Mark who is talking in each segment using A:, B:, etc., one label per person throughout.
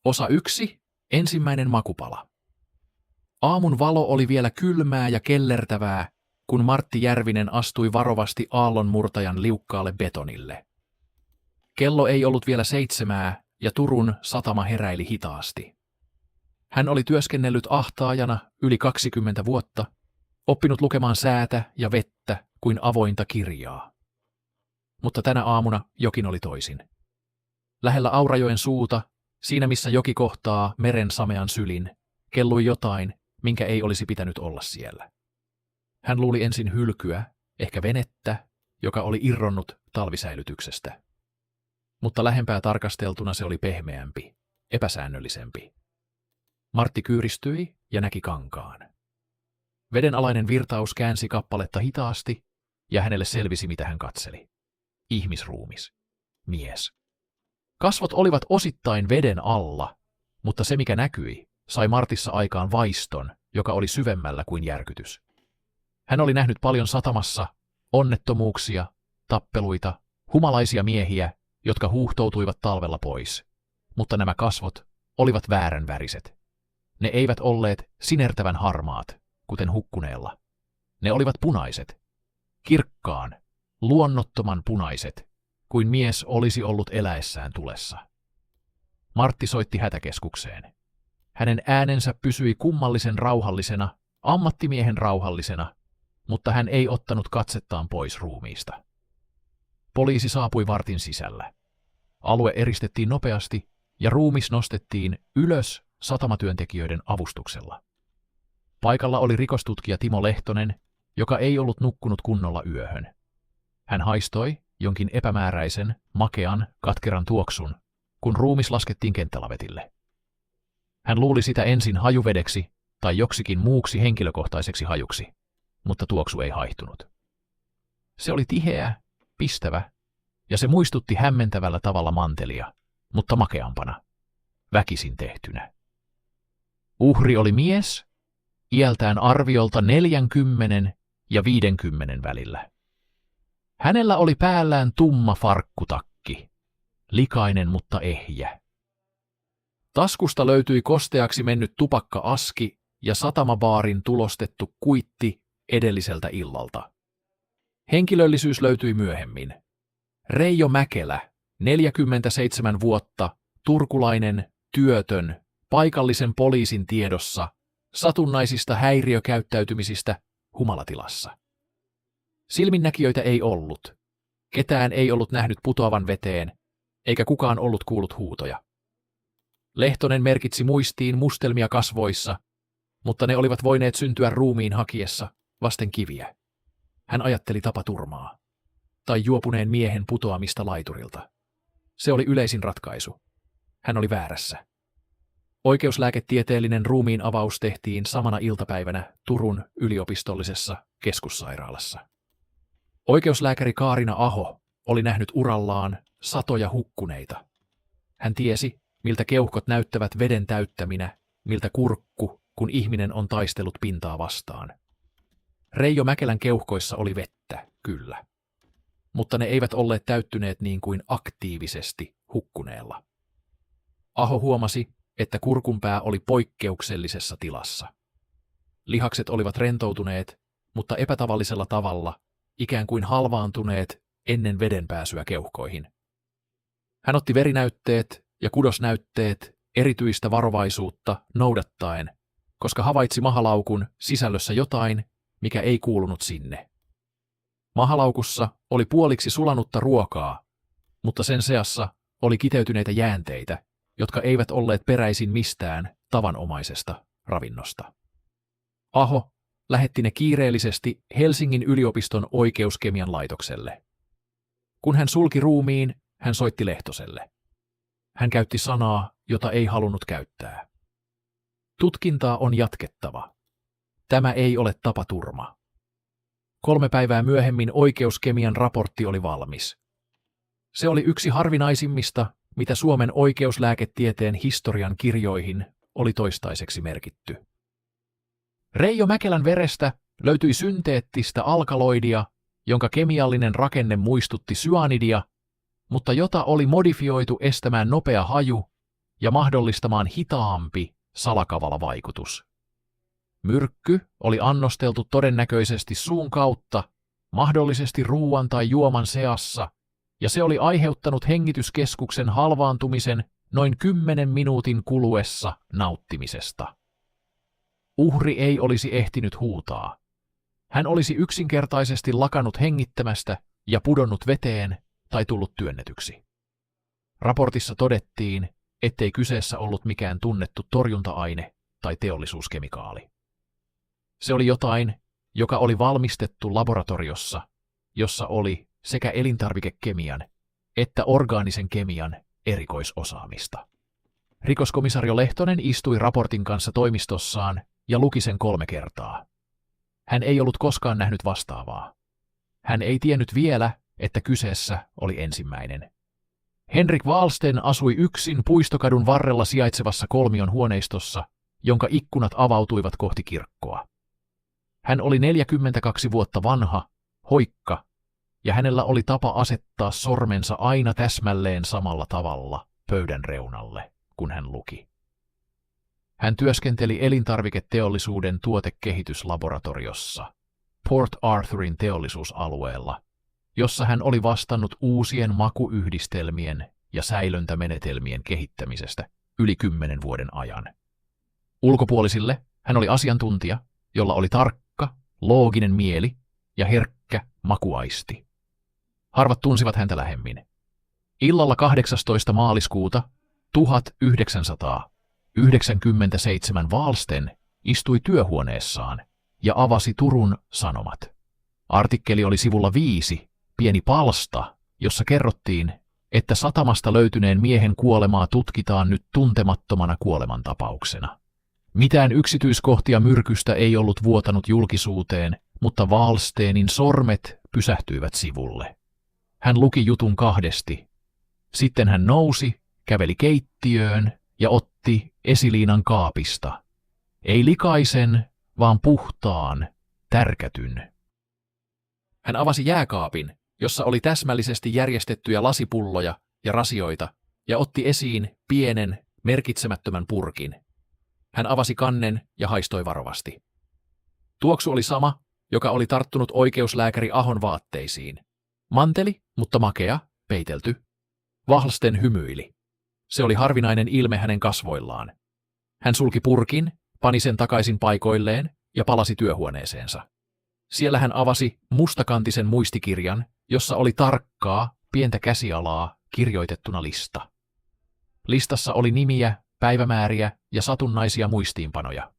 A: Osa 1. Ensimmäinen makupala. Aamun valo oli vielä kylmää ja kellertävää, kun Martti Järvinen astui varovasti aallonmurtajan liukkaalle betonille. Kello ei ollut vielä 7 ja Turun satama heräili hitaasti. Hän oli työskennellyt ahtaajana yli 20 vuotta, oppinut lukemaan säätä ja vettä kuin avointa kirjaa. Mutta tänä aamuna jokin oli toisin. Lähellä Aurajoen suuta, siinä missä joki kohtaa meren samean sylin, kellui jotain, minkä ei olisi pitänyt olla siellä. Hän luuli ensin hylkyä, ehkä venettä, joka oli irronnut talvisäilytyksestä. Mutta lähempää tarkasteltuna se oli pehmeämpi, epäsäännöllisempi. Martti kyyristyi ja näki kankaan. Vedenalainen virtaus käänsi kappaletta hitaasti, ja hänelle selvisi, mitä hän katseli. Ihmisruumis. Mies. Kasvot olivat osittain veden alla, mutta se mikä näkyi, sai Martissa aikaan vaiston, joka oli syvemmällä kuin järkytys. Hän oli nähnyt paljon satamassa, onnettomuuksia, tappeluita, humalaisia miehiä, jotka huuhtoutuivat talvella pois. Mutta nämä kasvot olivat vääränväriset. Ne eivät olleet sinertävän harmaat, kuten hukkuneella. Ne olivat punaiset. Kirkkaan, luonnottoman punaiset, kuin mies olisi ollut eläessään tulessa. Martti soitti hätäkeskukseen. Hänen äänensä pysyi kummallisen rauhallisena, ammattimiehen rauhallisena, mutta hän ei ottanut katsettaan pois ruumiista. Poliisi saapui vartin sisällä. Alue eristettiin nopeasti ja ruumis nostettiin ylös satamatyöntekijöiden avustuksella. Paikalla oli rikostutkija Timo Lehtonen, joka ei ollut nukkunut kunnolla yöhön. Hän haistoi jonkin epämääräisen, makean, katkeran tuoksun, kun ruumis laskettiin kenttälavetille. Hän luuli sitä ensin hajuvedeksi tai joksikin muuksi henkilökohtaiseksi hajuksi, mutta tuoksu ei haihtunut. Se oli tiheä, pistävä, ja se muistutti hämmentävällä tavalla mantelia, mutta makeampana, väkisin tehtynä. Uhri oli mies, iältään arviolta 40 ja 50 välillä. Hänellä oli päällään tumma farkkutakki, likainen mutta ehjä. Taskusta löytyi kosteaksi mennyt tupakka-aski ja satamabaarin tulostettu kuitti edelliseltä illalta. Henkilöllisyys löytyi myöhemmin. Reijo Mäkelä, 47 vuotta, turkulainen, työtön, paikallisen poliisin tiedossa, satunnaisista häiriökäyttäytymisistä humalatilassa. Silminnäkijöitä ei ollut. Ketään ei ollut nähnyt putoavan veteen, eikä kukaan ollut kuullut huutoja. Lehtonen merkitsi muistiin mustelmia kasvoissa, mutta ne olivat voineet syntyä ruumiin hakiessa vasten kiviä. Hän ajatteli tapaturmaa tai juopuneen miehen putoamista laiturilta. Se oli yleisin ratkaisu. Hän oli väärässä. Oikeuslääketieteellinen ruumiin avaus tehtiin samana iltapäivänä Turun yliopistollisessa keskussairaalassa. Oikeuslääkäri Kaarina Aho oli nähnyt urallaan satoja hukkuneita. Hän tiesi, miltä keuhkot näyttävät veden täyttäminä, miltä kurkku, kun ihminen on taistellut pintaa vastaan. Reijo Mäkelän keuhkoissa oli vettä, kyllä. Mutta ne eivät olleet täyttyneet niin kuin aktiivisesti hukkuneella. Aho huomasi, että kurkunpää oli poikkeuksellisessa tilassa. Lihakset olivat rentoutuneet, mutta epätavallisella tavalla, ikään kuin halvaantuneet ennen veden pääsyä keuhkoihin. Hän otti verinäytteet ja kudosnäytteet erityistä varovaisuutta noudattaen, koska havaitsi mahalaukun sisällössä jotain, mikä ei kuulunut sinne. Mahalaukussa oli puoliksi sulanutta ruokaa, mutta sen seassa oli kiteytyneitä jäänteitä, jotka eivät olleet peräisin mistään tavanomaisesta ravinnosta. Aho lähetti ne kiireellisesti Helsingin yliopiston oikeuskemian laitokselle. Kun hän sulki ruumiin, hän soitti Lehtoselle. Hän käytti sanaa, jota ei halunnut käyttää. Tutkintaa on jatkettava. Tämä ei ole tapaturma. 3 päivää myöhemmin oikeuskemian raportti oli valmis. Se oli yksi harvinaisimmista, mitä Suomen oikeuslääketieteen historian kirjoihin oli toistaiseksi merkitty. Reijo Mäkelän verestä löytyi synteettistä alkaloidia, jonka kemiallinen rakenne muistutti syanidia, mutta jota oli modifioitu estämään nopea haju ja mahdollistamaan hitaampi salakavala vaikutus. Myrkky oli annosteltu todennäköisesti suun kautta, mahdollisesti ruuan tai juoman seassa, ja se oli aiheuttanut hengityskeskuksen halvaantumisen noin 10 minuutin kuluessa nauttimisesta. Uhri ei olisi ehtinyt huutaa. Hän olisi yksinkertaisesti lakannut hengittämästä ja pudonnut veteen tai tullut työnnetyksi. Raportissa todettiin, ettei kyseessä ollut mikään tunnettu torjunta-aine tai teollisuuskemikaali. Se oli jotain, joka oli valmistettu laboratoriossa, jossa oli sekä elintarvikekemian että orgaanisen kemian erikoisosaamista. Rikoskomisario Lehtonen istui raportin kanssa toimistossaan ja luki sen 3 kertaa. Hän ei ollut koskaan nähnyt vastaavaa. Hän ei tiennyt vielä, että kyseessä oli ensimmäinen. Henrik Wahlsten asui yksin Puistokadun varrella sijaitsevassa kolmion huoneistossa, jonka ikkunat avautuivat kohti kirkkoa. Hän oli 42 vuotta vanha, hoikka, ja hänellä oli tapa asettaa sormensa aina täsmälleen samalla tavalla pöydän reunalle, kun hän luki. Hän työskenteli elintarviketeollisuuden tuotekehityslaboratoriossa, Port Arthurin teollisuusalueella, jossa hän oli vastannut uusien makuyhdistelmien ja säilöntämenetelmien kehittämisestä yli 10 vuoden ajan. Ulkopuolisille hän oli asiantuntija, jolla oli tarkka, looginen mieli ja herkkä makuaisti. Harvat tunsivat häntä lähemmin. Illalla 18. maaliskuuta 1997 Wahlsten istui työhuoneessaan ja avasi Turun Sanomat. Artikkeli oli sivulla 5, pieni palsta, jossa kerrottiin, että satamasta löytyneen miehen kuolemaa tutkitaan nyt tuntemattomana kuolemantapauksena. Mitään yksityiskohtia myrkystä ei ollut vuotanut julkisuuteen, mutta Wahlstenin sormet pysähtyivät sivulle. Hän luki jutun 2. Sitten hän nousi, käveli keittiöön ja otti esiliinan kaapista. Ei likaisen, vaan puhtaan, tärkätyn. Hän avasi jääkaapin, jossa oli täsmällisesti järjestettyjä lasipulloja ja rasioita, ja otti esiin pienen, merkitsemättömän purkin. Hän avasi kannen ja haistoi varovasti. Tuoksu oli sama, joka oli tarttunut oikeuslääkäri Ahon vaatteisiin. Manteli, mutta makea, peitelty. Wahlsten hymyili. Se oli harvinainen ilme hänen kasvoillaan. Hän sulki purkin, pani sen takaisin paikoilleen ja palasi työhuoneeseensa. Siellä hän avasi mustakantisen muistikirjan, jossa oli tarkkaa, pientä käsialaa kirjoitettuna lista. Listassa oli nimiä, päivämääriä ja satunnaisia muistiinpanoja.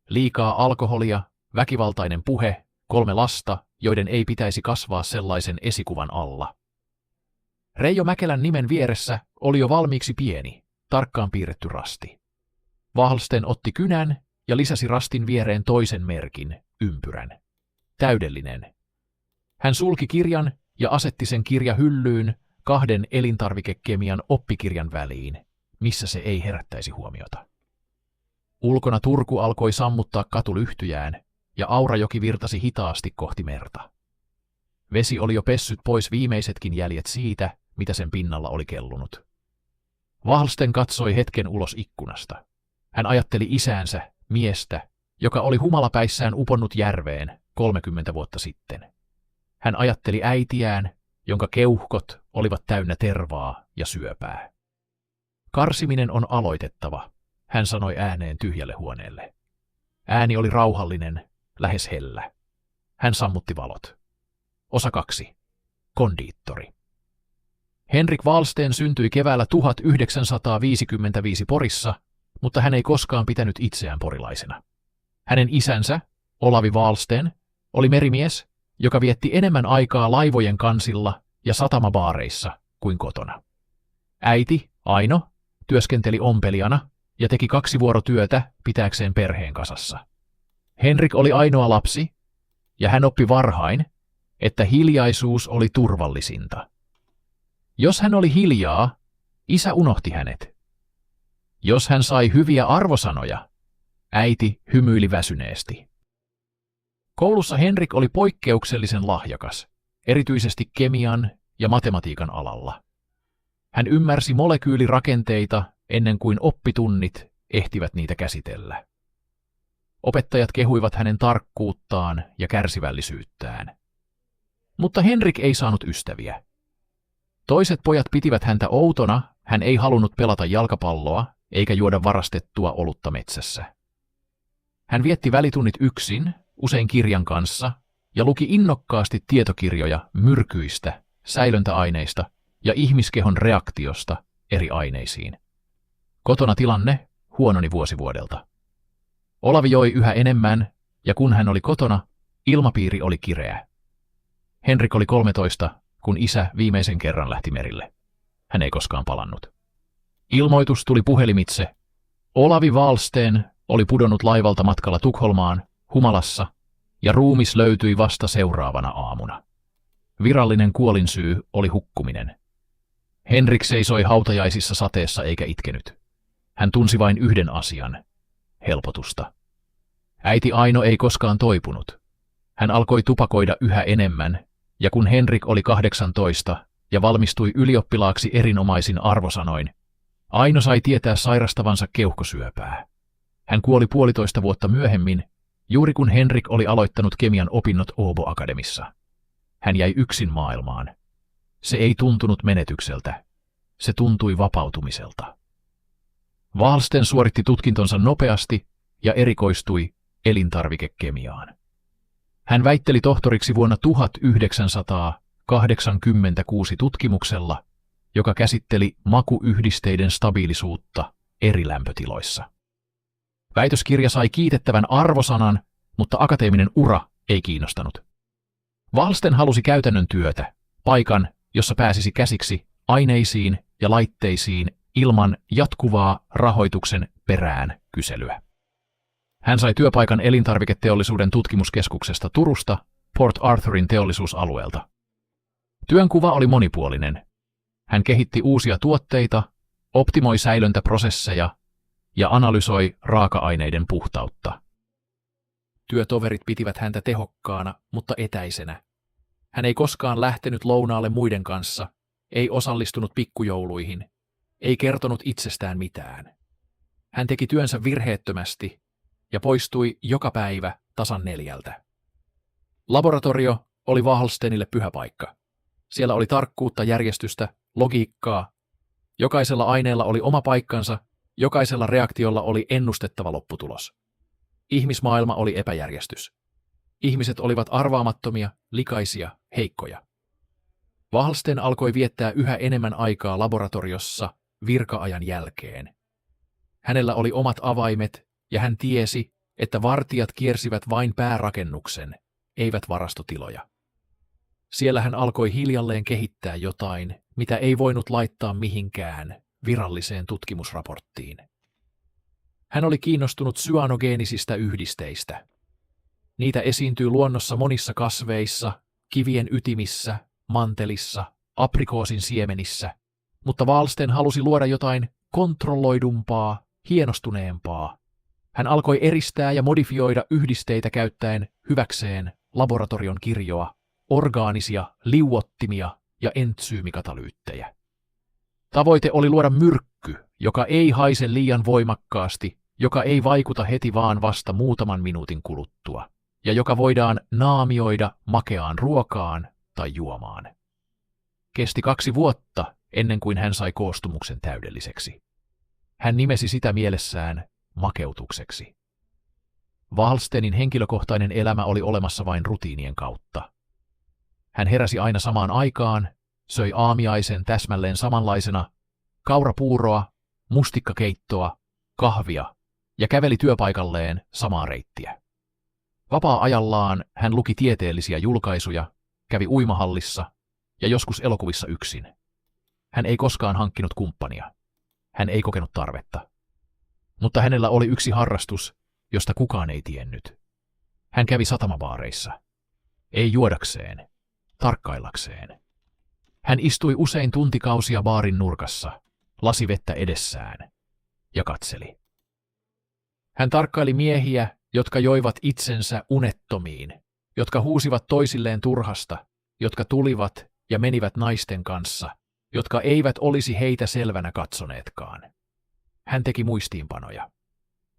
A: Liikaa alkoholia, väkivaltainen puhe, 3 lasta, joiden ei pitäisi kasvaa sellaisen esikuvan alla. Reijo Mäkelän nimen vieressä oli jo valmiiksi pieni, tarkkaan piirretty rasti. Wahlsten otti kynän ja lisäsi rastin viereen toisen merkin, ympyrän. Täydellinen. Hän sulki kirjan ja asetti sen kirjahyllyyn 2 elintarvikekemian oppikirjan väliin, missä se ei herättäisi huomiota. Ulkona Turku alkoi sammuttaa katulyhtyjään, ja Aurajoki virtasi hitaasti kohti merta. Vesi oli jo pessyt pois viimeisetkin jäljet siitä, mitä sen pinnalla oli kellunut. Wahlsten katsoi hetken ulos ikkunasta. Hän ajatteli isäänsä, miestä, joka oli humalapäissään uponnut järveen 30 vuotta sitten. Hän ajatteli äitiään, jonka keuhkot olivat täynnä tervaa ja syöpää. Karsiminen on aloitettava, hän sanoi ääneen tyhjälle huoneelle. Ääni oli rauhallinen, lähes hellä. Hän sammutti valot. Osa 2. Kondiittori. Henrik Wahlsten syntyi keväällä 1955 Porissa, mutta hän ei koskaan pitänyt itseään porilaisena. Hänen isänsä, Olavi Wahlsten, oli merimies, joka vietti enemmän aikaa laivojen kansilla ja satamabaareissa kuin kotona. Äiti, Aino, työskenteli ompelijana ja teki 2-vuorotyötä pitääkseen perheen kasassa. Henrik oli ainoa lapsi, ja hän oppi varhain, että hiljaisuus oli turvallisinta. Jos hän oli hiljaa, isä unohti hänet. Jos hän sai hyviä arvosanoja, äiti hymyili väsyneesti. Koulussa Henrik oli poikkeuksellisen lahjakas, erityisesti kemian ja matematiikan alalla. Hän ymmärsi molekyylirakenteita ennen kuin oppitunnit ehtivät niitä käsitellä. Opettajat kehuivat hänen tarkkuuttaan ja kärsivällisyyttään. Mutta Henrik ei saanut ystäviä. Toiset pojat pitivät häntä outona, hän ei halunnut pelata jalkapalloa eikä juoda varastettua olutta metsässä. Hän vietti välitunnit yksin, usein kirjan kanssa, ja luki innokkaasti tietokirjoja myrkyistä, säilöntäaineista ja ihmiskehon reaktiosta eri aineisiin. Kotona tilanne huononi vuosi vuodelta. Olavi joi yhä enemmän, ja kun hän oli kotona, ilmapiiri oli kireä. Henrik oli 13, kun isä viimeisen kerran lähti merille. Hän ei koskaan palannut. Ilmoitus tuli puhelimitse. Olavi Wahlsten oli pudonnut laivalta matkalla Tukholmaan, humalassa, ja ruumis löytyi vasta seuraavana aamuna. Virallinen kuolinsyy oli hukkuminen. Henrik seisoi hautajaisissa sateessa eikä itkenyt. Hän tunsi vain yhden asian, helpotusta. Äiti Aino ei koskaan toipunut. Hän alkoi tupakoida yhä enemmän, ja kun Henrik oli 18 ja valmistui ylioppilaaksi erinomaisin arvosanoin, Aino sai tietää sairastavansa keuhkosyöpää. Hän kuoli 1,5 vuotta myöhemmin, juuri kun Henrik oli aloittanut kemian opinnot Åbo Akademissa. Hän jäi yksin maailmaan. Se ei tuntunut menetykseltä. Se tuntui vapautumiselta. Wahlsten suoritti tutkintonsa nopeasti ja erikoistui elintarvikekemiaan. Hän väitteli tohtoriksi vuonna 1986 tutkimuksella, joka käsitteli makuyhdisteiden stabiilisuutta eri lämpötiloissa. Väitöskirja sai kiitettävän arvosanan, mutta akateeminen ura ei kiinnostanut. Wahlsten halusi käytännön työtä, paikan, jossa pääsisi käsiksi aineisiin ja laitteisiin ilman jatkuvaa rahoituksen perään kyselyä. Hän sai työpaikan elintarviketeollisuuden tutkimuskeskuksesta Turusta, Port Arthurin teollisuusalueelta. Työnkuva oli monipuolinen. Hän kehitti uusia tuotteita, optimoi säilöntäprosesseja ja analysoi raaka-aineiden puhtautta. Työtoverit pitivät häntä tehokkaana, mutta etäisenä. Hän ei koskaan lähtenyt lounaalle muiden kanssa, ei osallistunut pikkujouluihin, ei kertonut itsestään mitään. Hän teki työnsä virheettömästi ja poistui joka päivä tasan 4. Laboratorio oli Wahlstenille pyhä paikka. Siellä oli tarkkuutta, järjestystä, logiikkaa. Jokaisella aineella oli oma paikkansa, jokaisella reaktiolla oli ennustettava lopputulos. Ihmismaailma oli epäjärjestys. Ihmiset olivat arvaamattomia, likaisia, heikkoja. Wahlsten alkoi viettää yhä enemmän aikaa laboratoriossa virka-ajan jälkeen. Hänellä oli omat avaimet, ja hän tiesi, että vartijat kiersivät vain päärakennuksen, eivät varastotiloja. Siellä hän alkoi hiljalleen kehittää jotain, mitä ei voinut laittaa mihinkään viralliseen tutkimusraporttiin. Hän oli kiinnostunut syanogeenisistä yhdisteistä. Niitä esiintyy luonnossa monissa kasveissa, kivien ytimissä, mantelissa, aprikoosin siemenissä, mutta Wahlsten halusi luoda jotain kontrolloidumpaa, hienostuneempaa. Hän alkoi eristää ja modifioida yhdisteitä käyttäen hyväkseen laboratorion kirjoa, orgaanisia liuottimia ja entsyymikatalyyttejä. Tavoite oli luoda myrkky, joka ei haise liian voimakkaasti, joka ei vaikuta heti vaan vasta muutaman minuutin kuluttua, ja joka voidaan naamioida makeaan ruokaan tai juomaan. Kesti 2 vuotta ennen kuin hän sai koostumuksen täydelliseksi. Hän nimesi sitä mielessään makeutukseksi. Wahlstenin henkilökohtainen elämä oli olemassa vain rutiinien kautta. Hän heräsi aina samaan aikaan, söi aamiaisen täsmälleen samanlaisena, kaurapuuroa, mustikkakeittoa, kahvia ja käveli työpaikalleen samaa reittiä. Vapaa-ajallaan hän luki tieteellisiä julkaisuja, kävi uimahallissa ja joskus elokuvissa yksin. Hän ei koskaan hankkinut kumppania. Hän ei kokenut tarvetta. Mutta hänellä oli yksi harrastus, josta kukaan ei tiennyt. Hän kävi satamabaareissa. Ei juodakseen, tarkkaillakseen. Hän istui usein tuntikausia baarin nurkassa, lasi vettä edessään ja katseli. Hän tarkkaili miehiä, jotka joivat itsensä unettomiin, jotka huusivat toisilleen turhasta, jotka tulivat ja menivät naisten kanssa, jotka eivät olisi heitä selvänä katsoneetkaan. Hän teki muistiinpanoja.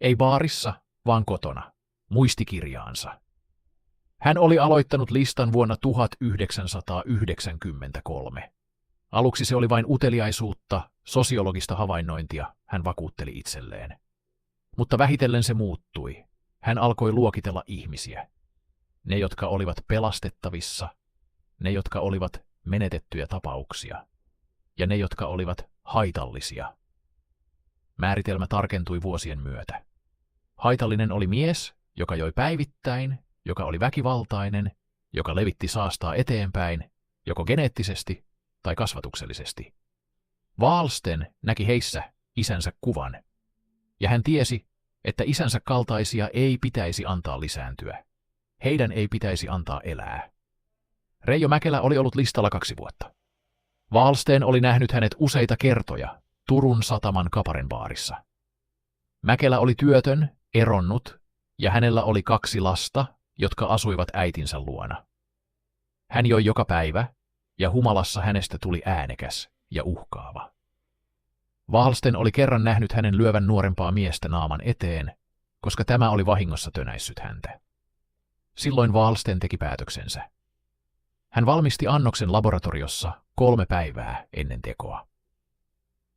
A: Ei baarissa, vaan kotona, muistikirjaansa. Hän oli aloittanut listan vuonna 1993. Aluksi se oli vain uteliaisuutta, sosiologista havainnointia, hän vakuutteli itselleen. Mutta vähitellen se muuttui. Hän alkoi luokitella ihmisiä. Ne, jotka olivat pelastettavissa, ne, jotka olivat menetettyjä tapauksia, ja ne, jotka olivat haitallisia. Määritelmä tarkentui vuosien myötä. Haitallinen oli mies, joka joi päivittäin, joka oli väkivaltainen, joka levitti saastaa eteenpäin, joko geneettisesti tai kasvatuksellisesti. Wallsten näki heissä isänsä kuvan, ja hän tiesi, että isänsä kaltaisia ei pitäisi antaa lisääntyä. Heidän ei pitäisi antaa elää. Reijo Mäkelä oli ollut listalla 2 vuotta. Wallsten oli nähnyt hänet useita kertoja Turun Sataman Kaparen baarissa. Mäkelä oli työtön, eronnut, ja hänellä oli 2 lasta, jotka asuivat äitinsä luona. Hän joi joka päivä, ja humalassa hänestä tuli äänekäs ja uhkaava. Wallsten oli kerran nähnyt hänen lyövän nuorempaa miestä naaman eteen, koska tämä oli vahingossa tönäissyt häntä. Silloin Wallsten teki päätöksensä. Hän valmisti annoksen laboratoriossa 3 päivää ennen tekoa.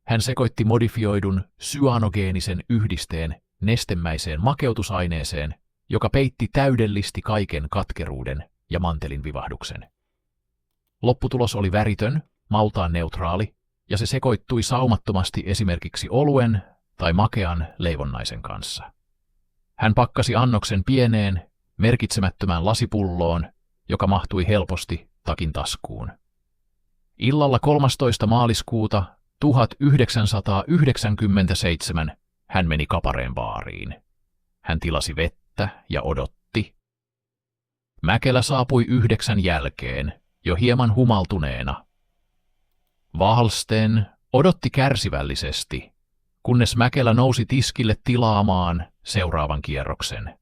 A: Hän sekoitti modifioidun syanogeenisen yhdisteen nestemäiseen makeutusaineeseen, joka peitti täydellisesti kaiken katkeruuden ja mantelin vivahduksen. Lopputulos oli väritön, maultaan neutraali, ja se sekoittui saumattomasti esimerkiksi oluen tai makean leivonnaisen kanssa. Hän pakkasi annoksen pieneen, merkitsemättömään lasipulloon, joka mahtui helposti takin taskuun. Illalla 13. maaliskuuta 1997 hän meni Kapareen baariin. Hän tilasi vettä ja odotti. Mäkelä saapui 9 jälkeen, jo hieman humaltuneena. Wallsten odotti kärsivällisesti, kunnes Mäkelä nousi tiskille tilaamaan seuraavan kierroksen.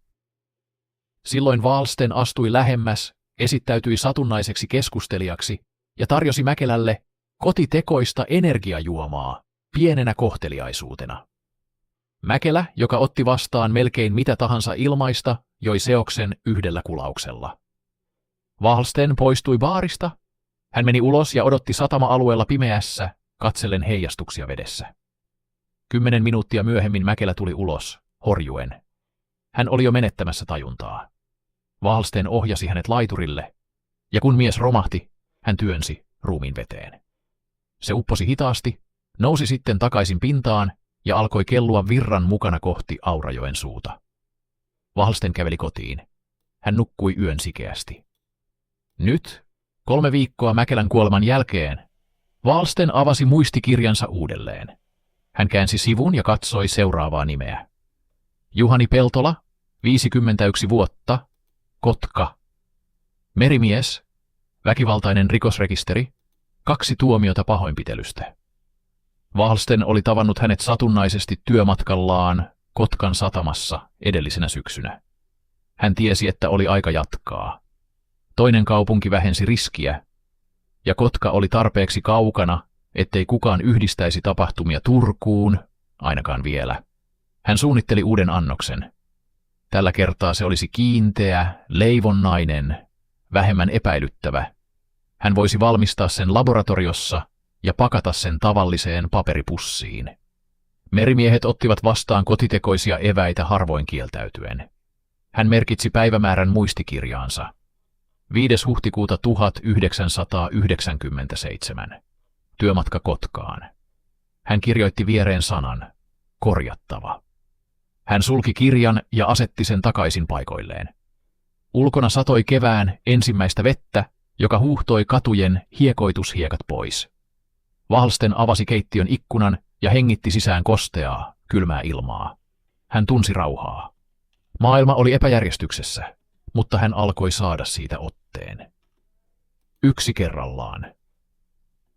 A: Silloin Wallsten astui lähemmäs, esittäytyi satunnaiseksi keskustelijaksi ja tarjosi Mäkelälle kotitekoista energiajuomaa pienenä kohteliaisuutena. Mäkelä, joka otti vastaan melkein mitä tahansa ilmaista, joi seoksen 1 kulauksella. Wallsten poistui baarista. Hän meni ulos ja odotti satama-alueella pimeässä, katsellen heijastuksia vedessä. 10 minuuttia myöhemmin Mäkelä tuli ulos, horjuen. Hän oli jo menettämässä tajuntaa. Wallsten ohjasi hänet laiturille, ja kun mies romahti, hän työnsi ruumiin veteen. Se upposi hitaasti, nousi sitten takaisin pintaan ja alkoi kellua virran mukana kohti Aurajoen suuta. Wallsten käveli kotiin. Hän nukkui yön sikeästi. Nyt, 3 viikkoa Mäkelän kuoleman jälkeen, Wallsten avasi muistikirjansa uudelleen. Hän käänsi sivun ja katsoi seuraavaa nimeä. Juhani Peltola, 51 vuotta, Kotka. Merimies, väkivaltainen rikosrekisteri, 2 tuomiota pahoinpitelystä. Wallsten oli tavannut hänet satunnaisesti työmatkallaan Kotkan satamassa edellisenä syksynä. Hän tiesi, että oli aika jatkaa. Toinen kaupunki vähensi riskiä, ja Kotka oli tarpeeksi kaukana, ettei kukaan yhdistäisi tapahtumia Turkuun, ainakaan vielä. Hän suunnitteli uuden annoksen. Tällä kertaa se olisi kiinteä, leivonnainen, vähemmän epäilyttävä. Hän voisi valmistaa sen laboratoriossa ja pakata sen tavalliseen paperipussiin. Merimiehet ottivat vastaan kotitekoisia eväitä harvoin kieltäytyen. Hän merkitsi päivämäärän muistikirjaansa. 5. huhtikuuta 1997. Työmatka Kotkaan. Hän kirjoitti viereen sanan, korjattava. Hän sulki kirjan ja asetti sen takaisin paikoilleen. Ulkona satoi kevään ensimmäistä vettä, joka huuhtoi katujen hiekoitushiekat pois. Wallsten avasi keittiön ikkunan ja hengitti sisään kosteaa, kylmää ilmaa. Hän tunsi rauhaa. Maailma oli epäjärjestyksessä, mutta hän alkoi saada siitä otteen. 1 kerrallaan.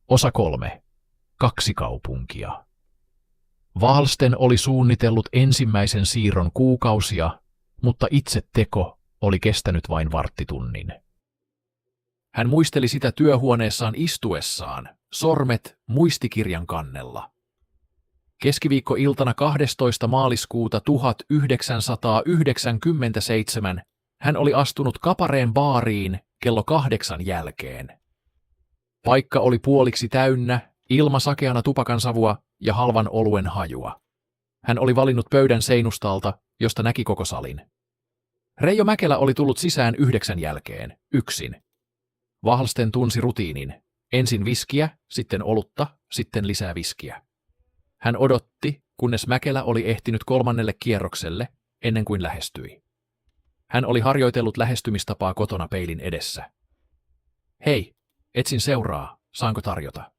A: Osa 3. 2 kaupunkia. Wallsten oli suunnitellut ensimmäisen siirron kuukausia, mutta itse teko oli kestänyt vain varttitunnin. Hän muisteli sitä työhuoneessaan istuessaan, sormet muistikirjan kannella. Keskiviikkoiltana 12. maaliskuuta 1997 hän oli astunut Kapareen baariin kello 8 jälkeen. Paikka oli puoliksi täynnä, ilma sakeana tupakansavua ja halvan oluen hajua. Hän oli valinnut pöydän seinustalta, josta näki koko salin. Reijo Mäkelä oli tullut sisään 9 jälkeen, yksin. Wahlsten tunsi rutiinin. Ensin viskiä, sitten olutta, sitten lisää viskiä. Hän odotti, kunnes Mäkelä oli ehtinyt 3. kierrokselle, ennen kuin lähestyi. Hän oli harjoitellut lähestymistapaa kotona peilin edessä. Hei, etsin seuraa, saanko tarjota?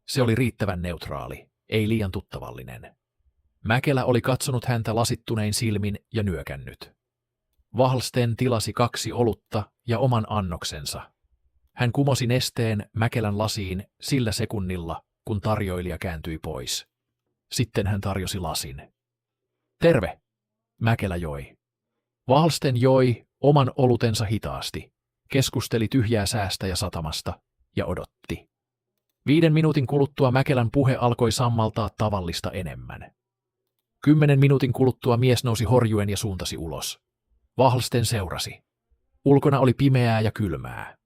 A: Se oli riittävän neutraali, ei liian tuttavallinen. Mäkelä oli katsonut häntä lasittunein silmin ja nyökännyt. Wahlsten tilasi 2 olutta ja oman annoksensa. Hän kumosi nesteen Mäkelän lasiin sillä sekunnilla, kun tarjoilija kääntyi pois. Sitten hän tarjosi lasin. Terve, Mäkelä joi. Wahlsten joi oman olutensa hitaasti, keskusteli tyhjää säästä ja satamasta ja odotti. 5 minuutin kuluttua Mäkelän puhe alkoi sammaltaa tavallista enemmän. 10 minuutin kuluttua mies nousi horjuen ja suuntasi ulos. Wahlsten seurasi. Ulkona oli pimeää ja kylmää.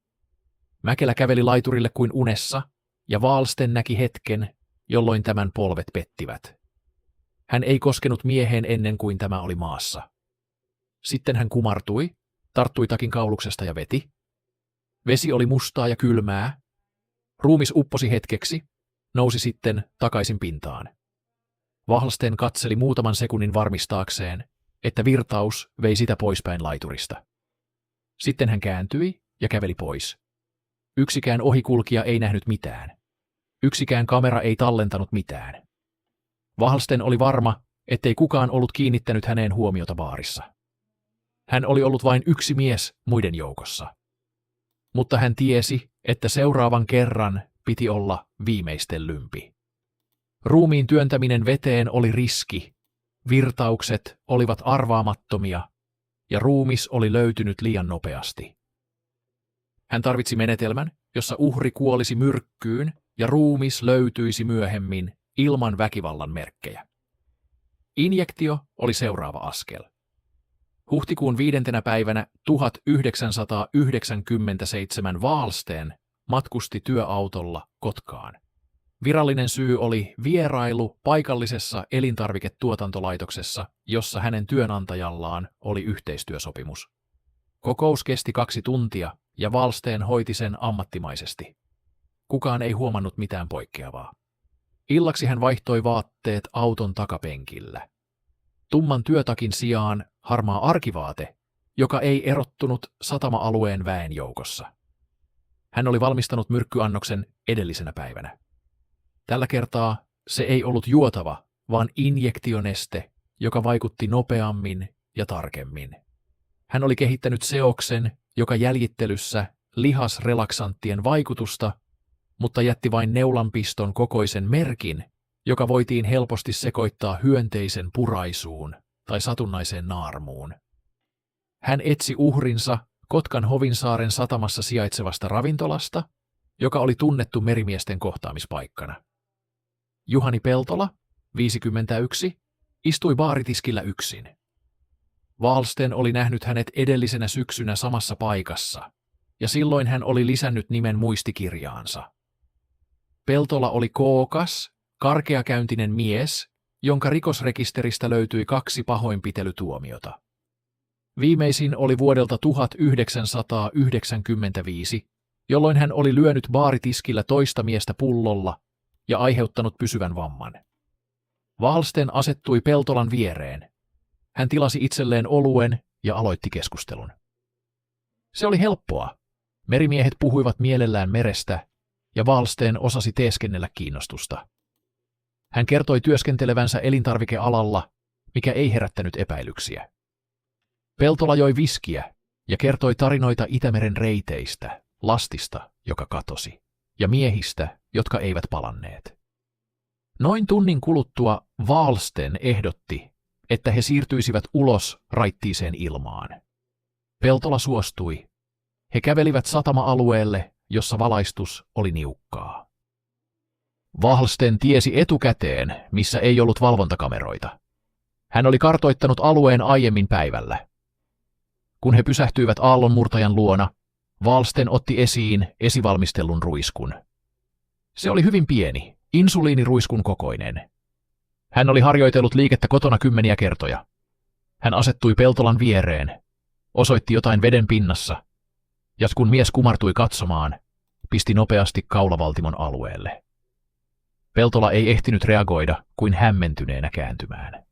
A: Mäkelä käveli laiturille kuin unessa, ja Wahlsten näki hetken, jolloin tämän polvet pettivät. Hän ei koskenut mieheen ennen kuin tämä oli maassa. Sitten hän kumartui, tarttui takin kauluksesta ja veti. Vesi oli mustaa ja kylmää. Ruumis upposi hetkeksi, nousi sitten takaisin pintaan. Wahlsten katseli muutaman sekunnin varmistaakseen, että virtaus vei sitä poispäin laiturista. Sitten hän kääntyi ja käveli pois. Yksikään ohikulkija ei nähnyt mitään. Yksikään kamera ei tallentanut mitään. Wahlsten oli varma, ettei kukaan ollut kiinnittänyt häneen huomiota baarissa. Hän oli ollut vain yksi mies muiden joukossa. Mutta hän tiesi, että seuraavan kerran piti olla viimeistellympi. Ruumiin työntäminen veteen oli riski, virtaukset olivat arvaamattomia ja ruumis oli löytynyt liian nopeasti. Hän tarvitsi menetelmän, jossa uhri kuolisi myrkkyyn ja ruumis löytyisi myöhemmin ilman väkivallan merkkejä. Injektio oli seuraava askel. Huhtikuun 5. päivänä 1997 Wahlsten matkusti työautolla Kotkaan. Virallinen syy oli vierailu paikallisessa elintarviketuotantolaitoksessa, jossa hänen työnantajallaan oli yhteistyösopimus. Kokous kesti 2 tuntia ja Wahlsten hoiti sen ammattimaisesti. Kukaan ei huomannut mitään poikkeavaa. Illaksi hän vaihtoi vaatteet auton takapenkillä. Tumman työtakin sijaan harmaa arkivaate, joka ei erottunut satama-alueen väen joukossa. Hän oli valmistanut myrkkyannoksen edellisenä päivänä. Tällä kertaa se ei ollut juotava, vaan injektioneste, joka vaikutti nopeammin ja tarkemmin. Hän oli kehittänyt seoksen, joka jäljittelyssä lihasrelaksanttien vaikutusta, mutta jätti vain neulanpiston kokoisen merkin, joka voitiin helposti sekoittaa hyönteisen puraisuun tai satunnaiseen naarmuun. Hän etsi uhrinsa Kotkan Hovinsaaren satamassa sijaitsevasta ravintolasta, joka oli tunnettu merimiesten kohtaamispaikkana. Juhani Peltola, 51, istui baaritiskillä yksin. Wahlsten oli nähnyt hänet edellisenä syksynä samassa paikassa, ja silloin hän oli lisännyt nimen muistikirjaansa. Peltola oli kookas, karkeakäyntinen mies, jonka rikosrekisteristä löytyi 2 pahoinpitelytuomiota. Viimeisin oli vuodelta 1995, jolloin hän oli lyönyt baaritiskillä toista miestä pullolla ja aiheuttanut pysyvän vamman. Wahlsten asettui Peltolan viereen. Hän tilasi itselleen oluen ja aloitti keskustelun. Se oli helppoa. Merimiehet puhuivat mielellään merestä, ja Wahlsten osasi teeskennellä kiinnostusta. Hän kertoi työskentelevänsä elintarvikealalla, mikä ei herättänyt epäilyksiä. Peltola joi viskiä ja kertoi tarinoita Itämeren reiteistä, lastista, joka katosi, ja miehistä, jotka eivät palanneet. Noin tunnin kuluttua Wahlsten ehdotti, että he siirtyisivät ulos raittiiseen ilmaan. Peltola suostui. He kävelivät satama-alueelle, jossa valaistus oli niukkaa. Wahlsten tiesi etukäteen, missä ei ollut valvontakameroita. Hän oli kartoittanut alueen aiemmin päivällä. Kun he pysähtyivät aallonmurtajan luona, Wahlsten otti esiin esivalmistellun ruiskun. Se oli hyvin pieni, insuliiniruiskun kokoinen. Hän oli harjoitellut liikettä kotona 10 kertoja. Hän asettui Peltolan viereen, osoitti jotain veden pinnassa, ja kun mies kumartui katsomaan, pisti nopeasti kaulavaltimon alueelle. Peltola ei ehtinyt reagoida kuin hämmentyneenä kääntymään.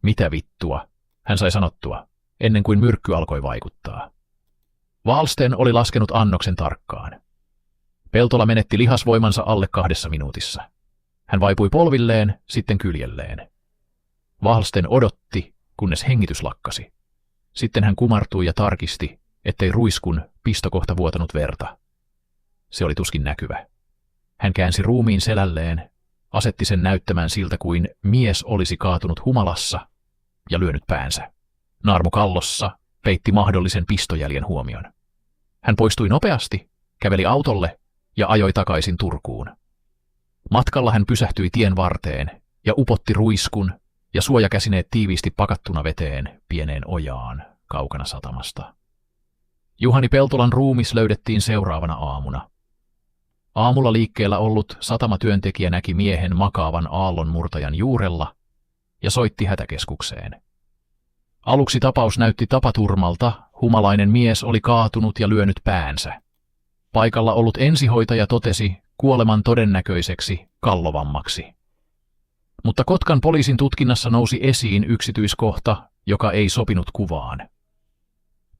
A: Mitä vittua, hän sai sanottua, ennen kuin myrkky alkoi vaikuttaa. Wahlsten oli laskenut annoksen tarkkaan. Peltola menetti lihasvoimansa alle 2 minuutissa. Hän vaipui polvilleen, sitten kyljelleen. Wahlsten odotti, kunnes hengitys lakkasi. Sitten hän kumartui ja tarkisti, ettei ruiskun pistokohta vuotanut verta. Se oli tuskin näkyvä. Hän käänsi ruumiin selälleen, asetti sen näyttämään siltä kuin mies olisi kaatunut humalassa ja lyönyt päänsä. Naarmu kallossa peitti mahdollisen pistojäljen huomion. Hän poistui nopeasti, käveli autolle ja ajoi takaisin Turkuun. Matkalla hän pysähtyi tien varteen ja upotti ruiskun ja suojakäsineet tiiviisti pakattuna veteen pieneen ojaan kaukana satamasta. Juhani Peltolan ruumis löydettiin seuraavana aamuna. Aamulla liikkeellä ollut satamatyöntekijä näki miehen makaavan aallonmurtajan juurella ja soitti hätäkeskukseen. Aluksi tapaus näytti tapaturmalta, humalainen mies oli kaatunut ja lyönyt päänsä. Paikalla ollut ensihoitaja totesi kuoleman todennäköiseksi kallovammaksi. Mutta Kotkan poliisin tutkinnassa nousi esiin yksityiskohta, joka ei sopinut kuvaan.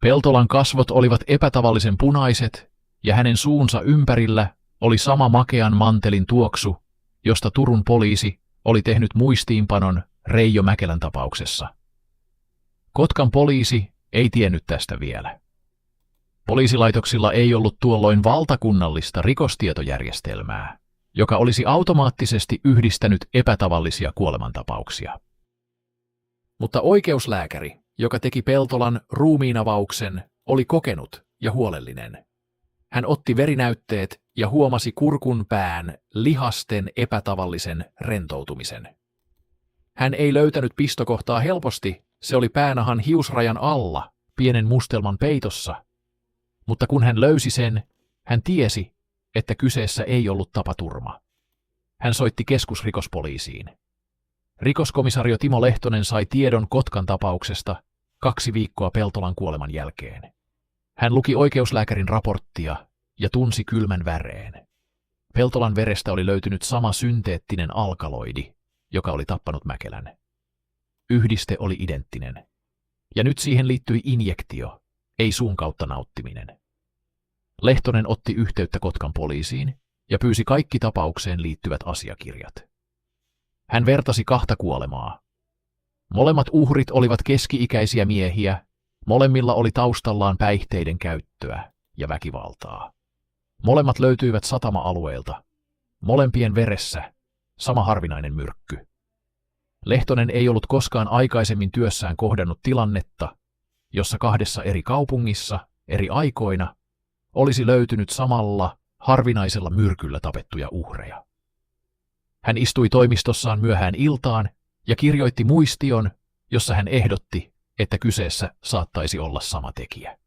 A: Peltolan kasvot olivat epätavallisen punaiset ja hänen suunsa ympärillä oli sama makean mantelin tuoksu, josta Turun poliisi oli tehnyt muistiinpanon Reijo Mäkelän tapauksessa. Kotkan poliisi ei tiennyt tästä vielä. Poliisilaitoksilla ei ollut tuolloin valtakunnallista rikostietojärjestelmää, joka olisi automaattisesti yhdistänyt epätavallisia kuolemantapauksia. Mutta oikeuslääkäri, joka teki Peltolan ruumiinavauksen, oli kokenut ja huolellinen. Hän otti verinäytteet ja huomasi kurkun pään lihasten epätavallisen rentoutumisen. Hän ei löytänyt pistokohtaa helposti, se oli päänahan hiusrajan alla, pienen mustelman peitossa. Mutta kun hän löysi sen, hän tiesi, että kyseessä ei ollut tapaturma. Hän soitti keskusrikospoliisiin. Rikoskomisario Timo Lehtonen sai tiedon Kotkan tapauksesta 2 viikkoa Peltolan kuoleman jälkeen. Hän luki oikeuslääkärin raporttia ja tunsi kylmän väreen. Peltolan verestä oli löytynyt sama synteettinen alkaloidi, joka oli tappanut Mäkelän. Yhdiste oli identtinen. Ja nyt siihen liittyi injektio, ei suun kautta nauttiminen. Lehtonen otti yhteyttä Kotkan poliisiin ja pyysi kaikki tapaukseen liittyvät asiakirjat. Hän vertasi 2 kuolemaa. Molemmat uhrit olivat keski-ikäisiä miehiä, molemmilla oli taustallaan päihteiden käyttöä ja väkivaltaa. Molemmat löytyivät satama-alueelta, molempien veressä sama harvinainen myrkky. Lehtonen ei ollut koskaan aikaisemmin työssään kohdannut tilannetta, jossa 2 eri kaupungissa, eri aikoina, olisi löytynyt samalla harvinaisella myrkyllä tapettuja uhreja. Hän istui toimistossaan myöhään iltaan ja kirjoitti muistion, jossa hän ehdotti, että kyseessä saattaisi olla sama tekijä.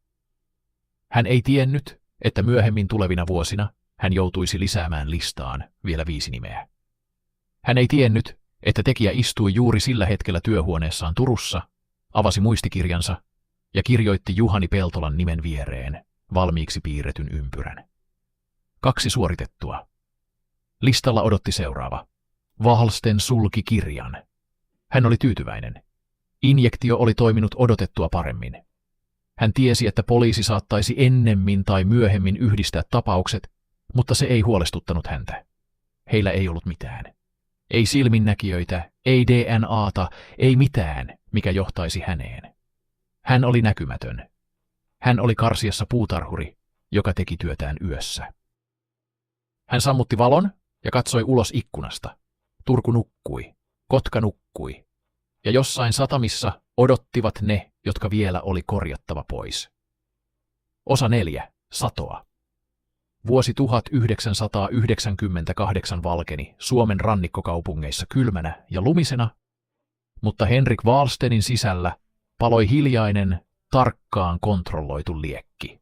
A: Hän ei tiennyt, että myöhemmin tulevina vuosina hän joutuisi lisäämään listaan vielä 5 nimeä. Hän ei tiennyt, että tekijä istui juuri sillä hetkellä työhuoneessaan Turussa, avasi muistikirjansa ja kirjoitti Juhani Peltolan nimen viereen valmiiksi piirretyn ympyrän. 2 suoritettua. Listalla odotti seuraava. Wahlsten sulki kirjan. Hän oli tyytyväinen. Injektio oli toiminut odotettua paremmin. Hän tiesi, että poliisi saattaisi ennemmin tai myöhemmin yhdistää tapaukset, mutta se ei huolestuttanut häntä. Heillä ei ollut mitään. Ei silminnäkijöitä, ei DNAta, ei mitään, mikä johtaisi häneen. Hän oli näkymätön. Hän oli Karsiassa puutarhuri, joka teki työtään yössä. Hän sammutti valon ja katsoi ulos ikkunasta. Turku nukkui, Kotka nukkui, ja jossain satamissa odottivat ne, jotka vielä oli korjattava pois. Osa 4. Satoa. Vuosi 1998 valkeni Suomen rannikkokaupungeissa kylmänä ja lumisena, mutta Henrik Wahlstenin sisällä paloi hiljainen, tarkkaan kontrolloitu liekki.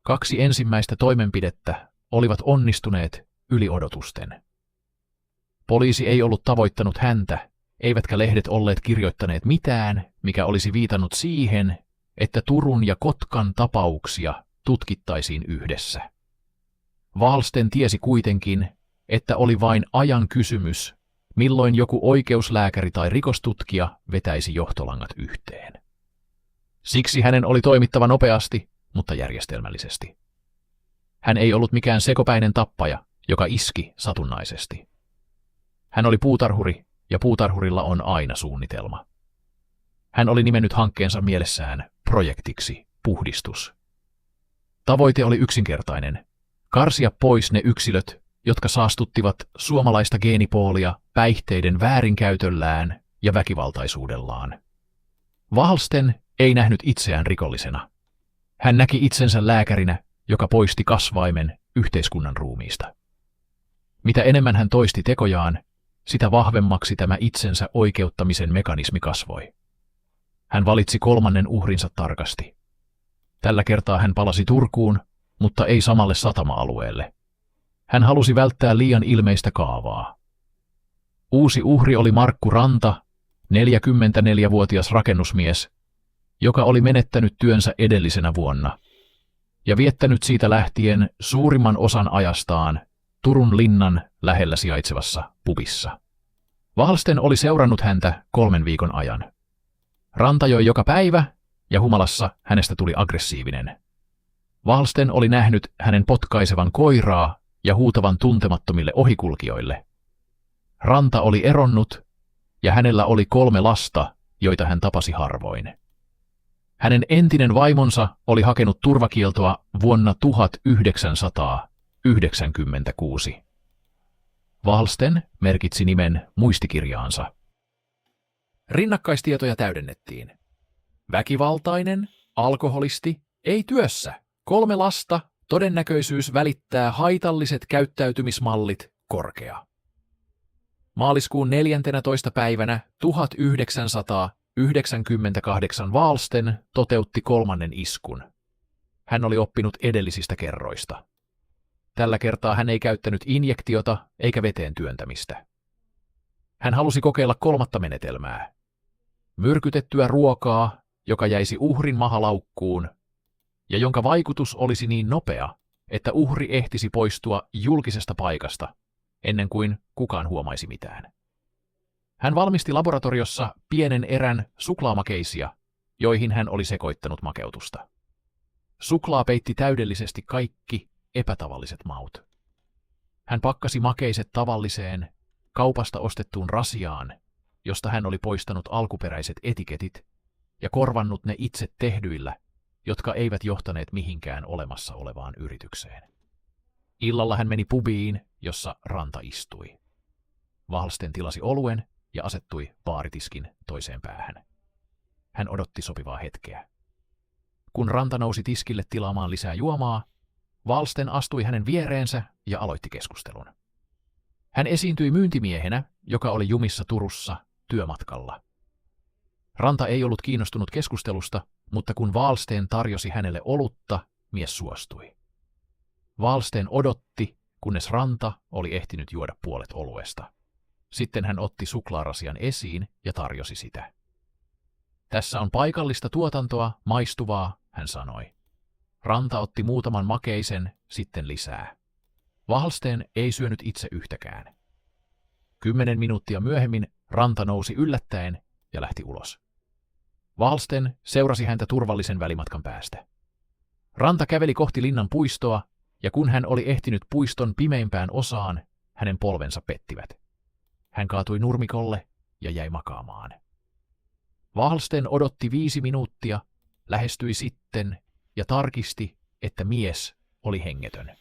A: 2 ensimmäistä toimenpidettä olivat onnistuneet yli odotusten. Poliisi ei ollut tavoittanut häntä, eivätkä lehdet olleet kirjoittaneet mitään, mikä olisi viitannut siihen, että Turun ja Kotkan tapauksia tutkittaisiin yhdessä. Wahlsten tiesi kuitenkin, että oli vain ajan kysymys, milloin joku oikeuslääkäri tai rikostutkija vetäisi johtolangat yhteen. Siksi hänen oli toimittava nopeasti, mutta järjestelmällisesti. Hän ei ollut mikään sekopäinen tappaja, joka iski satunnaisesti. Hän oli puutarhuri, ja puutarhurilla on aina suunnitelma. Hän oli nimennyt hankkeensa mielessään projektiksi Puhdistus. Tavoite oli yksinkertainen: karsia pois ne yksilöt, jotka saastuttivat suomalaista geenipoolia päihteiden väärinkäytöllään ja väkivaltaisuudellaan. Wahlsten ei nähnyt itseään rikollisena. Hän näki itsensä lääkärinä, joka poisti kasvaimen yhteiskunnan ruumiista. Mitä enemmän hän toisti tekojaan, sitä vahvemmaksi tämä itsensä oikeuttamisen mekanismi kasvoi. Hän valitsi 3. uhrinsa tarkasti. Tällä kertaa hän palasi Turkuun, mutta ei samalle satama-alueelle. Hän halusi välttää liian ilmeistä kaavaa. Uusi uhri oli Markku Ranta, 44-vuotias rakennusmies, joka oli menettänyt työnsä edellisenä vuonna ja viettänyt siitä lähtien suurimman osan ajastaan Turun linnan lähellä sijaitsevassa pubissa. Wahlsten oli seurannut häntä 3 viikon ajan. Ranta joi joka päivä ja humalassa hänestä tuli aggressiivinen. Wahlsten oli nähnyt hänen potkaisevan koiraa ja huutavan tuntemattomille ohikulkijoille. Ranta oli eronnut ja hänellä oli 3 lasta, joita hän tapasi harvoin. Hänen entinen vaimonsa oli hakenut turvakieltoa vuonna 1996. Wahlsten merkitsi nimen muistikirjaansa. Rinnakkaistietoja täydennettiin. Väkivaltainen, alkoholisti, ei työssä, 3 lasta, todennäköisyys välittää haitalliset käyttäytymismallit, korkea. Maaliskuun 14. päivänä 1998 Wahlsten toteutti 3. iskun. Hän oli oppinut edellisistä kerroista. Tällä kertaa hän ei käyttänyt injektiota eikä veteen työntämistä. Hän halusi kokeilla 3. menetelmää. Myrkytettyä ruokaa, joka jäisi uhrin mahalaukkuun, ja jonka vaikutus olisi niin nopea, että uhri ehtisi poistua julkisesta paikasta, ennen kuin kukaan huomaisi mitään. Hän valmisti laboratoriossa pienen erän suklaamakeisia, joihin hän oli sekoittanut makeutusta. Suklaa peitti täydellisesti kaikki epätavalliset maut. Hän pakkasi makeiset tavalliseen, kaupasta ostettuun rasiaan, josta hän oli poistanut alkuperäiset etiketit ja korvannut ne itse tehdyillä, jotka eivät johtaneet mihinkään olemassa olevaan yritykseen. Illalla hän meni pubiin, jossa Ranta istui. Wahlsten tilasi oluen ja asettui baaritiskin toiseen päähän. Hän odotti sopivaa hetkeä. Kun Ranta nousi tiskille tilaamaan lisää juomaa, Wahlsten astui hänen viereensä ja aloitti keskustelun. Hän esiintyi myyntimiehenä, joka oli jumissa Turussa työmatkalla. Ranta ei ollut kiinnostunut keskustelusta, mutta kun Wahlsten tarjosi hänelle olutta, mies suostui. Wahlsten odotti, kunnes Ranta oli ehtinyt juoda puolet oluesta. Sitten hän otti suklaarasian esiin ja tarjosi sitä. Tässä on paikallista tuotantoa, maistuvaa, hän sanoi. Ranta otti muutaman makeisen, sitten lisää. Wahlsten ei syönyt itse yhtäkään. 10 minuuttia myöhemmin Ranta nousi yllättäen ja lähti ulos. Wahlsten seurasi häntä turvallisen välimatkan päästä. Ranta käveli kohti linnan puistoa, ja kun hän oli ehtinyt puiston pimeimpään osaan, hänen polvensa pettivät. Hän kaatui nurmikolle ja jäi makaamaan. Wahlsten odotti 5 minuuttia, lähestyi sitten ja tarkisti, että mies oli hengetön.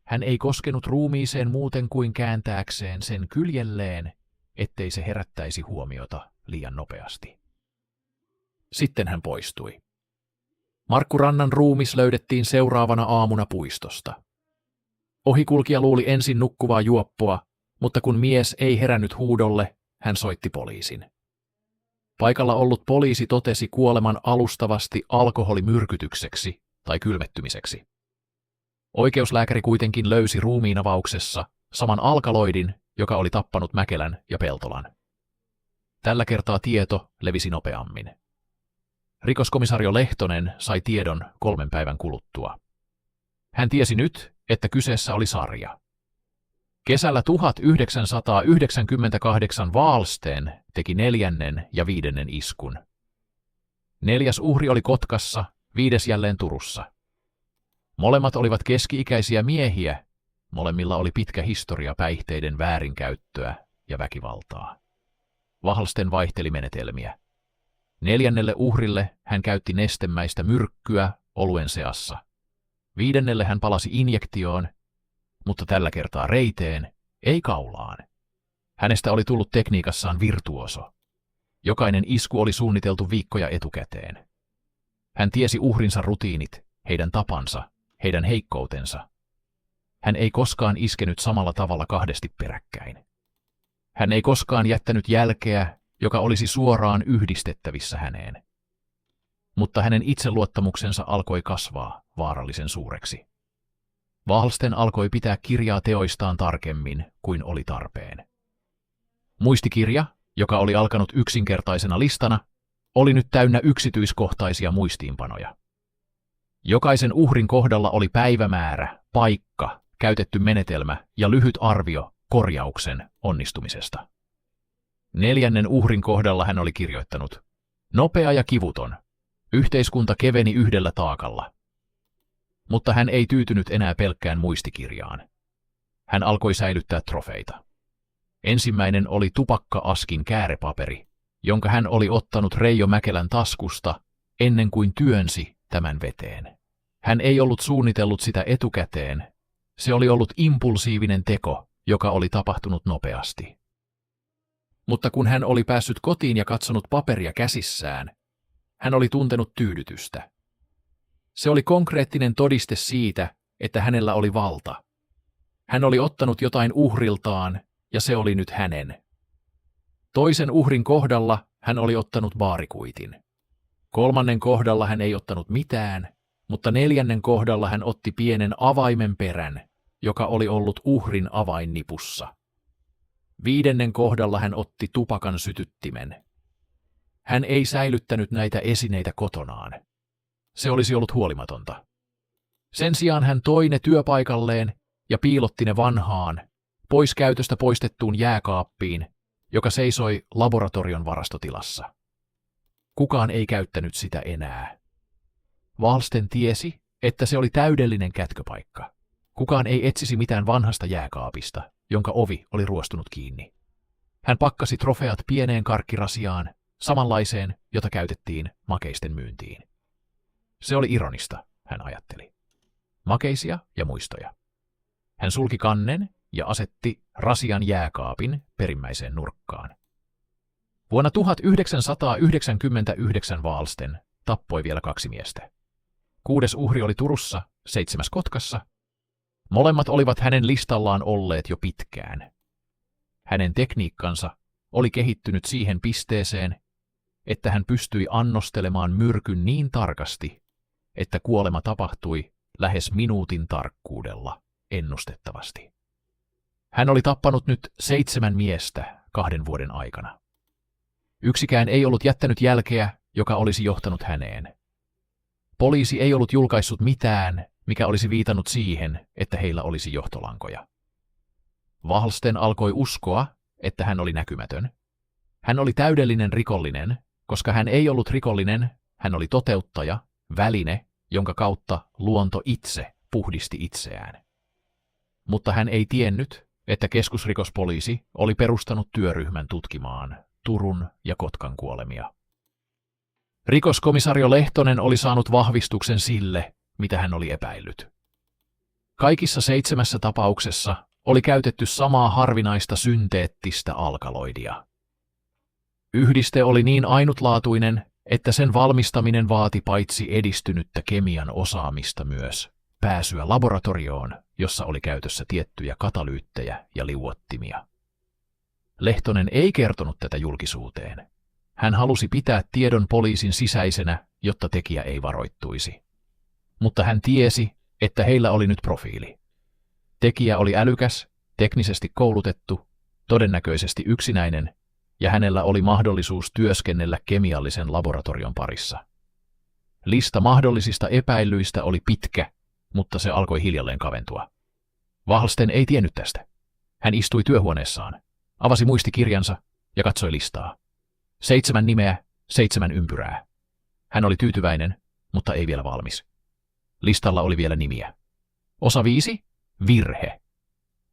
A: Hän ei koskenut ruumiiseen muuten kuin kääntääkseen sen kyljelleen, ettei se herättäisi huomiota liian nopeasti. Sitten hän poistui. Markku Rannan ruumis löydettiin seuraavana aamuna puistosta. Ohikulkija luuli ensin nukkuvaa juoppoa, mutta kun mies ei herännyt huudolle, hän soitti poliisin. Paikalla ollut poliisi totesi kuoleman alustavasti alkoholimyrkytykseksi tai kylmettymiseksi. Oikeuslääkäri kuitenkin löysi ruumiinavauksessa saman alkaloidin, joka oli tappanut Mäkelän ja Peltolan. Tällä kertaa tieto levisi nopeammin. Rikoskomisario Lehtonen sai tiedon 3 päivän kuluttua. Hän tiesi nyt, että kyseessä oli sarja. Kesällä 1998 Wahlsten teki 4. ja 5. iskun. 4. uhri oli Kotkassa, 5. jälleen Turussa. Molemmat olivat keski-ikäisiä miehiä, molemmilla oli pitkä historia päihteiden väärinkäyttöä ja väkivaltaa. Wahlsten vaihteli menetelmiä. 4. uhrille hän käytti nestemäistä myrkkyä oluen seassa. 5. hän palasi injektioon, mutta tällä kertaa reiteen, ei kaulaan. Hänestä oli tullut tekniikassaan virtuoso. Jokainen isku oli suunniteltu viikkoja etukäteen. Hän tiesi uhrinsa rutiinit, heidän tapansa, heidän heikkoutensa. Hän ei koskaan iskenyt samalla tavalla 2 peräkkäin. Hän ei koskaan jättänyt jälkeä, joka olisi suoraan yhdistettävissä häneen. Mutta hänen itseluottamuksensa alkoi kasvaa vaarallisen suureksi. Wahlsten alkoi pitää kirjaa teoistaan tarkemmin kuin oli tarpeen. Muistikirja, joka oli alkanut yksinkertaisena listana, oli nyt täynnä yksityiskohtaisia muistiinpanoja. Jokaisen uhrin kohdalla oli päivämäärä, paikka, käytetty menetelmä ja lyhyt arvio korjauksen onnistumisesta. 4. uhrin kohdalla hän oli kirjoittanut: nopea ja kivuton. Yhteiskunta keveni 1 taakalla. Mutta hän ei tyytynyt enää pelkkään muistikirjaan. Hän alkoi säilyttää trofeita. Ensimmäinen oli tupakka-askin käärepaperi, jonka hän oli ottanut Reijo Mäkelän taskusta ennen kuin työnsi tämän veteen. Hän ei ollut suunnitellut sitä etukäteen. Se oli ollut impulsiivinen teko, joka oli tapahtunut nopeasti. Mutta kun hän oli päässyt kotiin ja katsonut paperia käsissään, hän oli tuntenut tyydytystä. Se oli konkreettinen todiste siitä, että hänellä oli valta. Hän oli ottanut jotain uhriltaan, ja se oli nyt hänen. 2. uhrin kohdalla hän oli ottanut baarikuitin. 3. kohdalla hän ei ottanut mitään, mutta 4. kohdalla hän otti pienen avaimen perän, joka oli ollut uhrin avainnipussa. 5. kohdalla hän otti tupakan sytyttimen. Hän ei säilyttänyt näitä esineitä kotonaan. Se olisi ollut huolimatonta. Sen sijaan hän toi ne työpaikalleen ja piilotti ne vanhaan, pois käytöstä poistettuun jääkaappiin, joka seisoi laboratorion varastotilassa. Kukaan ei käyttänyt sitä enää. Wahlsten tiesi, että se oli täydellinen kätköpaikka. Kukaan ei etsisi mitään vanhasta jääkaapista, jonka ovi oli ruostunut kiinni. Hän pakkasi trofeat pieneen karkkirasiaan, samanlaiseen, jota käytettiin makeisten myyntiin. Se oli ironista, hän ajatteli. Makeisia ja muistoja. Hän sulki kannen ja asetti rasian jääkaapin perimmäiseen nurkkaan. Vuonna 1999 Wahlsten tappoi vielä 2 miestä. 6. uhri oli Turussa, 7. Kotkassa. Molemmat olivat hänen listallaan olleet jo pitkään. Hänen tekniikkansa oli kehittynyt siihen pisteeseen, että hän pystyi annostelemaan myrkyn niin tarkasti, että kuolema tapahtui lähes minuutin tarkkuudella ennustettavasti. Hän oli tappanut nyt 7 miestä 2 vuoden aikana. Yksikään ei ollut jättänyt jälkeä, joka olisi johtanut häneen. Poliisi ei ollut julkaissut mitään, mikä olisi viitannut siihen, että heillä olisi johtolankoja. Wahlsten alkoi uskoa, että hän oli näkymätön. Hän oli täydellinen rikollinen, koska hän ei ollut rikollinen, hän oli toteuttaja, väline, jonka kautta luonto itse puhdisti itseään. Mutta hän ei tiennyt, että keskusrikospoliisi oli perustanut työryhmän tutkimaan Turun ja Kotkan kuolemia. Rikoskomisario Lehtonen oli saanut vahvistuksen sille, mitä hän oli epäillyt. Kaikissa 7 tapauksessa oli käytetty samaa harvinaista synteettistä alkaloidia. Yhdiste oli niin ainutlaatuinen, että sen valmistaminen vaati paitsi edistynyttä kemian osaamista myös pääsyä laboratorioon, jossa oli käytössä tiettyjä katalyyttejä ja liuottimia. Lehtonen ei kertonut tätä julkisuuteen. Hän halusi pitää tiedon poliisin sisäisenä, jotta tekijä ei varoittuisi. Mutta hän tiesi, että heillä oli nyt profiili. Tekijä oli älykäs, teknisesti koulutettu, todennäköisesti yksinäinen, ja hänellä oli mahdollisuus työskennellä kemiallisen laboratorion parissa. Lista mahdollisista epäilyistä oli pitkä, mutta se alkoi hiljalleen kaventua. Wahlsten ei tiennyt tästä. Hän istui työhuoneessaan, avasi muistikirjansa ja katsoi listaa. 7 nimeä, 7 ympyrää. Hän oli tyytyväinen, mutta ei vielä valmis. Listalla oli vielä nimiä. Osa 5, virhe.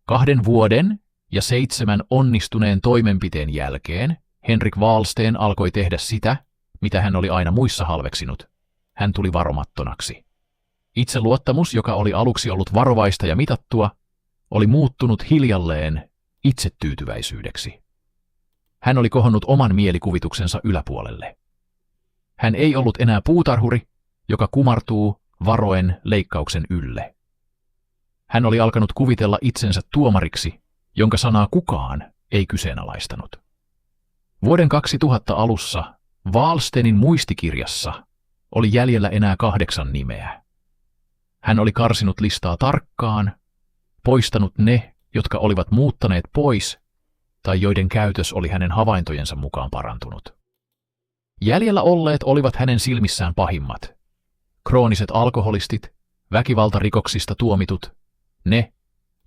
A: 2 vuoden ja 7 onnistuneen toimenpiteen jälkeen Henrik Wahlsten alkoi tehdä sitä, mitä hän oli aina muissa halveksinut. Hän tuli varomattonaksi. Itseluottamus, joka oli aluksi ollut varovaista ja mitattua, oli muuttunut hiljalleen itsetyytyväisyydeksi. Hän oli kohonnut oman mielikuvituksensa yläpuolelle. Hän ei ollut enää puutarhuri, joka kumartuu varoen leikkauksen ylle. Hän oli alkanut kuvitella itsensä tuomariksi, jonka sanaa kukaan ei kyseenalaistanut. Vuoden 2000 alussa Wahlstenin muistikirjassa oli jäljellä enää 8 nimeä. Hän oli karsinut listaa tarkkaan, poistanut ne, jotka olivat muuttaneet pois tai joiden käytös oli hänen havaintojensa mukaan parantunut. Jäljellä olleet olivat hänen silmissään pahimmat. Krooniset alkoholistit, väkivaltarikoksista tuomitut, ne,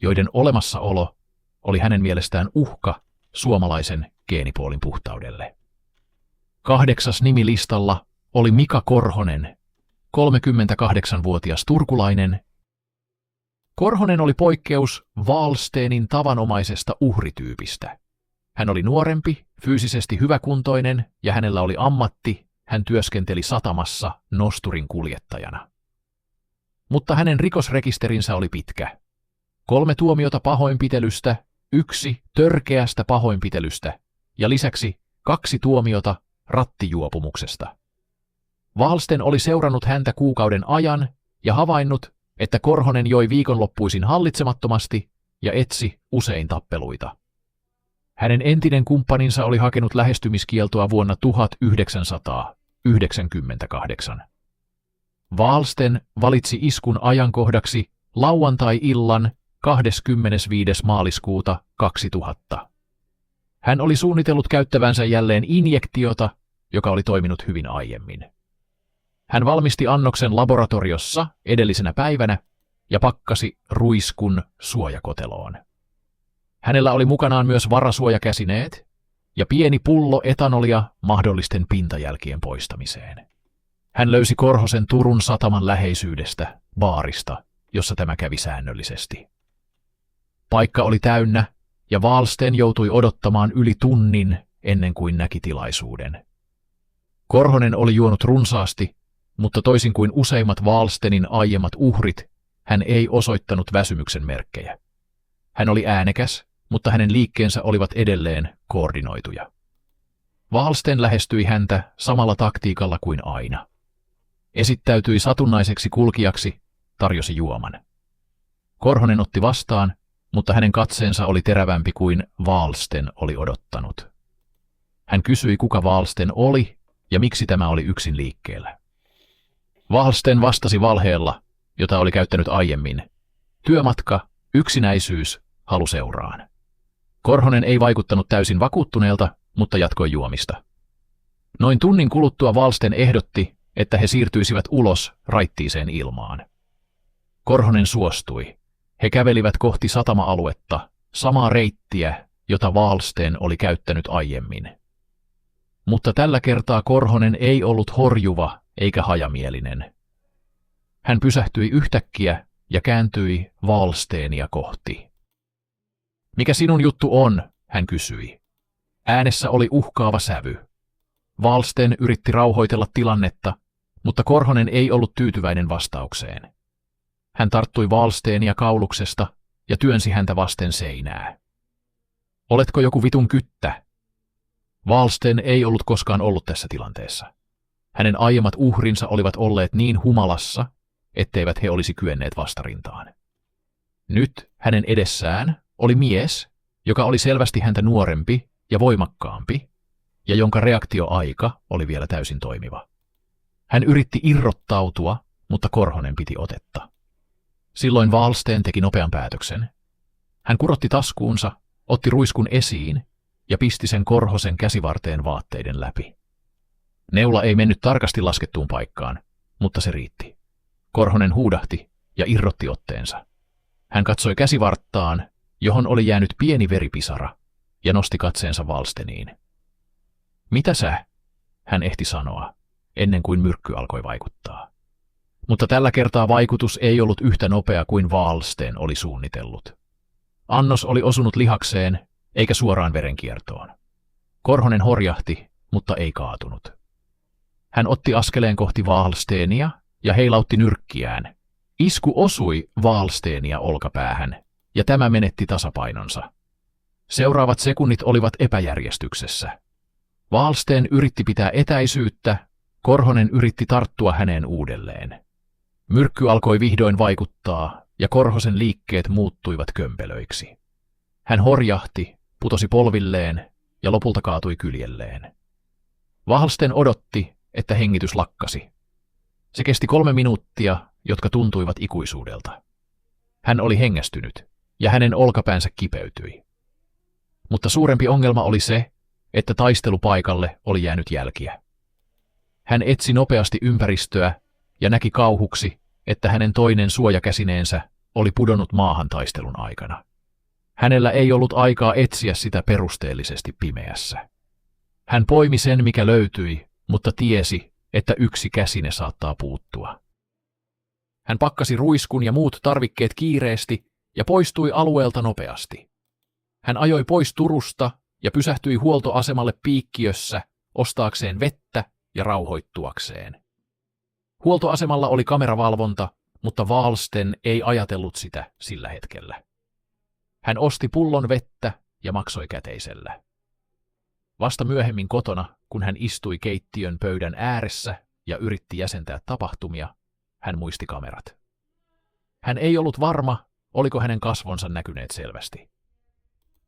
A: joiden olemassaolo oli hänen mielestään uhka suomalaisen geenipoolin puhtaudelle. 8. nimi listalla oli Mika Korhonen, 38-vuotias turkulainen. Korhonen oli poikkeus Wahlstenin tavanomaisesta uhrityypistä. Hän oli nuorempi, fyysisesti hyväkuntoinen ja hänellä oli ammatti, hän työskenteli satamassa nosturin kuljettajana. Mutta hänen rikosrekisterinsä oli pitkä. 3 tuomiota pahoinpitelystä, 1 törkeästä pahoinpitelystä ja lisäksi 2 tuomiota rattijuopumuksesta. Wahlsten oli seurannut häntä kuukauden ajan ja havainnut, että Korhonen joi viikonloppuisin hallitsemattomasti ja etsi usein tappeluita. Hänen entinen kumppaninsa oli hakenut lähestymiskieltoa vuonna 1998. Wahlsten valitsi iskun ajankohdaksi lauantai-illan 25. maaliskuuta 2000. Hän oli suunnitellut käyttävänsä jälleen injektiota, joka oli toiminut hyvin aiemmin. Hän valmisti annoksen laboratoriossa edellisenä päivänä ja pakkasi ruiskun suojakoteloon. Hänellä oli mukanaan myös varasuojakäsineet ja pieni pullo etanolia mahdollisten pintajälkien poistamiseen. Hän löysi Korhosen Turun sataman läheisyydestä, baarista, jossa tämä kävi säännöllisesti. Paikka oli täynnä ja Wahlsten joutui odottamaan yli tunnin ennen kuin näki tilaisuuden. Korhonen oli juonut runsaasti, mutta toisin kuin useimmat Wahlstenin aiemmat uhrit, hän ei osoittanut väsymyksen merkkejä. Hän oli äänekäs, mutta hänen liikkeensä olivat edelleen koordinoituja. Wahlsten lähestyi häntä samalla taktiikalla kuin aina. Esittäytyi satunnaiseksi kulkijaksi, tarjosi juoman. Korhonen otti vastaan, mutta hänen katseensa oli terävämpi kuin Wahlsten oli odottanut. Hän kysyi, kuka Wahlsten oli ja miksi tämä oli yksin liikkeellä. Wahlsten vastasi valheella, jota oli käyttänyt aiemmin. Työmatka, yksinäisyys, halu seuraan. Korhonen ei vaikuttanut täysin vakuuttuneelta, mutta jatkoi juomista. Noin tunnin kuluttua Wahlsten ehdotti, että he siirtyisivät ulos raittiiseen ilmaan. Korhonen suostui. He kävelivät kohti satama-aluetta, samaa reittiä, jota Wahlsten oli käyttänyt aiemmin. Mutta tällä kertaa Korhonen ei ollut horjuva eikä hajamielinen. Hän pysähtyi yhtäkkiä ja kääntyi Wahlstenia kohti. Mikä sinun juttu on, hän kysyi. Äänessä oli uhkaava sävy. Wahlsten yritti rauhoitella tilannetta, mutta Korhonen ei ollut tyytyväinen vastaukseen. Hän tarttui Wahlstenia kauluksesta ja työnsi häntä vasten seinää. Oletko joku vitun kyttä? Wahlsten ei ollut koskaan ollut tässä tilanteessa. Hänen aiemmat uhrinsa olivat olleet niin humalassa, etteivät he olisi kyenneet vastarintaan. Nyt hänen edessään oli mies, joka oli selvästi häntä nuorempi ja voimakkaampi, ja jonka reaktioaika oli vielä täysin toimiva. Hän yritti irrottautua, mutta Korhonen piti otetta. Silloin Wahlsten teki nopean päätöksen. Hän kurotti taskuunsa, otti ruiskun esiin ja pisti sen Korhosen käsivarteen vaatteiden läpi. Neula ei mennyt tarkasti laskettuun paikkaan, mutta se riitti. Korhonen huudahti ja irrotti otteensa. Hän katsoi käsivarttaan, johon oli jäänyt pieni veripisara, ja nosti katseensa Wahlsteniin. Mitä sä? Hän ehti sanoa, ennen kuin myrkky alkoi vaikuttaa. Mutta tällä kertaa vaikutus ei ollut yhtä nopea kuin Wahlsten oli suunnitellut. Annos oli osunut lihakseen, eikä suoraan verenkiertoon. Korhonen horjahti, mutta ei kaatunut. Hän otti askeleen kohti Wahlstenia ja heilautti nyrkkiään. Isku osui Wahlstenia olkapäähän, ja tämä menetti tasapainonsa. Seuraavat sekunnit olivat epäjärjestyksessä. Wahlsten yritti pitää etäisyyttä, Korhonen yritti tarttua häneen uudelleen. Myrkky alkoi vihdoin vaikuttaa, ja Korhosen liikkeet muuttuivat kömpelöiksi. Hän horjahti, putosi polvilleen ja lopulta kaatui kyljelleen. Wahlsten odotti, että hengitys lakkasi. Se kesti 3 minuuttia, jotka tuntuivat ikuisuudelta. Hän oli hengästynyt, ja hänen olkapäänsä kipeytyi. Mutta suurempi ongelma oli se, että taistelupaikalle oli jäänyt jälkiä. Hän etsi nopeasti ympäristöä ja näki kauhuksi, että hänen toinen suojakäsineensä oli pudonnut maahan taistelun aikana. Hänellä ei ollut aikaa etsiä sitä perusteellisesti pimeässä. Hän poimi sen, mikä löytyi, mutta tiesi, että yksi käsine saattaa puuttua. Hän pakkasi ruiskun ja muut tarvikkeet kiireesti ja poistui alueelta nopeasti. Hän ajoi pois Turusta ja pysähtyi huoltoasemalle Piikkiössä ostaakseen vettä ja rauhoittuakseen. Huoltoasemalla oli kameravalvonta, mutta Wahlsten ei ajatellut sitä sillä hetkellä. Hän osti pullon vettä ja maksoi käteisellä. Vasta myöhemmin kotona, kun hän istui keittiön pöydän ääressä ja yritti jäsentää tapahtumia, hän muisti kamerat. Hän ei ollut varma, oliko hänen kasvonsa näkyneet selvästi.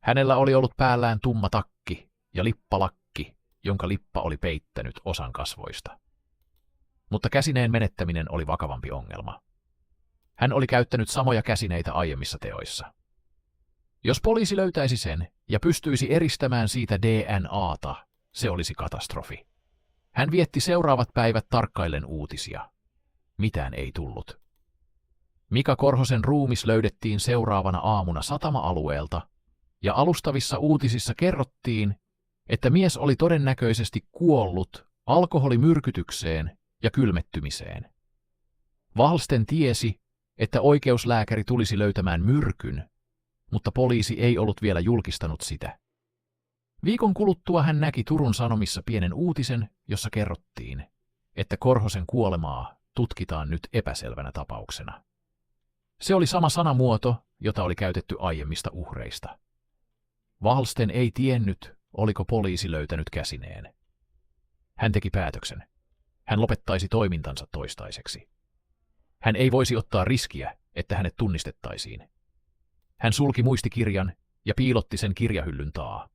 A: Hänellä oli ollut päällään tumma takki ja lippalakki, jonka lippa oli peittänyt osan kasvoista. Mutta käsineen menettäminen oli vakavampi ongelma. Hän oli käyttänyt samoja käsineitä aiemmissa teoissa. Jos poliisi löytäisi sen ja pystyisi eristämään siitä DNAta, se olisi katastrofi. Hän vietti seuraavat päivät tarkkaillen uutisia. Mitään ei tullut. Mika Korhosen ruumis löydettiin seuraavana aamuna satama-alueelta, ja alustavissa uutisissa kerrottiin, että mies oli todennäköisesti kuollut alkoholimyrkytykseen ja kylmettymiseen. Wahlsten tiesi, että oikeuslääkäri tulisi löytämään myrkyn, mutta poliisi ei ollut vielä julkistanut sitä. Viikon kuluttua hän näki Turun Sanomissa pienen uutisen, jossa kerrottiin, että Korhosen kuolemaa tutkitaan nyt epäselvänä tapauksena. Se oli sama sanamuoto, jota oli käytetty aiemmista uhreista. Wahlsten ei tiennyt, oliko poliisi löytänyt käsineen. Hän teki päätöksen. Hän lopettaisi toimintansa toistaiseksi. Hän ei voisi ottaa riskiä, että hänet tunnistettaisiin. Hän sulki muistikirjan ja piilotti sen kirjahyllyn taa.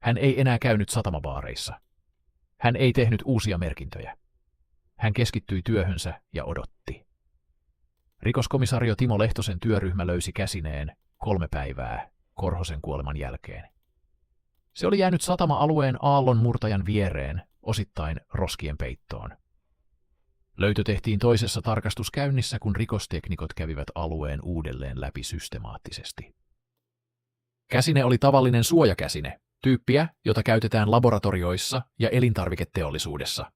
A: Hän ei enää käynyt satamabaareissa. Hän ei tehnyt uusia merkintöjä. Hän keskittyi työhönsä ja odotti. Rikoskomisario Timo Lehtosen työryhmä löysi käsineen 3 päivää Korhosen kuoleman jälkeen. Se oli jäänyt satama-alueen aallonmurtajan viereen, osittain roskien peittoon. Löytö tehtiin toisessa tarkastuskäynnissä, kun rikosteknikot kävivät alueen uudelleen läpi systemaattisesti. Käsine oli tavallinen suojakäsine, tyyppiä, jota käytetään laboratorioissa ja elintarviketeollisuudessa.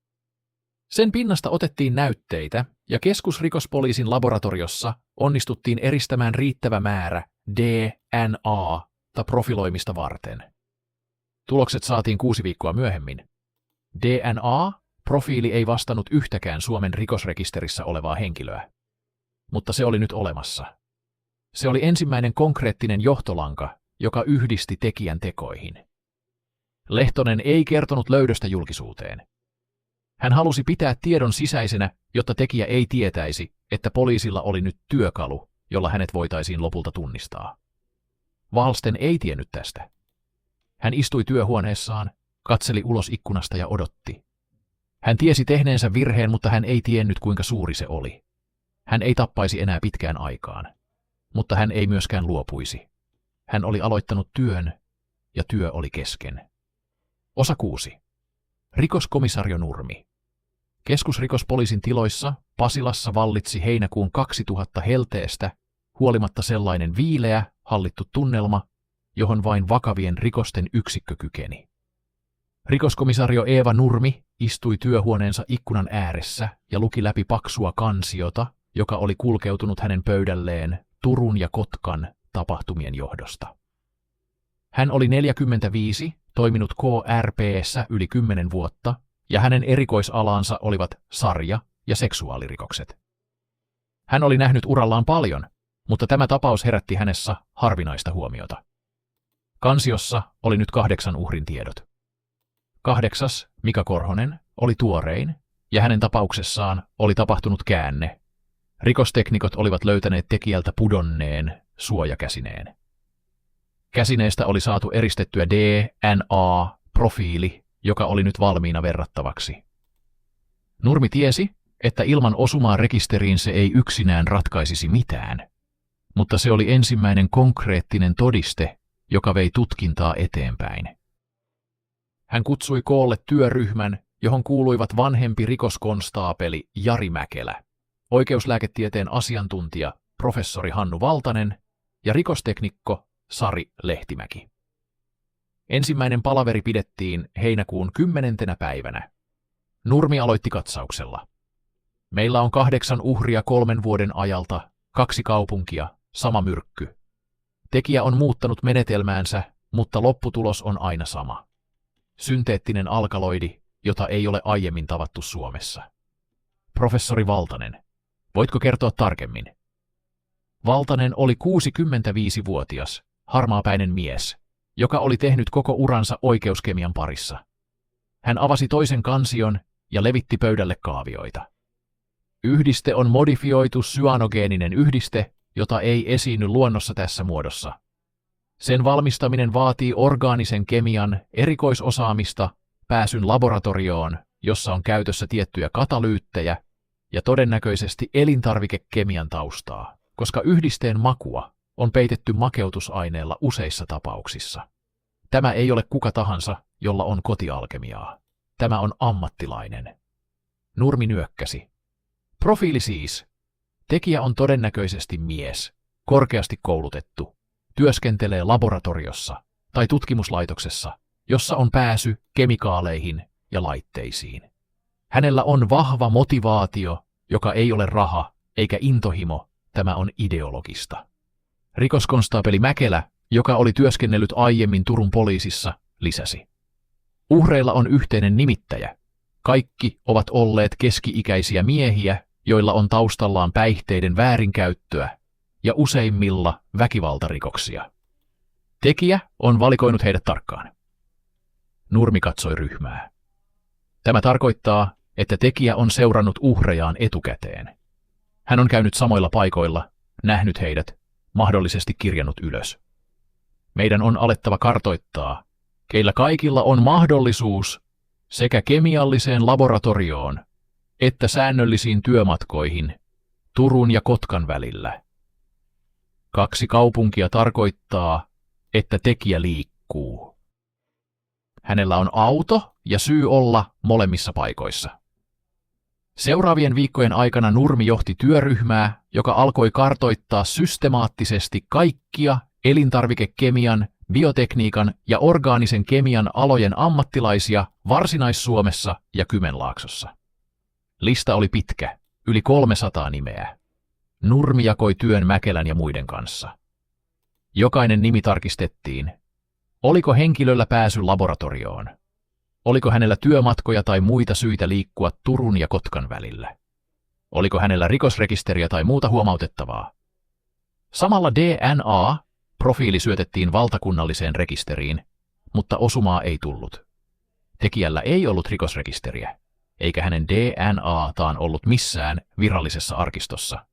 A: Sen pinnasta otettiin näytteitä, ja keskusrikospoliisin laboratoriossa onnistuttiin eristämään riittävä määrä DNA:ta profiloimista varten. Tulokset saatiin 6 viikkoa myöhemmin. DNA-profiili ei vastannut yhtäkään Suomen rikosrekisterissä olevaa henkilöä. Mutta se oli nyt olemassa. Se oli ensimmäinen konkreettinen johtolanka, joka yhdisti tekijän tekoihin. Lehtonen ei kertonut löydöstä julkisuuteen. Hän halusi pitää tiedon sisäisenä, jotta tekijä ei tietäisi, että poliisilla oli nyt työkalu, jolla hänet voitaisiin lopulta tunnistaa. Wallsten ei tiennyt tästä. Hän istui työhuoneessaan, katseli ulos ikkunasta ja odotti. Hän tiesi tehneensä virheen, mutta hän ei tiennyt, kuinka suuri se oli. Hän ei tappaisi enää pitkään aikaan, mutta hän ei myöskään luopuisi. Hän oli aloittanut työn, ja työ oli kesken. Osa 6. Rikoskomisario Nurmi. Keskusrikospoliisin tiloissa Pasilassa vallitsi heinäkuun 2000 helteestä huolimatta sellainen viileä, hallittu tunnelma, johon vain vakavien rikosten yksikkö kykeni. Rikoskomisario Eeva Nurmi istui työhuoneensa ikkunan ääressä ja luki läpi paksua kansiota, joka oli kulkeutunut hänen pöydälleen Turun ja Kotkan tapahtumien johdosta. Hän oli 45, toiminut KRP:ssä yli 10 vuotta, ja hänen erikoisalansa olivat sarja- ja seksuaalirikokset. Hän oli nähnyt urallaan paljon, mutta tämä tapaus herätti hänessä harvinaista huomiota. Kansiossa oli nyt 8 uhrin tiedot. 8, Mika Korhonen, oli tuorein, ja hänen tapauksessaan oli tapahtunut käänne. Rikosteknikot olivat löytäneet tekijältä pudonneen suojakäsineen. Käsineestä oli saatu eristettyä DNA-profiili, joka oli nyt valmiina verrattavaksi. Nurmi tiesi, että ilman osumaa rekisteriin se ei yksinään ratkaisisi mitään, mutta se oli ensimmäinen konkreettinen todiste, joka vei tutkintaa eteenpäin. Hän kutsui koolle työryhmän, johon kuuluivat vanhempi rikoskonstaapeli Jari Mäkelä, oikeuslääketieteen asiantuntija professori Hannu Valtanen ja rikosteknikko Sari Lehtimäki. Ensimmäinen palaveri pidettiin heinäkuun 10. päivänä. Nurmi aloitti katsauksella. Meillä on 8 uhria 3 vuoden ajalta, 2 kaupunkia, sama myrkky. Tekijä on muuttanut menetelmäänsä, mutta lopputulos on aina sama. Synteettinen alkaloidi, jota ei ole aiemmin tavattu Suomessa. Professori Valtanen, voitko kertoa tarkemmin? Valtanen oli 65-vuotias, harmaapäinen mies, joka oli tehnyt koko uransa oikeuskemian parissa. Hän avasi toisen kansion ja levitti pöydälle kaavioita. Yhdiste on modifioitu cyanogeeninen yhdiste, jota ei esiinny luonnossa tässä muodossa. Sen valmistaminen vaatii orgaanisen kemian erikoisosaamista, pääsyn laboratorioon, jossa on käytössä tiettyjä katalyyttejä, ja todennäköisesti elintarvikekemian taustaa, koska yhdisteen makua on peitetty makeutusaineella useissa tapauksissa. Tämä ei ole kuka tahansa, jolla on kotialkemiaa. Tämä on ammattilainen. Nurmi nyökkäsi. Profiili siis. Tekijä on todennäköisesti mies, korkeasti koulutettu, työskentelee laboratoriossa tai tutkimuslaitoksessa, jossa on pääsy kemikaaleihin ja laitteisiin. Hänellä on vahva motivaatio, joka ei ole raha eikä intohimo, tämä on ideologista. Rikoskonstaapeli Mäkelä, joka oli työskennellyt aiemmin Turun poliisissa, lisäsi. Uhreilla on yhteinen nimittäjä. Kaikki ovat olleet keski-ikäisiä miehiä, joilla on taustallaan päihteiden väärinkäyttöä ja useimmilla väkivaltarikoksia. Tekijä on valikoinut heidät tarkkaan. Nurmi katsoi ryhmää. Tämä tarkoittaa, että tekijä on seurannut uhrejaan etukäteen. Hän on käynyt samoilla paikoilla, nähnyt heidät, mahdollisesti kirjannut ylös. Meidän on alettava kartoittaa, keillä kaikilla on mahdollisuus sekä kemialliseen laboratorioon että säännöllisiin työmatkoihin Turun ja Kotkan välillä. 2 kaupunkia tarkoittaa, että tekijä liikkuu. Hänellä on auto ja syy olla molemmissa paikoissa. Seuraavien viikkojen aikana Nurmi johti työryhmää, joka alkoi kartoittaa systemaattisesti kaikkia elintarvikekemian, biotekniikan ja orgaanisen kemian alojen ammattilaisia Varsinais-Suomessa ja Kymenlaaksossa. Lista oli pitkä, yli 300 nimeä. Nurmi jakoi työn Mäkelän ja muiden kanssa. Jokainen nimi tarkistettiin. Oliko henkilöllä pääsy laboratorioon? Oliko hänellä työmatkoja tai muita syitä liikkua Turun ja Kotkan välillä? Oliko hänellä rikosrekisteriä tai muuta huomautettavaa? Samalla DNA-profiili syötettiin valtakunnalliseen rekisteriin, mutta osumaa ei tullut. Tekijällä ei ollut rikosrekisteriä, eikä hänen DNAtaan ollut missään virallisessa arkistossa.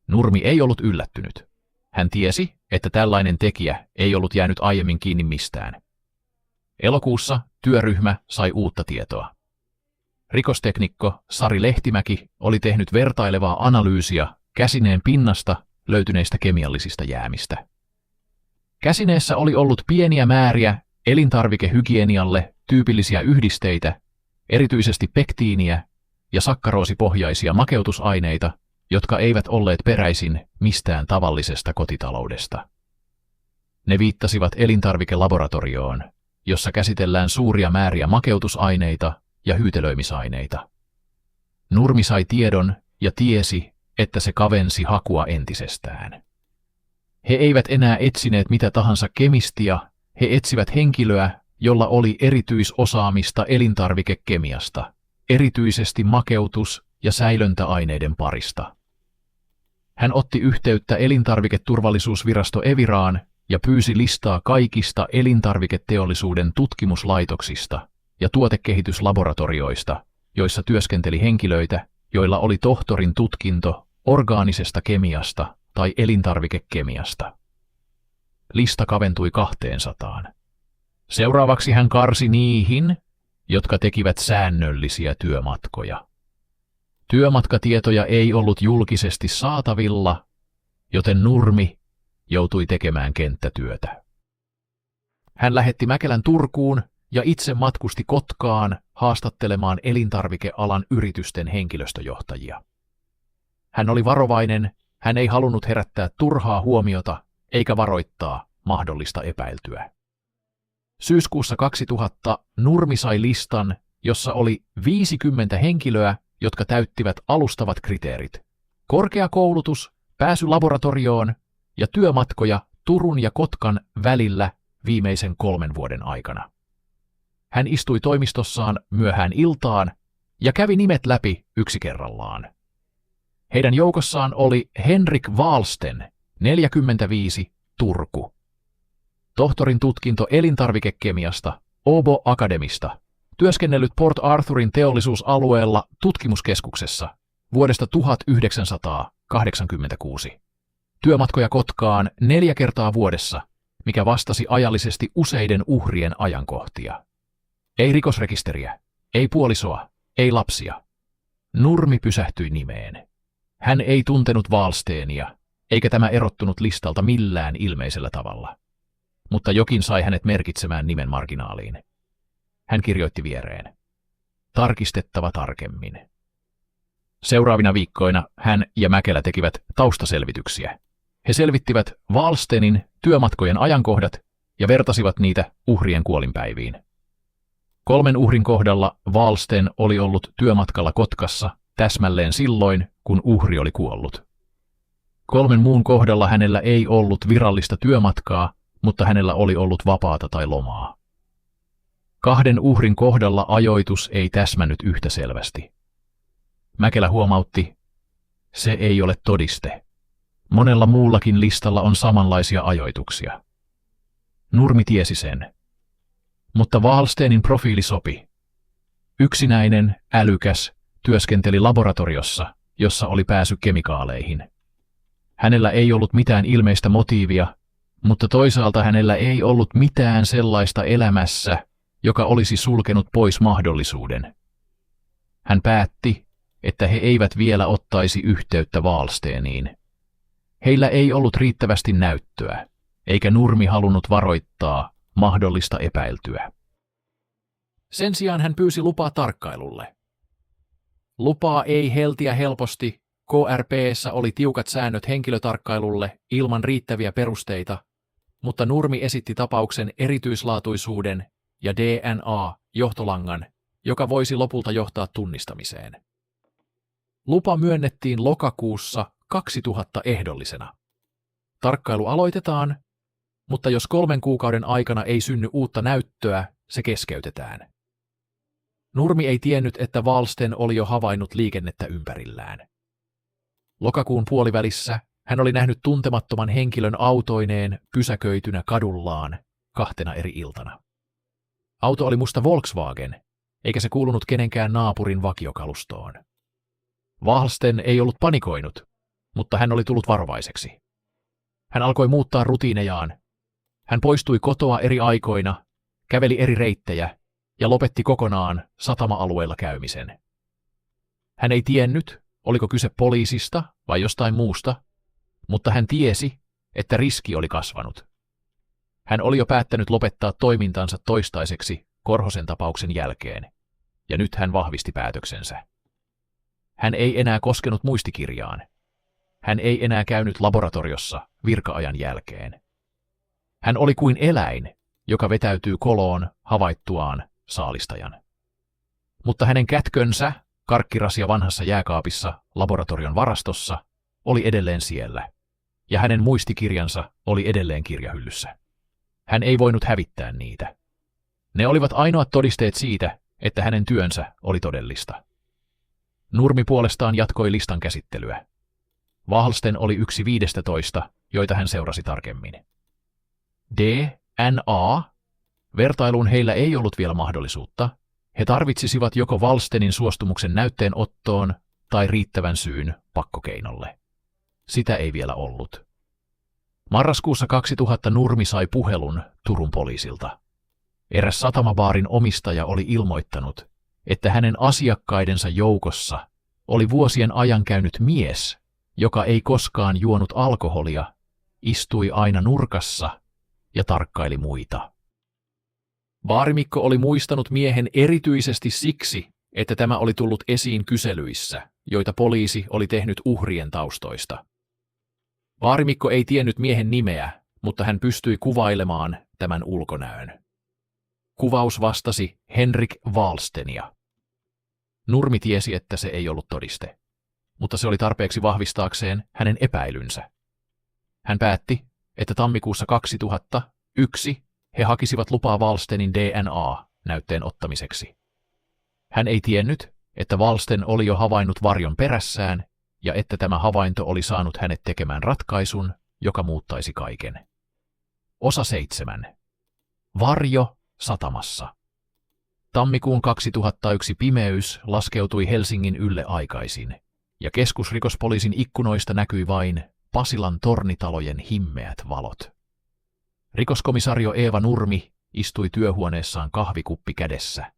A: Nurmi ei ollut yllättynyt. Hän tiesi, että tällainen tekijä ei ollut jäänyt aiemmin kiinni mistään. Elokuussa työryhmä sai uutta tietoa. Rikosteknikko Sari Lehtimäki oli tehnyt vertailevaa analyysiä käsineen pinnasta löytyneistä kemiallisista jäämistä. Käsineessä oli ollut pieniä määriä elintarvikehygienialle tyypillisiä yhdisteitä, erityisesti pektiiniä ja sakkaroosipohjaisia makeutusaineita, jotka eivät olleet peräisin mistään tavallisesta kotitaloudesta. Ne viittasivat elintarvikelaboratorioon, jossa käsitellään suuria määriä makeutusaineita ja hyytelöimisaineita. Nurmi sai tiedon ja tiesi, että se kavensi hakua entisestään. He eivät enää etsineet mitä tahansa kemistia, he etsivät henkilöä, jolla oli erityisosaamista elintarvikekemiasta, erityisesti makeutus- ja säilöntäaineiden parista. Hän otti yhteyttä elintarviketurvallisuusvirasto Eviraan ja pyysi listaa kaikista elintarviketeollisuuden tutkimuslaitoksista ja tuotekehityslaboratorioista, joissa työskenteli henkilöitä, joilla oli tohtorin tutkinto orgaanisesta kemiasta tai elintarvikekemiasta. Lista kaventui 200. Seuraavaksi hän karsi niihin, jotka tekivät säännöllisiä työmatkoja. Työmatkatietoja ei ollut julkisesti saatavilla, joten Nurmi joutui tekemään kenttätyötä. Hän lähetti Mäkelän Turkuun ja itse matkusti Kotkaan haastattelemaan elintarvikealan yritysten henkilöstöjohtajia. Hän oli varovainen, hän ei halunnut herättää turhaa huomiota eikä varoittaa mahdollista epäiltyä. Syyskuussa 2000 Nurmi sai listan, jossa oli 50 henkilöä, jotka täyttivät alustavat kriteerit: korkeakoulutus, pääsy laboratorioon ja työmatkoja Turun ja Kotkan välillä viimeisen 3 vuoden aikana. Hän istui toimistossaan myöhään iltaan ja kävi nimet läpi yksi kerrallaan. Heidän joukossaan oli Henrik Wahlsten, 45, Turku. Tohtorin tutkinto elintarvikekemiasta, Åbo Akademista, työskennellyt Port Arthurin teollisuusalueella tutkimuskeskuksessa vuodesta 1986. Työmatkoja Kotkaan 4 kertaa vuodessa, mikä vastasi ajallisesti useiden uhrien ajankohtia. Ei rikosrekisteriä, ei puolisoa, ei lapsia. Nurmi pysähtyi nimeen. Hän ei tuntenut Wahlstenia, eikä tämä erottunut listalta millään ilmeisellä tavalla. Mutta jokin sai hänet merkitsemään nimen marginaaliin. Hän kirjoitti viereen: tarkistettava tarkemmin. Seuraavina viikkoina hän ja Mäkelä tekivät taustaselvityksiä. He selvittivät Wahlstenin työmatkojen ajankohdat ja vertasivat niitä uhrien kuolinpäiviin. 3 uhrin kohdalla Wahlsten oli ollut työmatkalla Kotkassa täsmälleen silloin, kun uhri oli kuollut. 3 muun kohdalla hänellä ei ollut virallista työmatkaa, mutta hänellä oli ollut vapaata tai lomaa. 2 uhrin kohdalla ajoitus ei täsmännyt yhtä selvästi. Mäkelä huomautti: se ei ole todiste. Monella muullakin listalla on samanlaisia ajoituksia. Nurmi tiesi sen. Mutta Wahlstenin profiili sopi. Yksinäinen, älykäs, työskenteli laboratoriossa, jossa oli pääsy kemikaaleihin. Hänellä ei ollut mitään ilmeistä motiivia, mutta toisaalta hänellä ei ollut mitään sellaista elämässä, joka olisi sulkenut pois mahdollisuuden. Hän päätti, että he eivät vielä ottaisi yhteyttä Wahlsteniin. Heillä ei ollut riittävästi näyttöä, eikä Nurmi halunnut varoittaa mahdollista epäiltyä. Sen sijaan hän pyysi lupaa tarkkailulle. Lupaa ei heltiä helposti, KRP:ssä oli tiukat säännöt henkilötarkkailulle ilman riittäviä perusteita, mutta Nurmi esitti tapauksen erityislaatuisuuden ja DNA-johtolangan, joka voisi lopulta johtaa tunnistamiseen. Lupa myönnettiin lokakuussa 2000 ehdollisena. Tarkkailu aloitetaan, mutta jos 3 kuukauden aikana ei synny uutta näyttöä, se keskeytetään. Nurmi ei tiennyt, että Wahlsten oli jo havainnut liikennettä ympärillään. Lokakuun puolivälissä hän oli nähnyt tuntemattoman henkilön autoineen pysäköitynä kadullaan 2 eri iltana. Auto oli musta Volkswagen, eikä se kuulunut kenenkään naapurin vakiokalustoon. Wahlsten ei ollut panikoinut, mutta hän oli tullut varovaiseksi. Hän alkoi muuttaa rutiinejaan. Hän poistui kotoa eri aikoina, käveli eri reittejä ja lopetti kokonaan satama-alueella käymisen. Hän ei tiennyt, oliko kyse poliisista vai jostain muusta, mutta hän tiesi, että riski oli kasvanut. Hän oli jo päättänyt lopettaa toimintansa toistaiseksi Korhosen tapauksen jälkeen, ja nyt hän vahvisti päätöksensä. Hän ei enää koskenut muistikirjaan. Hän ei enää käynyt laboratoriossa virka-ajan jälkeen. Hän oli kuin eläin, joka vetäytyy koloon havaittuaan saalistajan. Mutta hänen kätkönsä, karkkirasia vanhassa jääkaapissa laboratorion varastossa, oli edelleen siellä, ja hänen muistikirjansa oli edelleen kirjahyllyssä. Hän ei voinut hävittää niitä. Ne olivat ainoat todisteet siitä, että hänen työnsä oli todellista. Nurmi puolestaan jatkoi listan käsittelyä. Wahlsten oli yksi 15, joita hän seurasi tarkemmin. DNA. Vertailuun heillä ei ollut vielä mahdollisuutta. He tarvitsisivat joko Wahlstenin suostumuksen näytteenottoon tai riittävän syyn pakkokeinolle. Sitä ei vielä ollut. Marraskuussa 2000 Nurmi sai puhelun Turun poliisilta. Eräs satamabaarin omistaja oli ilmoittanut, että hänen asiakkaidensa joukossa oli vuosien ajan käynyt mies, joka ei koskaan juonut alkoholia, istui aina nurkassa ja tarkkaili muita. Baarimikko oli muistanut miehen erityisesti siksi, että tämä oli tullut esiin kyselyissä, joita poliisi oli tehnyt uhrien taustoista. Baarimikko ei tiennyt miehen nimeä, mutta hän pystyi kuvailemaan tämän ulkonäön. Kuvaus vastasi Henrik Wahlstenia. Nurmi tiesi, että se ei ollut todiste, mutta se oli tarpeeksi vahvistaakseen hänen epäilynsä. Hän päätti, että tammikuussa 2001 he hakisivat lupaa Wahlstenin DNA-näytteen ottamiseksi. Hän ei tiennyt, että Wahlsten oli jo havainnut varjon perässään ja että tämä havainto oli saanut hänet tekemään ratkaisun, joka muuttaisi kaiken. Osa 7. Varjo satamassa. Tammikuun 2001 pimeys laskeutui Helsingin ylle aikaisin, ja keskusrikospoliisin ikkunoista näkyi vain Pasilan tornitalojen himmeät valot. Rikoskomisario Eeva Nurmi istui työhuoneessaan kahvikuppi kädessä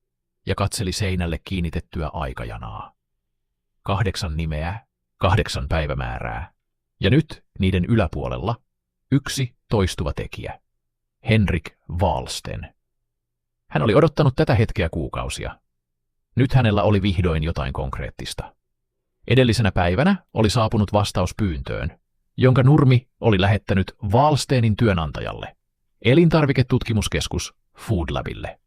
A: ja katseli seinälle kiinnitettyä aikajanaa. 8 nimeä, 8 päivämäärää, ja nyt niiden yläpuolella yksi toistuva tekijä, Henrik Wahlsten. Hän oli odottanut tätä hetkeä kuukausia. Nyt hänellä oli vihdoin jotain konkreettista. Edellisenä päivänä oli saapunut vastaus pyyntöön, jonka Nurmi oli lähettänyt Wahlstenin työnantajalle, elintarviketutkimuskeskus Food Labille.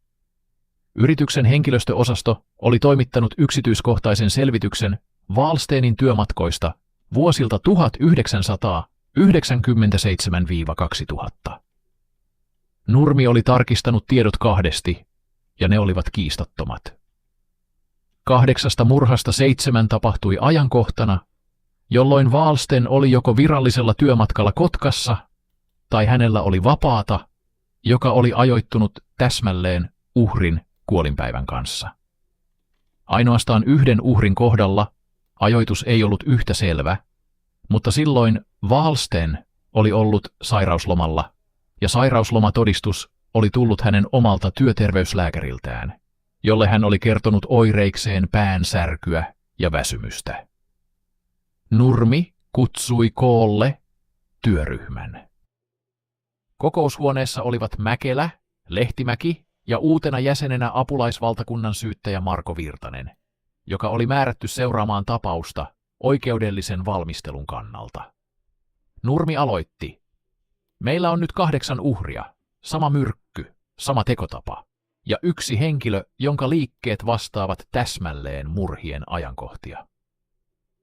A: Yrityksen henkilöstöosasto oli toimittanut yksityiskohtaisen selvityksen Wahlstenin työmatkoista vuosilta 1997–2000. Nurmi oli tarkistanut tiedot 2, ja ne olivat kiistattomat. 8 murhasta 7 tapahtui ajankohtana, jolloin Wahlsten oli joko virallisella työmatkalla Kotkassa, tai hänellä oli vapaata, joka oli ajoittunut täsmälleen uhrin kuolinpäivän kanssa. Ainoastaan yhden uhrin kohdalla ajoitus ei ollut yhtä selvä, mutta silloin Wahlsten oli ollut sairauslomalla, ja sairauslomatodistus oli tullut hänen omalta työterveyslääkäriltään, jolle hän oli kertonut oireikseen päänsärkyä ja väsymystä. Nurmi kutsui koolle työryhmän. Kokoushuoneessa olivat Mäkelä, Lehtimäki ja uutena jäsenenä apulaisvaltakunnan syyttäjä Marko Virtanen, joka oli määrätty seuraamaan tapausta oikeudellisen valmistelun kannalta. Nurmi aloitti. Meillä on nyt 8 uhria, sama myrkky, sama tekotapa, ja yksi henkilö, jonka liikkeet vastaavat täsmälleen murhien ajankohtia.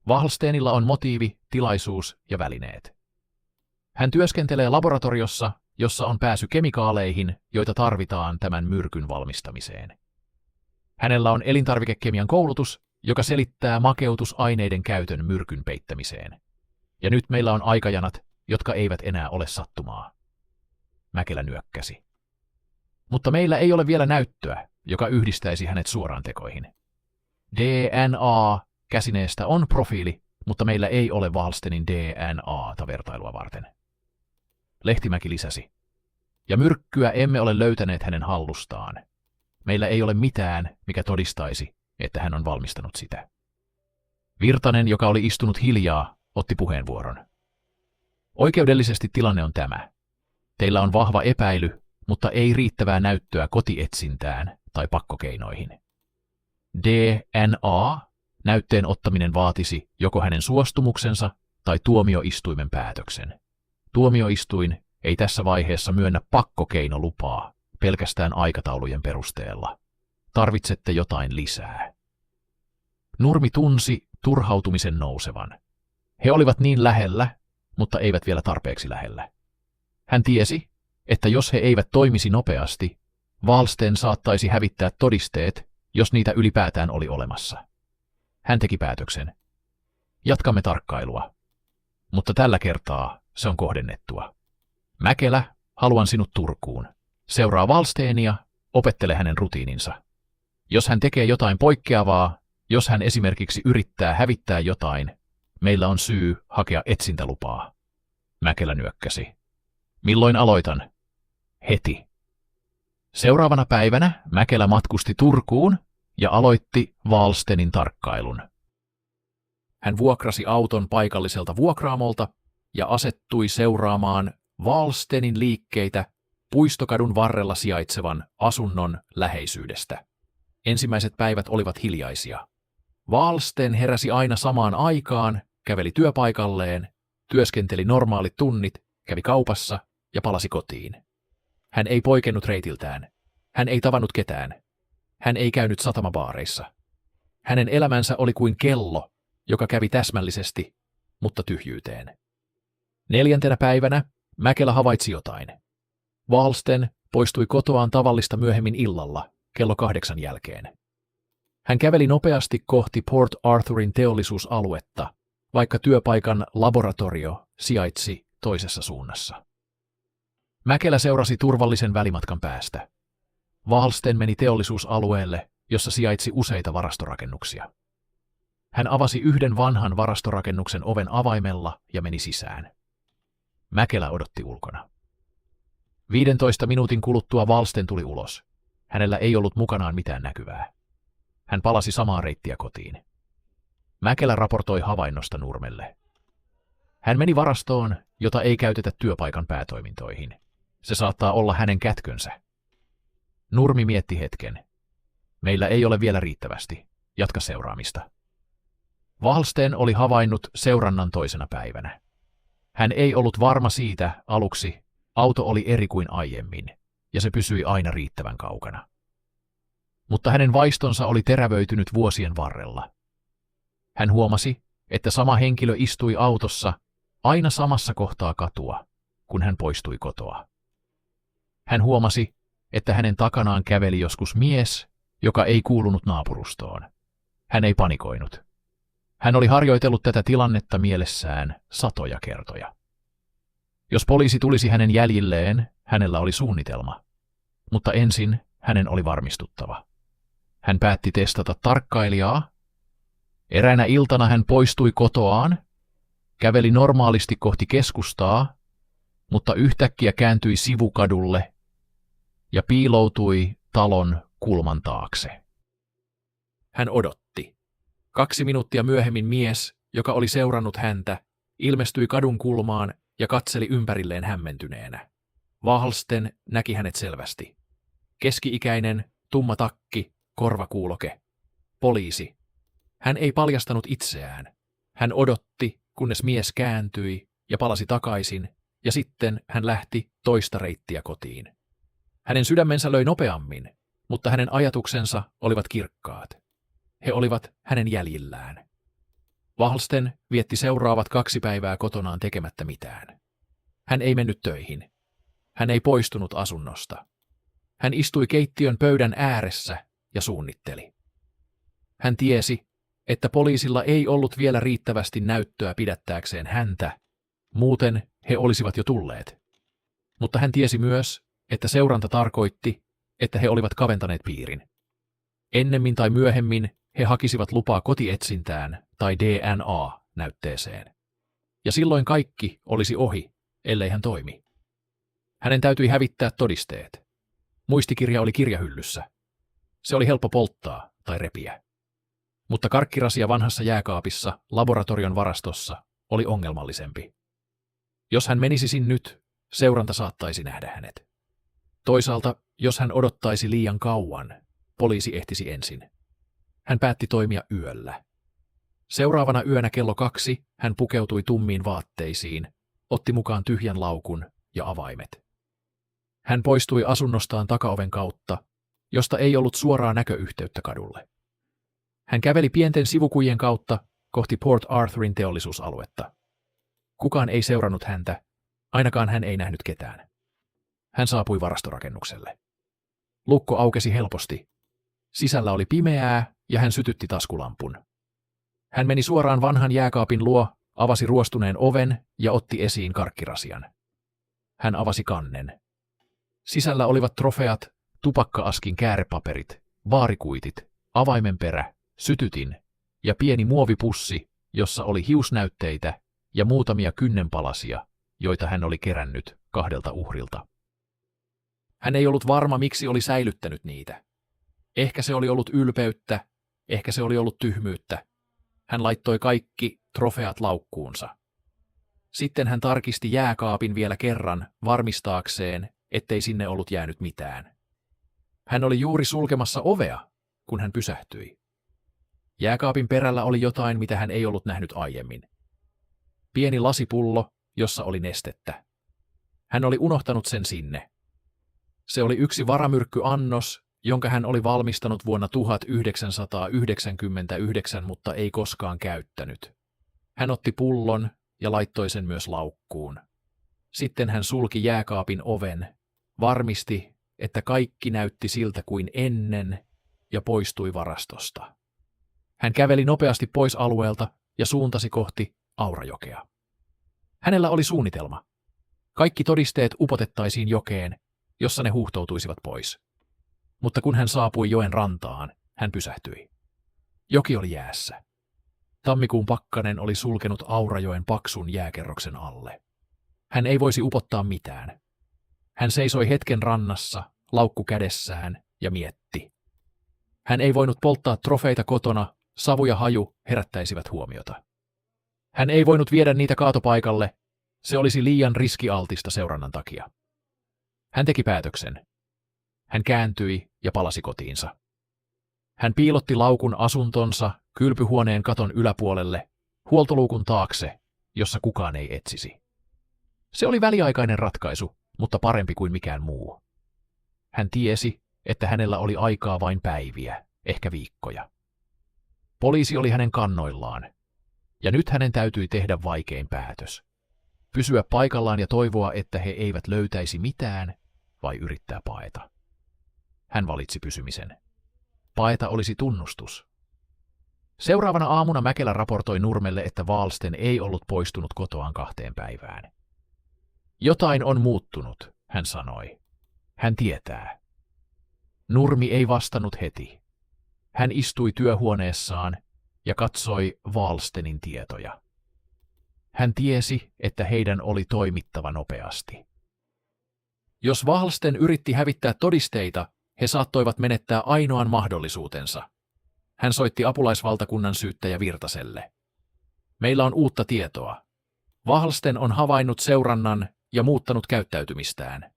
A: Wahlstenilla on motiivi, tilaisuus ja välineet. Hän työskentelee laboratoriossa, jossa on pääsy kemikaaleihin, joita tarvitaan tämän myrkyn valmistamiseen. Hänellä on elintarvikekemian koulutus, joka selittää makeutusaineiden käytön myrkyn peittämiseen. Ja nyt meillä on aikajanat, jotka eivät enää ole sattumaa. Mäkelä nyökkäsi. Mutta meillä ei ole vielä näyttöä, joka yhdistäisi hänet suoraan tekoihin. DNA-käsineestä on profiili, mutta meillä ei ole Wallstenin DNA:ta vertailua varten. Lehtimäki lisäsi. Ja myrkkyä emme ole löytäneet hänen hallustaan. Meillä ei ole mitään, mikä todistaisi, että hän on valmistanut sitä. Virtanen, joka oli istunut hiljaa, otti puheenvuoron. Oikeudellisesti tilanne on tämä. Teillä on vahva epäily, mutta ei riittävää näyttöä kotietsintään tai pakkokeinoihin. DNA-näytteen ottaminen vaatisi joko hänen suostumuksensa tai tuomioistuimen päätöksen. Tuomioistuin ei tässä vaiheessa myönnä pakkokeinolupaa pelkästään aikataulujen perusteella. Tarvitsette jotain lisää. Nurmi tunsi turhautumisen nousevan. He olivat niin lähellä, mutta eivät vielä tarpeeksi lähellä. Hän tiesi, että jos he eivät toimisi nopeasti, Wallsten saattaisi hävittää todisteet, jos niitä ylipäätään oli olemassa. Hän teki päätöksen. Jatkamme tarkkailua. Mutta tällä kertaa se on kohdennettua. Mäkelä, haluan sinut Turkuun. Seuraa Wallstenia, opettele hänen rutiininsa. Jos hän tekee jotain poikkeavaa, jos hän esimerkiksi yrittää hävittää jotain, meillä on syy hakea etsintälupaa. Mäkelä nyökkäsi. Milloin aloitan? Heti. Seuraavana päivänä Mäkelä matkusti Turkuun ja aloitti Wallstenin tarkkailun. Hän vuokrasi auton paikalliselta vuokraamolta ja asettui seuraamaan Wallstenin liikkeitä Puistokadun varrella sijaitsevan asunnon läheisyydestä. Ensimmäiset päivät olivat hiljaisia. Wallsten heräsi aina samaan aikaan, käveli työpaikalleen, työskenteli normaalit tunnit, kävi kaupassa ja palasi kotiin. Hän ei poikennut reitiltään. Hän ei tavannut ketään. Hän ei käynyt satamabaareissa. Hänen elämänsä oli kuin kello, joka kävi täsmällisesti, mutta tyhjyyteen. 4. päivänä Mäkelä havaitsi jotain. Wallsten poistui kotoaan tavallista myöhemmin illalla, kello 8 jälkeen. Hän käveli nopeasti kohti Port Arthurin teollisuusaluetta, vaikka työpaikan laboratorio sijaitsi toisessa suunnassa. Mäkelä seurasi turvallisen välimatkan päästä. Wallsten meni teollisuusalueelle, jossa sijaitsi useita varastorakennuksia. Hän avasi yhden vanhan varastorakennuksen oven avaimella ja meni sisään. Mäkelä odotti ulkona. 15 minuutin kuluttua Wallsten tuli ulos. Hänellä ei ollut mukanaan mitään näkyvää. Hän palasi samaa reittiä kotiin. Mäkelä raportoi havainnosta Nurmelle. Hän meni varastoon, jota ei käytetä työpaikan päätoimintoihin. Se saattaa olla hänen kätkönsä. Nurmi mietti hetken. Meillä ei ole vielä riittävästi. Jatka seuraamista. Wallsten oli havainnut seurannan toisena päivänä. Hän ei ollut varma siitä aluksi. Auto oli eri kuin aiemmin, ja se pysyi aina riittävän kaukana. Mutta hänen vaistonsa oli terävöitynyt vuosien varrella. Hän huomasi, että sama henkilö istui autossa aina samassa kohtaa katua, kun hän poistui kotoa. Hän huomasi, että hänen takanaan käveli joskus mies, joka ei kuulunut naapurustoon. Hän ei panikoinut. Hän oli harjoitellut tätä tilannetta mielessään satoja kertoja. Jos poliisi tulisi hänen jäljilleen, hänellä oli suunnitelma. Mutta ensin hänen oli varmistuttava. Hän päätti testata tarkkailijaa. Eräänä iltana hän poistui kotoaan, käveli normaalisti kohti keskustaa, mutta yhtäkkiä kääntyi sivukadulle ja piiloutui talon kulman taakse. Hän odotti. 2 minuuttia myöhemmin mies, joka oli seurannut häntä, ilmestyi kadun kulmaan ja katseli ympärilleen hämmentyneenä. Wallsten näki hänet selvästi. Keski-ikäinen, tumma takki, korvakuuloke. Poliisi. Hän ei paljastanut itseään. Hän odotti, kunnes mies kääntyi ja palasi takaisin, ja sitten hän lähti toista reittiä kotiin. Hänen sydämensä löi nopeammin, mutta hänen ajatuksensa olivat kirkkaat. He olivat hänen jäljillään. Wallsten vietti seuraavat 2 päivää kotonaan tekemättä mitään. Hän ei mennyt töihin. Hän ei poistunut asunnosta. Hän istui keittiön pöydän ääressä ja suunnitteli. Hän tiesi, että poliisilla ei ollut vielä riittävästi näyttöä pidättääkseen häntä, muuten he olisivat jo tulleet. Mutta hän tiesi myös, että seuranta tarkoitti, että he olivat kaventaneet piirin. Ennemmin tai myöhemmin he hakisivat lupaa kotietsintään tai DNA-näytteeseen. Ja silloin kaikki olisi ohi, ellei hän toimi. Hänen täytyi hävittää todisteet. Muistikirja oli kirjahyllyssä. Se oli helppo polttaa tai repiä. Mutta karkkirasia vanhassa jääkaapissa laboratorion varastossa oli ongelmallisempi. Jos hän menisi nyt, seuranta saattaisi nähdä hänet. Toisaalta, jos hän odottaisi liian kauan, poliisi ehtisi ensin. Hän päätti toimia yöllä. Seuraavana yönä kello 2 hän pukeutui tummiin vaatteisiin, otti mukaan tyhjän laukun ja avaimet. Hän poistui asunnostaan takaoven kautta, josta ei ollut suoraa näköyhteyttä kadulle. Hän käveli pienten sivukujen kautta kohti Port Arthurin teollisuusaluetta. Kukaan ei seurannut häntä, ainakaan hän ei nähnyt ketään. Hän saapui varastorakennukselle. Lukko aukesi helposti. Sisällä oli pimeää ja hän sytytti taskulampun. Hän meni suoraan vanhan jääkaapin luo, avasi ruostuneen oven ja otti esiin karkkirasian. Hän avasi kannen. Sisällä olivat trofeat, tupakka-askin käärepaperit, baarikuitit, avaimenperä, sytytin ja pieni muovipussi, jossa oli hiusnäytteitä ja muutamia kynnenpalasia, joita hän oli kerännyt 2 uhrilta. Hän ei ollut varma, miksi oli säilyttänyt niitä. Ehkä se oli ollut ylpeyttä, ehkä se oli ollut tyhmyyttä. Hän laittoi kaikki trofeat laukkuunsa. Sitten hän tarkisti jääkaapin vielä kerran varmistaakseen, ettei sinne ollut jäänyt mitään. Hän oli juuri sulkemassa ovea, kun hän pysähtyi. Jääkaapin perällä oli jotain, mitä hän ei ollut nähnyt aiemmin. Pieni lasipullo, jossa oli nestettä. Hän oli unohtanut sen sinne. Se oli yksi varamyrkkyannos, jonka hän oli valmistanut vuonna 1999, mutta ei koskaan käyttänyt. Hän otti pullon ja laittoi sen myös laukkuun. Sitten hän sulki jääkaapin oven, varmisti, että kaikki näytti siltä kuin ennen ja poistui varastosta. Hän käveli nopeasti pois alueelta ja suuntasi kohti Aurajokea. Hänellä oli suunnitelma. Kaikki todisteet upotettaisiin jokeen, jossa ne huuhtoutuisivat pois. Mutta kun hän saapui joen rantaan, hän pysähtyi. Joki oli jäässä. Tammikuun pakkanen oli sulkenut Aurajoen paksun jääkerroksen alle. Hän ei voisi upottaa mitään. Hän seisoi hetken rannassa, laukku kädessään, ja mietti. Hän ei voinut polttaa trofeita kotona, savu ja haju herättäisivät huomiota. Hän ei voinut viedä niitä kaatopaikalle, se olisi liian riskialtista seurannan takia. Hän teki päätöksen. Hän kääntyi ja palasi kotiinsa. Hän piilotti laukun asuntonsa kylpyhuoneen katon yläpuolelle, huoltoluukun taakse, jossa kukaan ei etsisi. Se oli väliaikainen ratkaisu, mutta parempi kuin mikään muu. Hän tiesi, että hänellä oli aikaa vain päiviä, ehkä viikkoja. Poliisi oli hänen kannoillaan, ja nyt hänen täytyi tehdä vaikein päätös. Pysyä paikallaan ja toivoa, että he eivät löytäisi mitään, vai yrittää paeta. Hän valitsi pysymisen. Paeta olisi tunnustus. Seuraavana aamuna Mäkelä raportoi Nurmelle, että Wahlsten ei ollut poistunut kotoaan 2 päivään. Jotain on muuttunut, hän sanoi. Hän tietää. Nurmi ei vastannut heti. Hän istui työhuoneessaan ja katsoi Wahlstenin tietoja. Hän tiesi, että heidän oli toimittava nopeasti. Jos Wahlsten yritti hävittää todisteita, he saattoivat menettää ainoan mahdollisuutensa. Hän soitti apulaisvaltakunnan syyttäjä Virtaselle. Meillä on uutta tietoa. Wahlsten on havainnut seurannan ja muuttanut käyttäytymistään.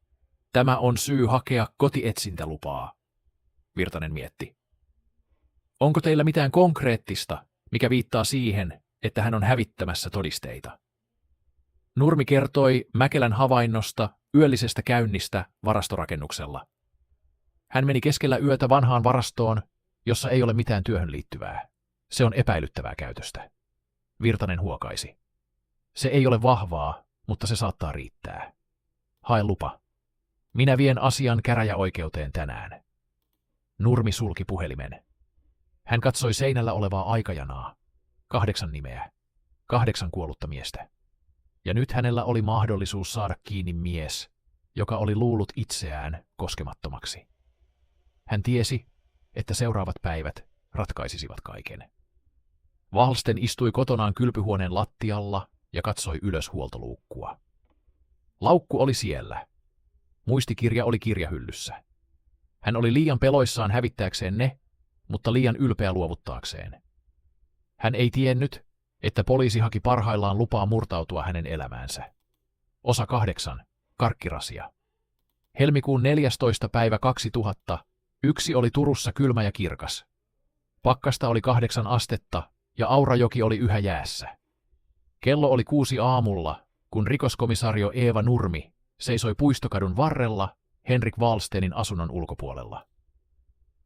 A: Tämä on syy hakea kotietsintälupaa. Virtanen mietti. Onko teillä mitään konkreettista, mikä viittaa siihen, että hän on hävittämässä todisteita? Nurmi kertoi Mäkelän havainnosta yöllisestä käynnistä varastorakennuksella. Hän meni keskellä yötä vanhaan varastoon, jossa ei ole mitään työhön liittyvää. Se on epäilyttävää käytöstä. Virtanen huokaisi. Se ei ole vahvaa, mutta se saattaa riittää. Hae lupa. Minä vien asian käräjäoikeuteen tänään. Nurmi sulki puhelimen. Hän katsoi seinällä olevaa aikajanaa. 8 nimeä. 8 kuollutta miestä. Ja nyt hänellä oli mahdollisuus saada kiinni mies, joka oli luullut itseään koskemattomaksi. Hän tiesi, että seuraavat päivät ratkaisisivat kaiken. Walsten istui kotonaan kylpyhuoneen lattialla ja katsoi ylös huoltoluukkua. Laukku oli siellä. Muistikirja oli kirjahyllyssä. Hän oli liian peloissaan hävittääkseen ne, mutta liian ylpeä luovuttaakseen. Hän ei tiennyt, että poliisi haki parhaillaan lupaa murtautua hänen elämäänsä. Osa 8. Karkkirasia. Helmikuun 14. päivä 2001 oli Turussa kylmä ja kirkas. Pakkasta oli 8 astetta ja Aurajoki oli yhä jäässä. Kello oli 6 aamulla, kun rikoskomisario Eeva Nurmi seisoi Puistokadun varrella Henrik Walstenin asunnon ulkopuolella.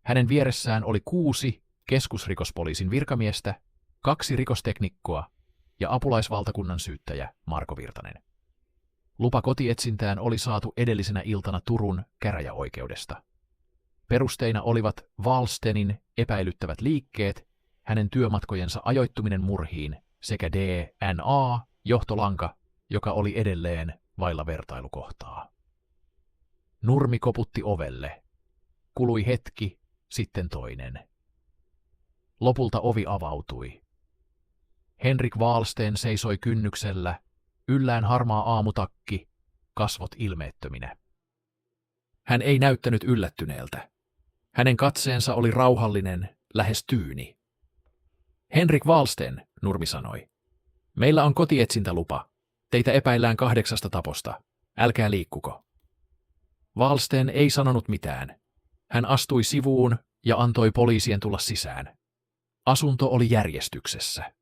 A: Hänen vieressään oli 6 keskusrikospoliisin virkamiestä, 2 rikosteknikkoa ja apulaisvaltakunnan syyttäjä Marko Virtanen. Lupa kotietsintään oli saatu edellisenä iltana Turun käräjäoikeudesta. Perusteina olivat Walstenin epäilyttävät liikkeet, hänen työmatkojensa ajoittuminen murhiin sekä DNA-johtolanka, joka oli edelleen vailla vertailukohtaa. Nurmi koputti ovelle. Kului hetki, sitten toinen. Lopulta ovi avautui. Henrik Walsten seisoi kynnyksellä, yllään harmaa aamutakki, kasvot ilmeettöminä. Hän ei näyttänyt yllättyneeltä. Hänen katseensa oli rauhallinen, lähes tyyni. Henrik Walsten, Nurmi sanoi. Meillä on kotietsintälupa. Teitä epäillään 8 taposta. Älkää liikkuko. Walsten ei sanonut mitään. Hän astui sivuun ja antoi poliisien tulla sisään. Asunto oli järjestyksessä.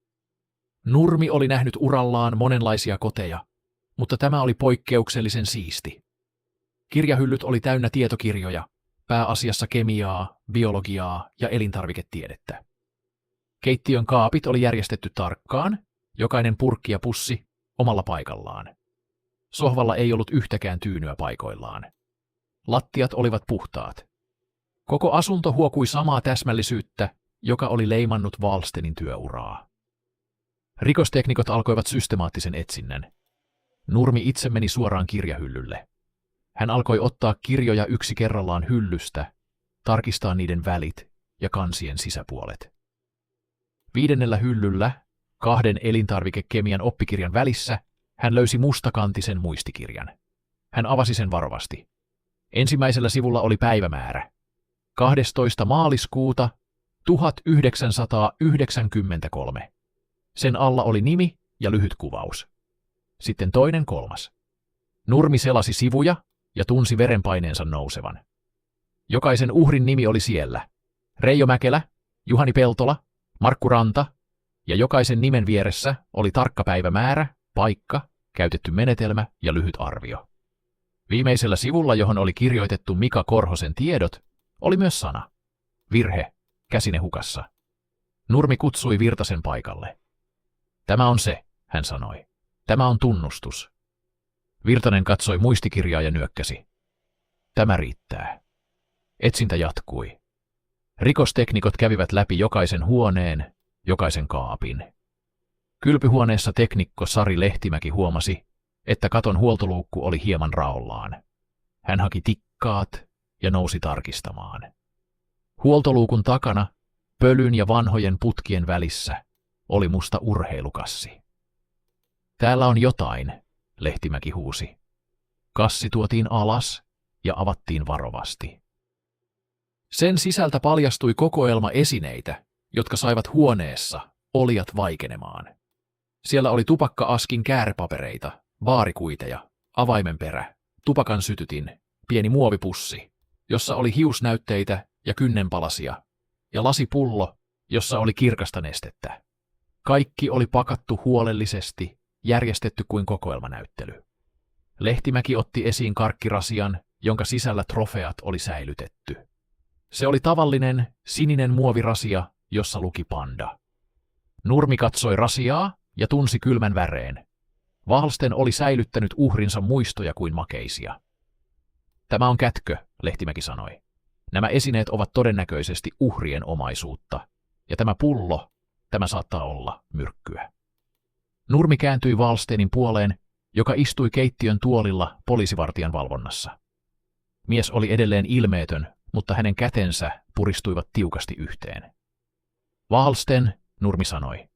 A: Nurmi oli nähnyt urallaan monenlaisia koteja, mutta tämä oli poikkeuksellisen siisti. Kirjahyllyt oli täynnä tietokirjoja, pääasiassa kemiaa, biologiaa ja elintarviketiedettä. Keittiön kaapit oli järjestetty tarkkaan, jokainen purkki ja pussi omalla paikallaan. Sohvalla ei ollut yhtäkään tyynyä paikoillaan. Lattiat olivat puhtaat. Koko asunto huokui samaa täsmällisyyttä, joka oli leimannut Walstenin työuraa. Rikosteknikot alkoivat systemaattisen etsinnän. Nurmi itse meni suoraan kirjahyllylle. Hän alkoi ottaa kirjoja yksi kerrallaan hyllystä, tarkistaa niiden välit ja kansien sisäpuolet. 5. hyllyllä, 2 elintarvikekemian oppikirjan välissä, hän löysi mustakantisen muistikirjan. Hän avasi sen varovasti. Ensimmäisellä sivulla oli päivämäärä. 12. maaliskuuta 1993. Sen alla oli nimi ja lyhyt kuvaus. Sitten 2. 3. Nurmi selasi sivuja ja tunsi verenpaineensa nousevan. Jokaisen uhrin nimi oli siellä. Reijo Mäkelä, Juhani Peltola, Markku Ranta, ja jokaisen nimen vieressä oli tarkka päivämäärä, paikka, käytetty menetelmä ja lyhyt arvio. Viimeisellä sivulla, johon oli kirjoitettu Mika Korhosen tiedot, oli myös sana. Virhe, käsine hukassa. Nurmi kutsui Virtasen paikalle. Tämä on se, hän sanoi. Tämä on tunnustus. Virtanen katsoi muistikirjaa ja nyökkäsi. Tämä riittää. Etsintä jatkui. Rikosteknikot kävivät läpi jokaisen huoneen, jokaisen kaapin. Kylpyhuoneessa teknikko Sari Lehtimäki huomasi, että katon huoltoluukku oli hieman raollaan. Hän haki tikkaat ja nousi tarkistamaan. Huoltoluukun takana, pölyn ja vanhojen putkien välissä, oli musta urheilukassi. Täällä on jotain, Lehtimäki huusi. Kassi tuotiin alas ja avattiin varovasti. Sen sisältä paljastui kokoelma esineitä, jotka saivat huoneessa olijat vaikenemaan. Siellä oli tupakka-askin käärepapereita, baarikuiteja, avaimenperä, tupakan sytytin, pieni muovipussi, jossa oli hiusnäytteitä ja kynnenpalasia, ja lasipullo, jossa oli kirkasta nestettä. Kaikki oli pakattu huolellisesti, järjestetty kuin kokoelmanäyttely. Lehtimäki otti esiin karkkirasian, jonka sisällä trofeat oli säilytetty. Se oli tavallinen, sininen muovirasia, jossa luki Panda. Nurmi katsoi rasiaa ja tunsi kylmän väreen. Walsten oli säilyttänyt uhrinsa muistoja kuin makeisia. Tämä on kätkö, Lehtimäki sanoi. Nämä esineet ovat todennäköisesti uhrien omaisuutta, ja tämä pullo, tämä saattaa olla myrkkyä. Nurmi kääntyi Walstenin puoleen, joka istui keittiön tuolilla poliisivartijan valvonnassa. Mies oli edelleen ilmeetön, mutta hänen kätensä puristuivat tiukasti yhteen. Wallsten, Nurmi sanoi.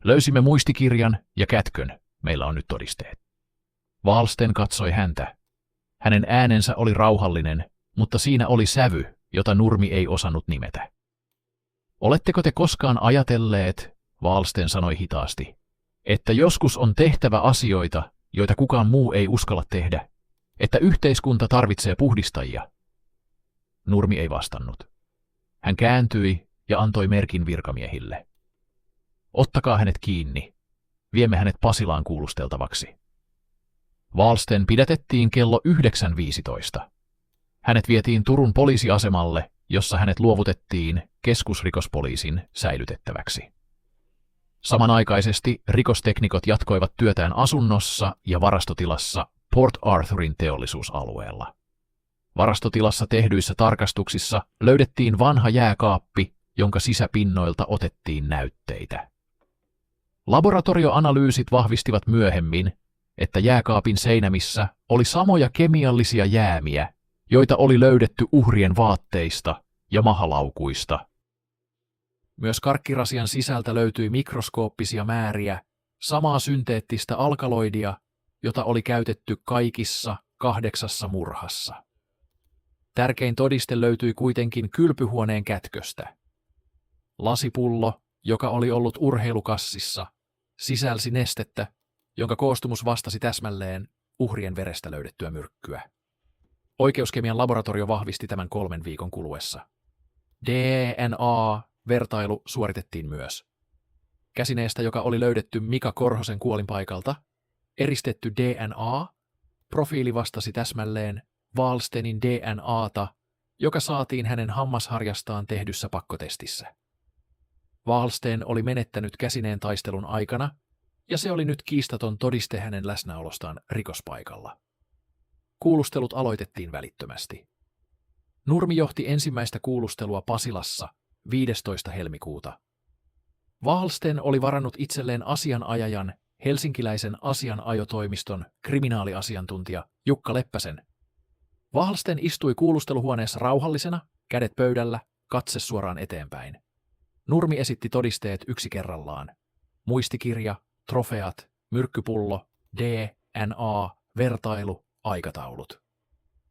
A: Löysimme muistikirjan ja kätkön, meillä on nyt todisteet. Wallsten katsoi häntä. Hänen äänensä oli rauhallinen, mutta siinä oli sävy, jota Nurmi ei osannut nimetä. Oletteko te koskaan ajatelleet, Wallsten sanoi hitaasti, että joskus on tehtävä asioita, joita kukaan muu ei uskalla tehdä, että yhteiskunta tarvitsee puhdistajia? Nurmi ei vastannut. Hän kääntyi ja antoi merkin virkamiehille. Ottakaa hänet kiinni. Viemme hänet Pasilaan kuulusteltavaksi. Wallsten pidätettiin kello 9.15. Hänet vietiin Turun poliisiasemalle, jossa hänet luovutettiin keskusrikospoliisin säilytettäväksi. Samanaikaisesti rikosteknikot jatkoivat työtään asunnossa ja varastotilassa Port Arthurin teollisuusalueella. Varastotilassa tehdyissä tarkastuksissa löydettiin vanha jääkaappi, jonka sisäpinnoilta otettiin näytteitä. Laboratorioanalyysit vahvistivat myöhemmin, että jääkaapin seinämissä oli samoja kemiallisia jäämiä, joita oli löydetty uhrien vaatteista ja mahalaukuista. Myös karkkirasian sisältä löytyi mikroskooppisia määriä, samaa synteettistä alkaloidia, jota oli käytetty kaikissa 8 murhassa. Tärkein todiste löytyi kuitenkin kylpyhuoneen kätköstä. Lasipullo, joka oli ollut urheilukassissa, sisälsi nestettä, jonka koostumus vastasi täsmälleen uhrien verestä löydettyä myrkkyä. Oikeuskemian laboratorio vahvisti tämän 3 viikon kuluessa. DNA-vertailu suoritettiin myös. Käsineestä, joka oli löydetty Mika Korhosen kuolinpaikalta, eristetty DNA-profiili vastasi täsmälleen Wallstenin DNAta, joka saatiin hänen hammasharjastaan tehdyssä pakkotestissä. Wallsten oli menettänyt käsineen taistelun aikana, ja se oli nyt kiistaton todiste hänen läsnäolostaan rikospaikalla. Kuulustelut aloitettiin välittömästi. Nurmi johti ensimmäistä kuulustelua Pasilassa 15. helmikuuta. Wallsten oli varannut itselleen asianajajan helsinkiläisen asianajotoimiston kriminaaliasiantuntija Jukka Leppäsen. Wallsten istui kuulusteluhuoneessa rauhallisena, kädet pöydällä, katse suoraan eteenpäin. Nurmi esitti todisteet yksi kerrallaan. Muistikirja, trofeat, myrkkypullo, DNA, vertailu, aikataulut.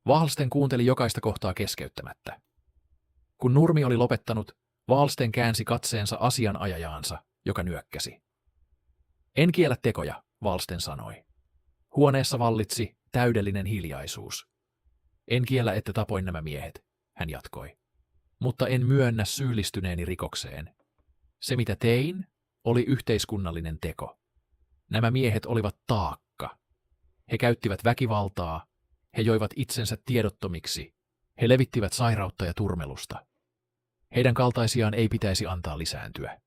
A: Wallsten kuunteli jokaista kohtaa keskeyttämättä. Kun Nurmi oli lopettanut, Wallsten käänsi katseensa asianajajaansa, joka nyökkäsi. En kiellä tekoja, Wallsten sanoi. Huoneessa vallitsi täydellinen hiljaisuus. En kiellä, että tapoin nämä miehet, hän jatkoi. Mutta en myönnä syyllistyneeni rikokseen. Se, mitä tein, oli yhteiskunnallinen teko. Nämä miehet olivat taakka. He käyttivät väkivaltaa, he joivat itsensä tiedottomiksi, he levittivät sairautta ja turmelusta. Heidän kaltaisiaan ei pitäisi antaa lisääntyä.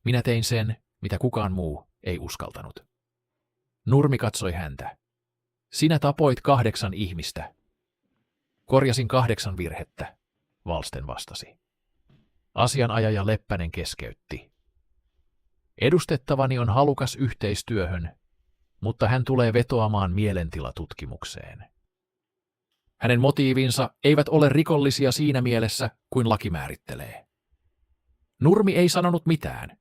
A: Minä tein sen, mitä kukaan muu ei uskaltanut. Nurmi katsoi häntä. Sinä tapoit 8 ihmistä. Korjasin 8 virhettä, Wallsten vastasi. Asianajaja Leppänen keskeytti. Edustettavani on halukas yhteistyöhön, mutta hän tulee vetoamaan mielentilatutkimukseen. Hänen motiivinsa eivät ole rikollisia siinä mielessä, kuin laki määrittelee. Nurmi ei sanonut mitään.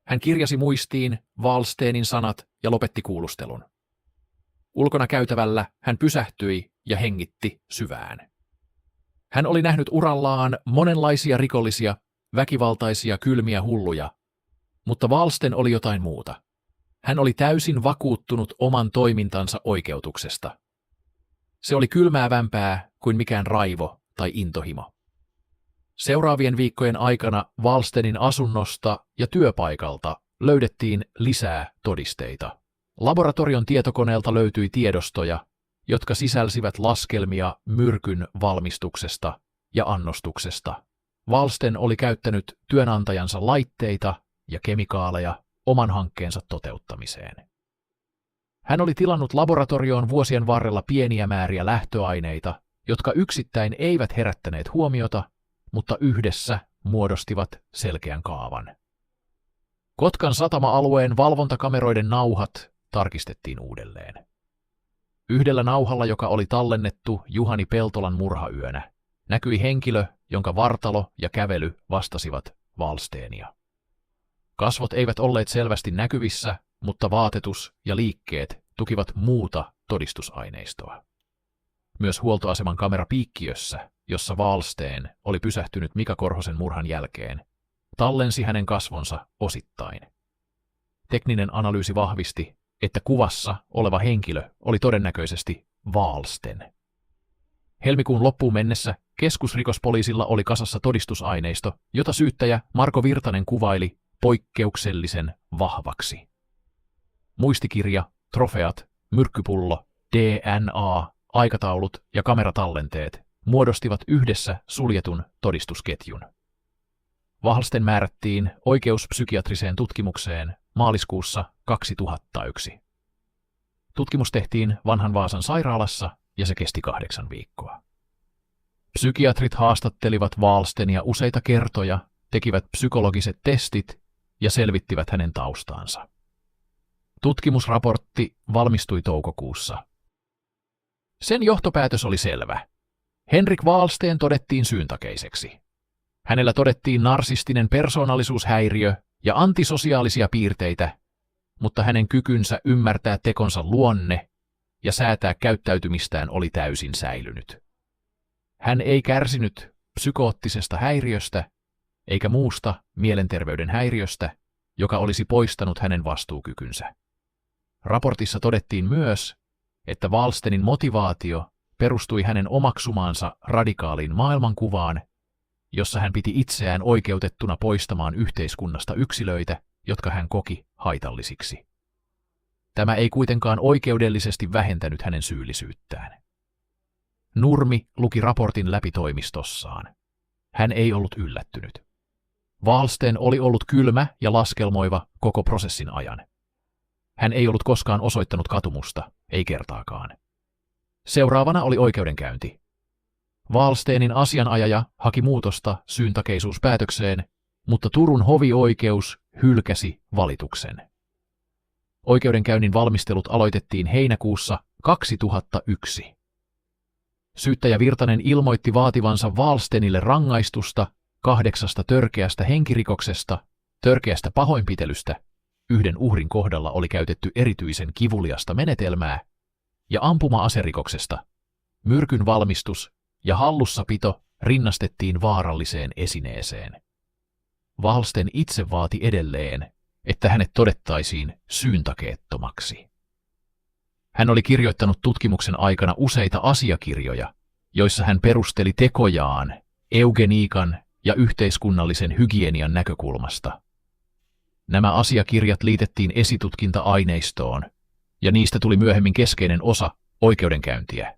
A: Hän kirjasi muistiin Wallstenin sanat ja lopetti kuulustelun. Ulkona käytävällä hän pysähtyi ja hengitti syvään. Hän oli nähnyt urallaan monenlaisia rikollisia, väkivaltaisia, kylmiä hulluja, mutta Wallsten oli jotain muuta. Hän oli täysin vakuuttunut oman toimintansa oikeutuksesta. Se oli kylmäävämpää kuin mikään raivo tai intohimo. Seuraavien viikkojen aikana Wallstenin asunnosta ja työpaikalta löydettiin lisää todisteita. Laboratorion tietokoneelta löytyi tiedostoja, jotka sisälsivät laskelmia myrkyn valmistuksesta ja annostuksesta. Wallsten oli käyttänyt työnantajansa laitteita ja kemikaaleja oman hankkeensa toteuttamiseen. Hän oli tilannut laboratorioon vuosien varrella pieniä määriä lähtöaineita, jotka yksittäin eivät herättäneet huomiota, mutta yhdessä muodostivat selkeän kaavan. Kotkan satama-alueen valvontakameroiden nauhat tarkistettiin uudelleen. Yhdellä nauhalla, joka oli tallennettu Juhani Peltolan murhayönä, näkyi henkilö, jonka vartalo ja kävely vastasivat Wallsteenia. Kasvot eivät olleet selvästi näkyvissä, mutta vaatetus ja liikkeet tukivat muuta todistusaineistoa. Myös huoltoaseman kamera piikkiössä, jossa Wallsten oli pysähtynyt Mika Korhosen murhan jälkeen, tallensi hänen kasvonsa osittain. Tekninen analyysi vahvisti, että kuvassa oleva henkilö oli todennäköisesti Wallsten. Helmikuun loppuun mennessä keskusrikospoliisilla oli kasassa todistusaineisto, jota syyttäjä Marko Virtanen kuvaili poikkeuksellisen vahvaksi. Muistikirja, trofeat, myrkkypullo, DNA, aikataulut ja kameratallenteet muodostivat yhdessä suljetun todistusketjun. Wallsten määrättiin oikeuspsykiatriseen tutkimukseen maaliskuussa 2001. Tutkimus tehtiin Vanhan Vaasan sairaalassa ja se kesti 8 viikkoa. Psykiatrit haastattelivat Wallstenia useita kertoja, tekivät psykologiset testit ja selvittivät hänen taustaansa. Tutkimusraportti valmistui toukokuussa. Sen johtopäätös oli selvä. Henrik Wallsten todettiin syyntakeiseksi. Hänellä todettiin narsistinen persoonallisuushäiriö ja antisosiaalisia piirteitä, mutta hänen kykynsä ymmärtää tekonsa luonne ja säätää käyttäytymistään oli täysin säilynyt. Hän ei kärsinyt psykoottisesta häiriöstä eikä muusta mielenterveyden häiriöstä, joka olisi poistanut hänen vastuukykynsä. Raportissa todettiin myös, että Wallstenin motivaatio perustui hänen omaksumaansa radikaaliin maailmankuvaan, jossa hän piti itseään oikeutettuna poistamaan yhteiskunnasta yksilöitä, jotka hän koki haitallisiksi. Tämä ei kuitenkaan oikeudellisesti vähentänyt hänen syyllisyyttään. Nurmi luki raportin läpi toimistossaan. Hän ei ollut yllättynyt. Wallsten oli ollut kylmä ja laskelmoiva koko prosessin ajan. Hän ei ollut koskaan osoittanut katumusta, ei kertaakaan. Seuraavana oli oikeudenkäynti. Wallstenin asianajaja haki muutosta syyntakeisuuspäätökseen, mutta Turun hovioikeus hylkäsi valituksen. Oikeudenkäynnin valmistelut aloitettiin heinäkuussa 2001. Syyttäjä Virtanen ilmoitti vaativansa Wallstenille rangaistusta 8 törkeästä henkirikoksesta, törkeästä pahoinpitelystä, 1 uhrin kohdalla oli käytetty erityisen kivuliasta menetelmää, ja ampuma-aserikoksesta. Myrkyn valmistus ja hallussapito rinnastettiin vaaralliseen esineeseen. Wallsten itse vaati edelleen, että hänet todettaisiin syyntakeettomaksi. Hän oli kirjoittanut tutkimuksen aikana useita asiakirjoja, joissa hän perusteli tekojaan eugeniikan ja yhteiskunnallisen hygienian näkökulmasta. Nämä asiakirjat liitettiin esitutkinta-aineistoon, ja niistä tuli myöhemmin keskeinen osa oikeudenkäyntiä.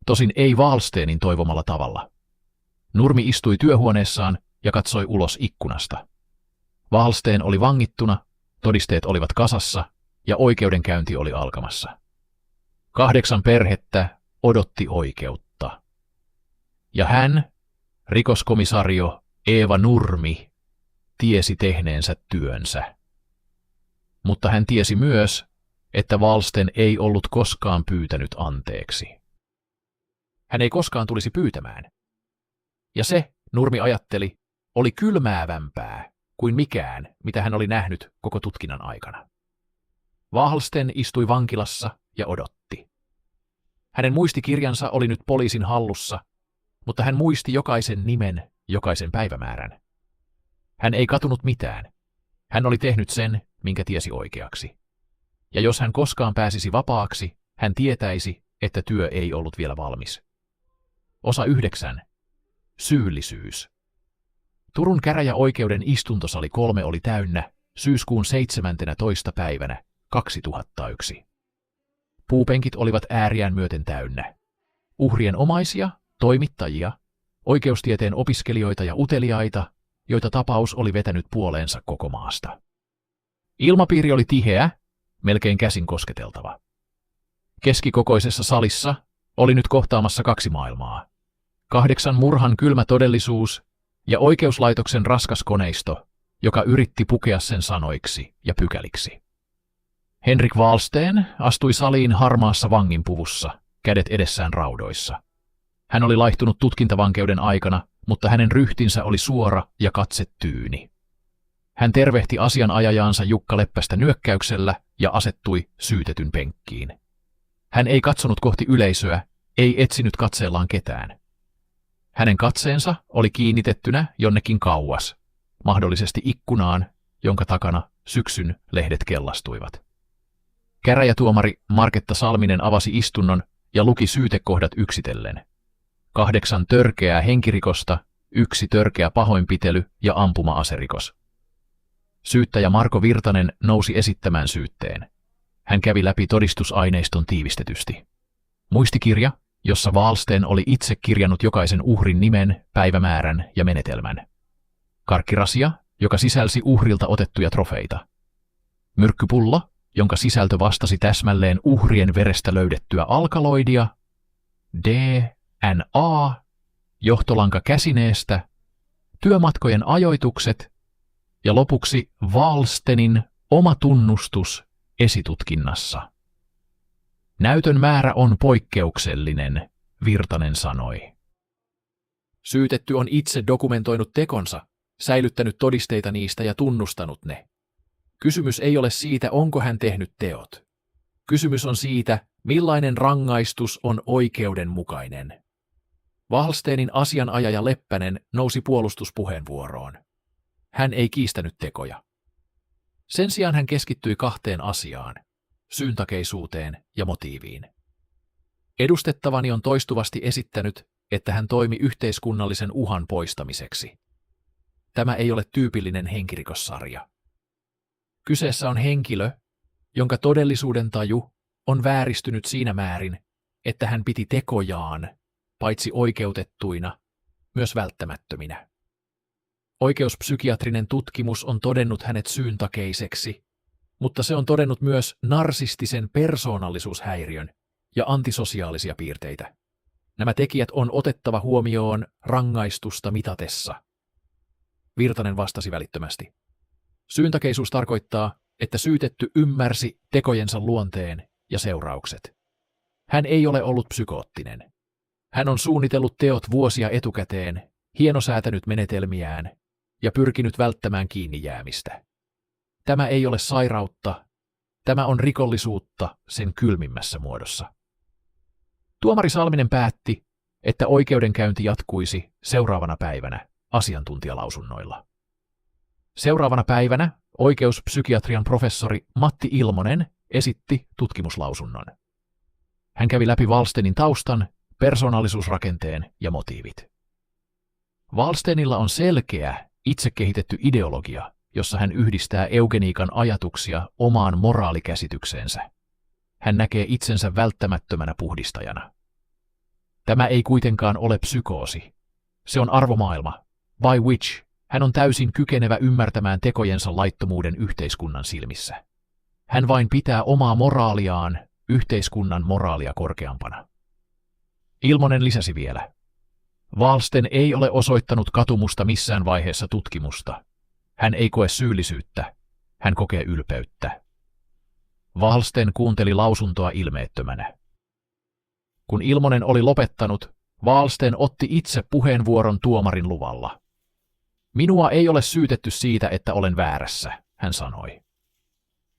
A: Tosin ei Wallstenin toivomalla tavalla. Nurmi istui työhuoneessaan ja katsoi ulos ikkunasta. Wallsten oli vangittuna, todisteet olivat kasassa ja oikeudenkäynti oli alkamassa. 8 perhettä odotti oikeutta. Ja hän, rikoskomisario Eeva Nurmi, tiesi tehneensä työnsä. Mutta hän tiesi myös, että Wallsten ei ollut koskaan pyytänyt anteeksi. Hän ei koskaan tulisi pyytämään. Ja se, Nurmi ajatteli, oli kylmäävämpää kuin mikään, mitä hän oli nähnyt koko tutkinnan aikana. Wallsten istui vankilassa ja odotti. Hänen muistikirjansa oli nyt poliisin hallussa, mutta hän muisti jokaisen nimen, jokaisen päivämäärän. Hän ei katunut mitään. Hän oli tehnyt sen, minkä tiesi oikeaksi. Ja jos hän koskaan pääsisi vapaaksi, hän tietäisi, että työ ei ollut vielä valmis. Osa 9. Syyllisyys. Turun käräjäoikeuden istuntosali 3 oli täynnä syyskuun 17. päivänä 2001. Puupenkit olivat ääriään myöten täynnä. Uhrien omaisia, toimittajia, oikeustieteen opiskelijoita ja uteliaita, joita tapaus oli vetänyt puoleensa koko maasta. Ilmapiiri oli tiheä, melkein käsin kosketeltava. Keskikokoisessa salissa oli nyt kohtaamassa 2 maailmaa. 8 murhan kylmä todellisuus ja oikeuslaitoksen raskas koneisto, joka yritti pukea sen sanoiksi ja pykäliksi. Henrik Wallsten astui saliin harmaassa vanginpuvussa, kädet edessään raudoissa. Hän oli laihtunut tutkintavankeuden aikana, mutta hänen ryhtinsä oli suora ja katse tyyni. Hän tervehti asianajajaansa Jukka Leppästä nyökkäyksellä ja asettui syytetyn penkkiin. Hän ei katsonut kohti yleisöä, ei etsinyt katseellaan ketään. Hänen katseensa oli kiinnitettynä jonnekin kauas, mahdollisesti ikkunaan, jonka takana syksyn lehdet kellastuivat. Käräjätuomari Marketta Salminen avasi istunnon ja luki syytekohdat yksitellen. 8 törkeää henkirikosta, 1 törkeä pahoinpitely ja ampuma-aserikos. Syyttäjä Marko Virtanen nousi esittämään syytteen. Hän kävi läpi todistusaineiston tiivistetysti. Muistikirja, jossa Wahlsten oli itse kirjannut jokaisen uhrin nimen, päivämäärän ja menetelmän. Karkkirasia, joka sisälsi uhrilta otettuja trofeita. Myrkkypullo, jonka sisältö vastasi täsmälleen uhrien verestä löydettyä alkaloidia. DNA, johtolanka käsineestä, työmatkojen ajoitukset ja lopuksi Wahlstenin oma tunnustus esitutkinnassa. Näytön määrä on poikkeuksellinen, Virtanen sanoi. Syytetty on itse dokumentoinut tekonsa, säilyttänyt todisteita niistä ja tunnustanut ne. Kysymys ei ole siitä, onko hän tehnyt teot. Kysymys on siitä, millainen rangaistus on oikeudenmukainen. Wahlsteinin asianajaja Leppänen nousi puolustuspuheenvuoroon. Hän ei kiistänyt tekoja. Sen sijaan hän keskittyi 2 asiaan, syyntakeisuuteen ja motiiviin. Edustettavani on toistuvasti esittänyt, että hän toimi yhteiskunnallisen uhan poistamiseksi. Tämä ei ole tyypillinen henkirikossarja. Kyseessä on henkilö, jonka todellisuuden taju on vääristynyt siinä määrin, että hän piti tekojaan, paitsi oikeutettuina, myös välttämättöminä. Oikeuspsykiatrinen tutkimus on todennut hänet syyntakeiseksi, mutta se on todennut myös narsistisen persoonallisuushäiriön ja antisosiaalisia piirteitä. Nämä tekijät on otettava huomioon rangaistusta mitatessa. Virtanen vastasi välittömästi. Syyntakeisuus tarkoittaa, että syytetty ymmärsi tekojensa luonteen ja seuraukset. Hän ei ole ollut psykoottinen. Hän on suunnitellut teot vuosia etukäteen, hienosäätänyt menetelmiään ja pyrkinyt välttämään kiinni jäämistä. Tämä ei ole sairautta, tämä on rikollisuutta sen kylmimmässä muodossa. Tuomari Salminen päätti, että oikeudenkäynti jatkuisi seuraavana päivänä asiantuntijalausunnoilla. Seuraavana päivänä oikeuspsykiatrian professori Matti Ilmonen esitti tutkimuslausunnon. Hän kävi läpi Wahlsteinin taustan, persoonallisuusrakenteen ja motiivit. Wahlsteinilla on selkeä, itse kehitetty ideologia, jossa hän yhdistää eugeniikan ajatuksia omaan moraalikäsitykseensä. Hän näkee itsensä välttämättömänä puhdistajana. Tämä ei kuitenkaan ole psykoosi. Se on arvomaailma, by which hän on täysin kykenevä ymmärtämään tekojensa laittomuuden yhteiskunnan silmissä. Hän vain pitää omaa moraaliaan yhteiskunnan moraalia korkeampana. Ilmonen lisäsi vielä. Wahlsten ei ole osoittanut katumusta missään vaiheessa tutkimusta. Hän ei koe syyllisyyttä, hän kokee ylpeyttä. Wahlsten kuunteli lausuntoa ilmeettömänä. Kun Ilmonen oli lopettanut, Wahlsten otti itse puheenvuoron tuomarin luvalla. Minua ei ole syytetty siitä, että olen väärässä, hän sanoi.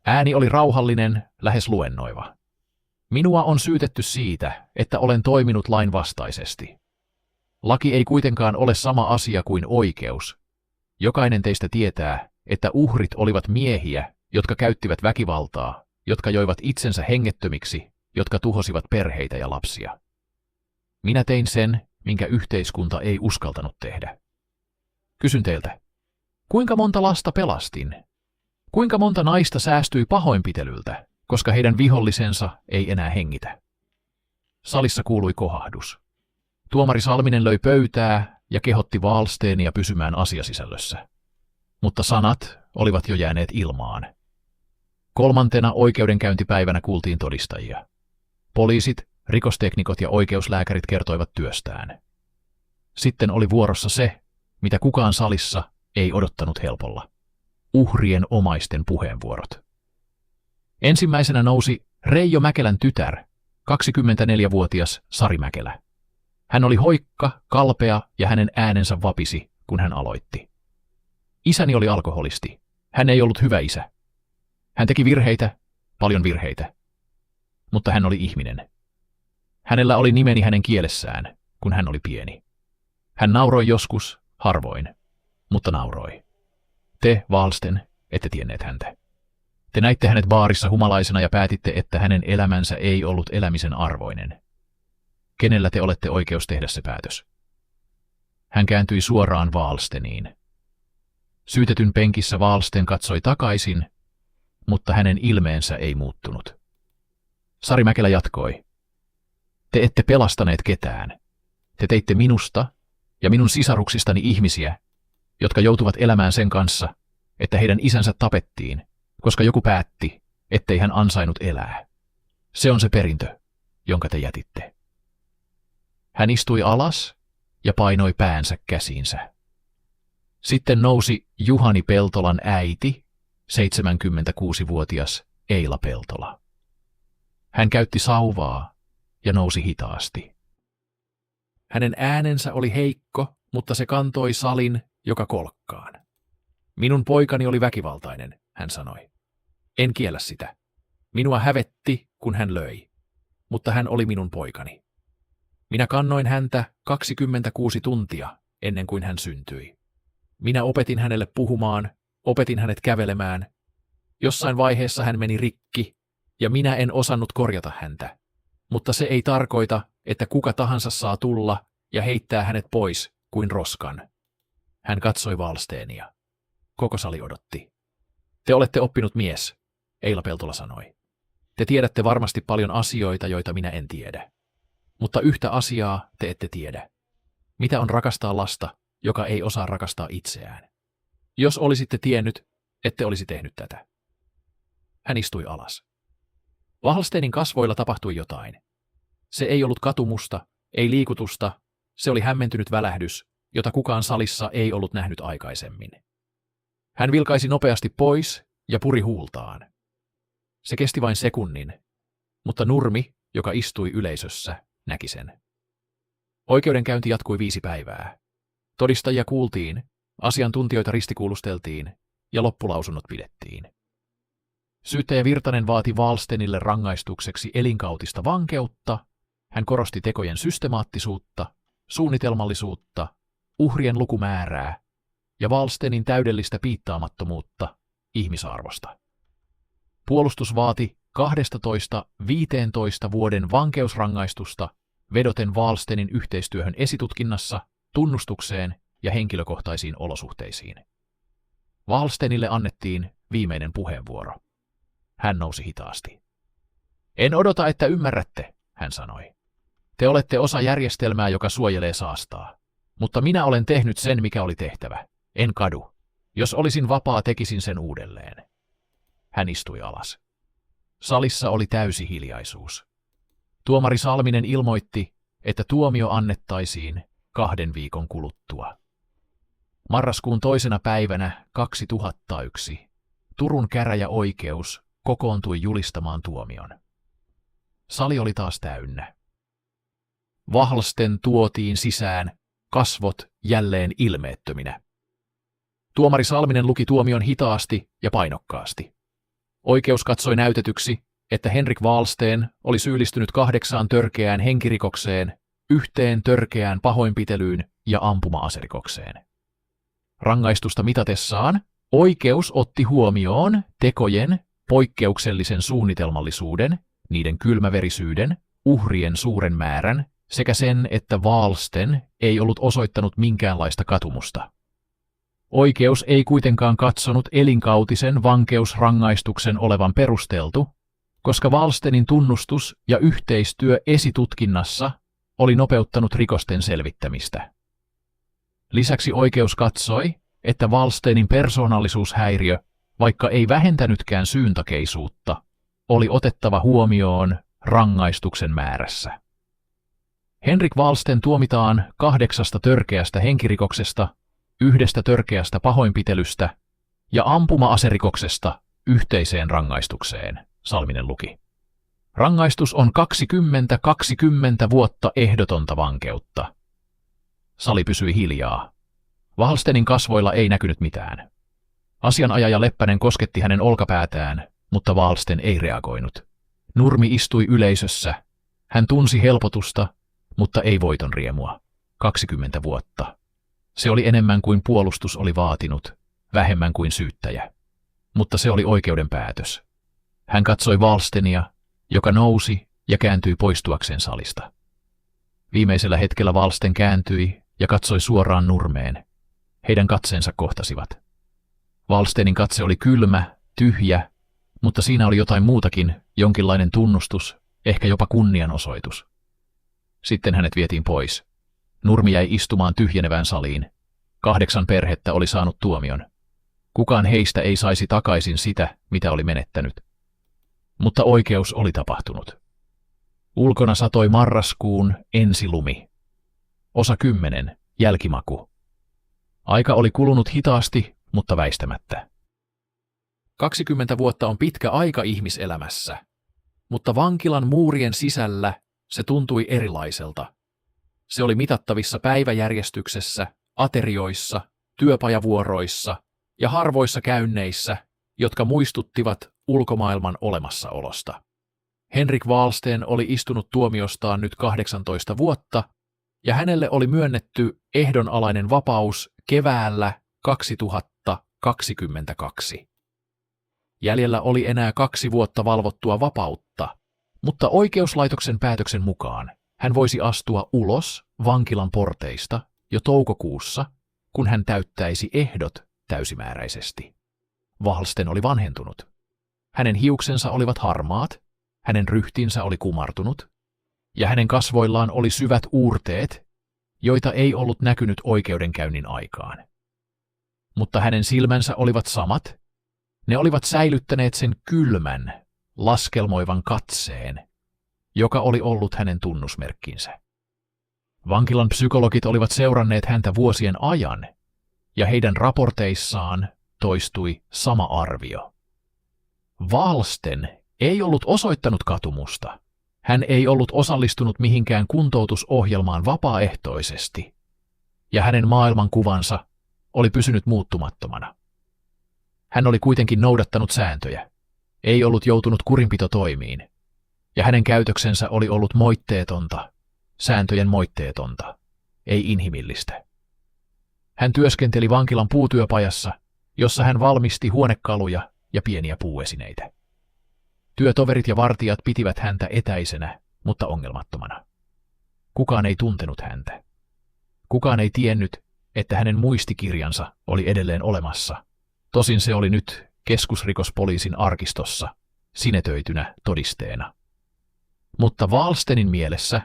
A: Ääni oli rauhallinen, lähes luennoiva. Minua on syytetty siitä, että olen toiminut lainvastaisesti. Laki ei kuitenkaan ole sama asia kuin oikeus. Jokainen teistä tietää, että uhrit olivat miehiä, jotka käyttivät väkivaltaa, jotka joivat itsensä hengettömiksi, jotka tuhosivat perheitä ja lapsia. Minä tein sen, minkä yhteiskunta ei uskaltanut tehdä. Kysyn teiltä, kuinka monta lasta pelastin? Kuinka monta naista säästyi pahoinpitelyltä, koska heidän vihollisensa ei enää hengitä? Salissa kuului kohahdus. Tuomari Salminen löi pöytää ja kehotti Wahlsteinia pysymään asiasisällössä. Mutta sanat olivat jo jääneet ilmaan. 3. oikeudenkäyntipäivänä kuultiin todistajia. Poliisit, rikosteknikot ja oikeuslääkärit kertoivat työstään. Sitten oli vuorossa se, mitä kukaan salissa ei odottanut helpolla. Uhrien omaisten puheenvuorot. Ensimmäisenä nousi Reijo Mäkelän tytär, 24-vuotias Sari Mäkelä. Hän oli hoikka, kalpea ja hänen äänensä vapisi, kun hän aloitti. Isäni oli alkoholisti. Hän ei ollut hyvä isä. Hän teki virheitä, paljon virheitä. Mutta hän oli ihminen. Hänellä oli nimeni hänen kielessään, kun hän oli pieni. Hän nauroi joskus, harvoin, mutta nauroi. Te, Wallsten, ette tienneet häntä. Te näitte hänet baarissa humalaisena ja päätitte, että hänen elämänsä ei ollut elämisen arvoinen. Kenellä te olette oikeus tehdä se päätös? Hän kääntyi suoraan Wallsteniin. Syytetyn penkissä Wallsten katsoi takaisin, mutta hänen ilmeensä ei muuttunut. Sari Mäkelä jatkoi. Te ette pelastaneet ketään. Te teitte minusta ja minun sisaruksistani ihmisiä, jotka joutuvat elämään sen kanssa, että heidän isänsä tapettiin, koska joku päätti, ettei hän ansainnut elää. Se on se perintö, jonka te jätitte. Hän istui alas ja painoi päänsä käsiinsä. Sitten nousi Juhani Peltolan äiti, 76-vuotias Eila Peltola. Hän käytti sauvaa ja nousi hitaasti. Hänen äänensä oli heikko, mutta se kantoi salin joka kolkkaan. Minun poikani oli väkivaltainen, hän sanoi. En kiellä sitä. Minua hävetti, kun hän löi. Mutta hän oli minun poikani. Minä kannoin häntä 26 tuntia ennen kuin hän syntyi. Minä opetin hänelle puhumaan, opetin hänet kävelemään. Jossain vaiheessa hän meni rikki, ja minä en osannut korjata häntä. Mutta se ei tarkoita, että kuka tahansa saa tulla ja heittää hänet pois kuin roskan. Hän katsoi Wallstenia. Koko sali odotti. Te olette oppinut mies, Eila Peltola sanoi. Te tiedätte varmasti paljon asioita, joita minä en tiedä. Mutta yhtä asiaa te ette tiedä. Mitä on rakastaa lasta, joka ei osaa rakastaa itseään? Jos olisitte tiennyt, ette olisi tehnyt tätä. Hän istui alas. Wallstenin kasvoilla tapahtui jotain. Se ei ollut katumusta, ei liikutusta, se oli hämmentynyt välähdys, jota kukaan salissa ei ollut nähnyt aikaisemmin. Hän vilkaisi nopeasti pois ja puri huultaan. Se kesti vain sekunnin, mutta Nurmi, joka istui yleisössä, näki sen. Oikeudenkäynti jatkui 5 päivää. Todistajia kuultiin, asiantuntijoita ristikuulusteltiin ja loppulausunnot pidettiin. Syyttäjä Virtanen vaati Wallstenille rangaistukseksi elinkautista vankeutta. Hän korosti tekojen systemaattisuutta, suunnitelmallisuutta, uhrien lukumäärää ja Wallstenin täydellistä piittaamattomuutta ihmisarvosta. Puolustus vaati 12–15 vuoden vankeusrangaistusta vedoten Wallstenin yhteistyöhön esitutkinnassa, tunnustukseen ja henkilökohtaisiin olosuhteisiin. Wallstenille annettiin viimeinen puheenvuoro. Hän nousi hitaasti. En odota, että ymmärrätte, hän sanoi. Te olette osa järjestelmää, joka suojelee saastaa. Mutta minä olen tehnyt sen, mikä oli tehtävä. En kadu. Jos olisin vapaa, tekisin sen uudelleen. Hän istui alas. Salissa oli täysi hiljaisuus. Tuomari Salminen ilmoitti, että tuomio annettaisiin 2 viikon kuluttua. Marraskuun 2. päivänä 2001 Turun käräjäoikeus kokoontui julistamaan tuomion. Sali oli taas täynnä. Wallsten tuotiin sisään, kasvot jälleen ilmeettöminä. Tuomari Salminen luki tuomion hitaasti ja painokkaasti. Oikeus katsoi näytetyksi, että Henrik Wallsten oli syyllistynyt 8 törkeään henkirikokseen, 1 törkeään pahoinpitelyyn ja ampuma-aserikokseen. Rangaistusta mitatessaan oikeus otti huomioon tekojen poikkeuksellisen suunnitelmallisuuden, niiden kylmäverisyyden, uhrien suuren määrän sekä sen, että Wallsten ei ollut osoittanut minkäänlaista katumusta. Oikeus ei kuitenkaan katsonut elinkautisen vankeusrangaistuksen olevan perusteltu, koska Wallstenin tunnustus ja yhteistyö esitutkinnassa oli nopeuttanut rikosten selvittämistä. Lisäksi oikeus katsoi, että Wallstenin persoonallisuushäiriö, vaikka ei vähentänytkään syyntakeisuutta, oli otettava huomioon rangaistuksen määrässä. Henrik Wallsten tuomitaan 8 törkeästä henkirikoksesta, 1 törkeästä pahoinpitelystä ja ampuma-aserikoksesta yhteiseen rangaistukseen, Salminen luki. Rangaistus on 20 vuotta ehdotonta vankeutta. Sali pysyi hiljaa. Wallstenin kasvoilla ei näkynyt mitään. Asianajaja Leppänen kosketti hänen olkapäätään, mutta Wallsten ei reagoinut. Nurmi istui yleisössä. Hän tunsi helpotusta, mutta ei voiton riemua. 20 vuotta. Se oli enemmän kuin puolustus oli vaatinut, vähemmän kuin syyttäjä. Mutta se oli oikeuden päätös. Hän katsoi Wallstenia, joka nousi ja kääntyi poistuakseen salista. Viimeisellä hetkellä Wallsten kääntyi ja katsoi suoraan Nurmeen. Heidän katseensa kohtasivat. Wallstenin katse oli kylmä, tyhjä, mutta siinä oli jotain muutakin, jonkinlainen tunnustus, ehkä jopa kunnianosoitus. Sitten hänet vietiin pois. Nurmi jäi istumaan tyhjenevään saliin. 8 perhettä oli saanut tuomion. Kukaan heistä ei saisi takaisin sitä, mitä oli menettänyt. Mutta oikeus oli tapahtunut. Ulkona satoi marraskuun ensilumi. Osa 10. Jälkimaku. Aika oli kulunut hitaasti, mutta väistämättä. 20 vuotta on pitkä aika ihmiselämässä, mutta vankilan muurien sisällä se tuntui erilaiselta. Se oli mitattavissa päiväjärjestyksessä, aterioissa, työpajavuoroissa ja harvoissa käynneissä, jotka muistuttivat ulkomaailman olemassaolosta. Henrik Wallsten oli istunut tuomiostaan nyt 18 vuotta, ja hänelle oli myönnetty ehdonalainen vapaus keväällä 2022. Jäljellä oli enää 2 vuotta valvottua vapautta, mutta oikeuslaitoksen päätöksen mukaan hän voisi astua ulos vankilan porteista jo toukokuussa, kun hän täyttäisi ehdot täysimääräisesti. Wallsten oli vanhentunut. Hänen hiuksensa olivat harmaat, hänen ryhtinsä oli kumartunut, ja hänen kasvoillaan oli syvät uurteet, joita ei ollut näkynyt oikeudenkäynnin aikaan. Mutta hänen silmänsä olivat samat, ne olivat säilyttäneet sen kylmän, laskelmoivan katseen, joka oli ollut hänen tunnusmerkkinsä. Vankilan psykologit olivat seuranneet häntä vuosien ajan, ja heidän raporteissaan toistui sama arvio. Wallsten ei ollut osoittanut katumusta. Hän ei ollut osallistunut mihinkään kuntoutusohjelmaan vapaaehtoisesti, ja hänen maailmankuvansa oli pysynyt muuttumattomana. Hän oli kuitenkin noudattanut sääntöjä, ei ollut joutunut kurinpitotoimiin, ja hänen käytöksensä oli ollut moitteetonta, sääntöjen moitteetonta, ei inhimillistä. Hän työskenteli vankilan puutyöpajassa, jossa hän valmisti huonekaluja ja pieniä puuesineitä. Työtoverit ja vartijat pitivät häntä etäisenä, mutta ongelmattomana. Kukaan ei tuntenut häntä. Kukaan ei tiennyt, että hänen muistikirjansa oli edelleen olemassa. Tosin se oli nyt keskusrikospoliisin arkistossa, sinetöitynä todisteena. Mutta Wallstenin mielessä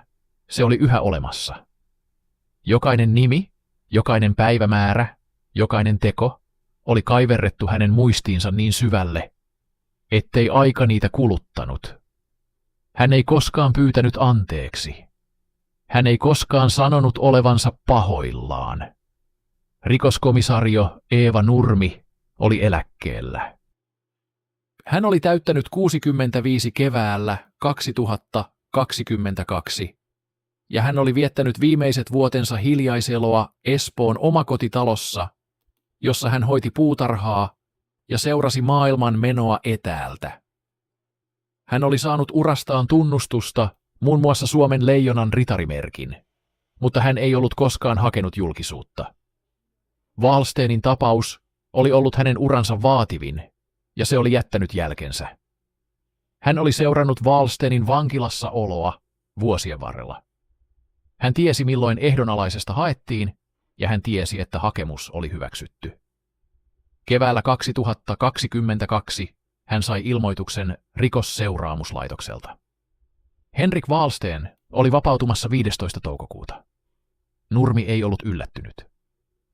A: se oli yhä olemassa. Jokainen nimi, jokainen päivämäärä, jokainen teko oli kaiverrettu hänen muistiinsa niin syvälle, ettei aika niitä kuluttanut. Hän ei koskaan pyytänyt anteeksi. Hän ei koskaan sanonut olevansa pahoillaan. Rikoskomisario Eeva Nurmi oli eläkkeellä. Hän oli täyttänyt 65 keväällä 2022, ja hän oli viettänyt viimeiset vuotensa hiljaiseloa Espoon omakotitalossa, jossa hän hoiti puutarhaa ja seurasi maailman menoa etäältä. Hän oli saanut urastaan tunnustusta, muun muassa Suomen Leijonan ritarimerkin, mutta hän ei ollut koskaan hakenut julkisuutta. Wallstenin tapaus oli ollut hänen uransa vaativin, ja se oli jättänyt jälkensä. Hän oli seurannut Wallstenin vankilassa oloa vuosien varrella. Hän tiesi, milloin ehdonalaisesta haettiin, ja hän tiesi, että hakemus oli hyväksytty. Keväällä 2022 hän sai ilmoituksen rikosseuraamuslaitokselta. Henrik Wallsten oli vapautumassa 15. toukokuuta. Nurmi ei ollut yllättynyt.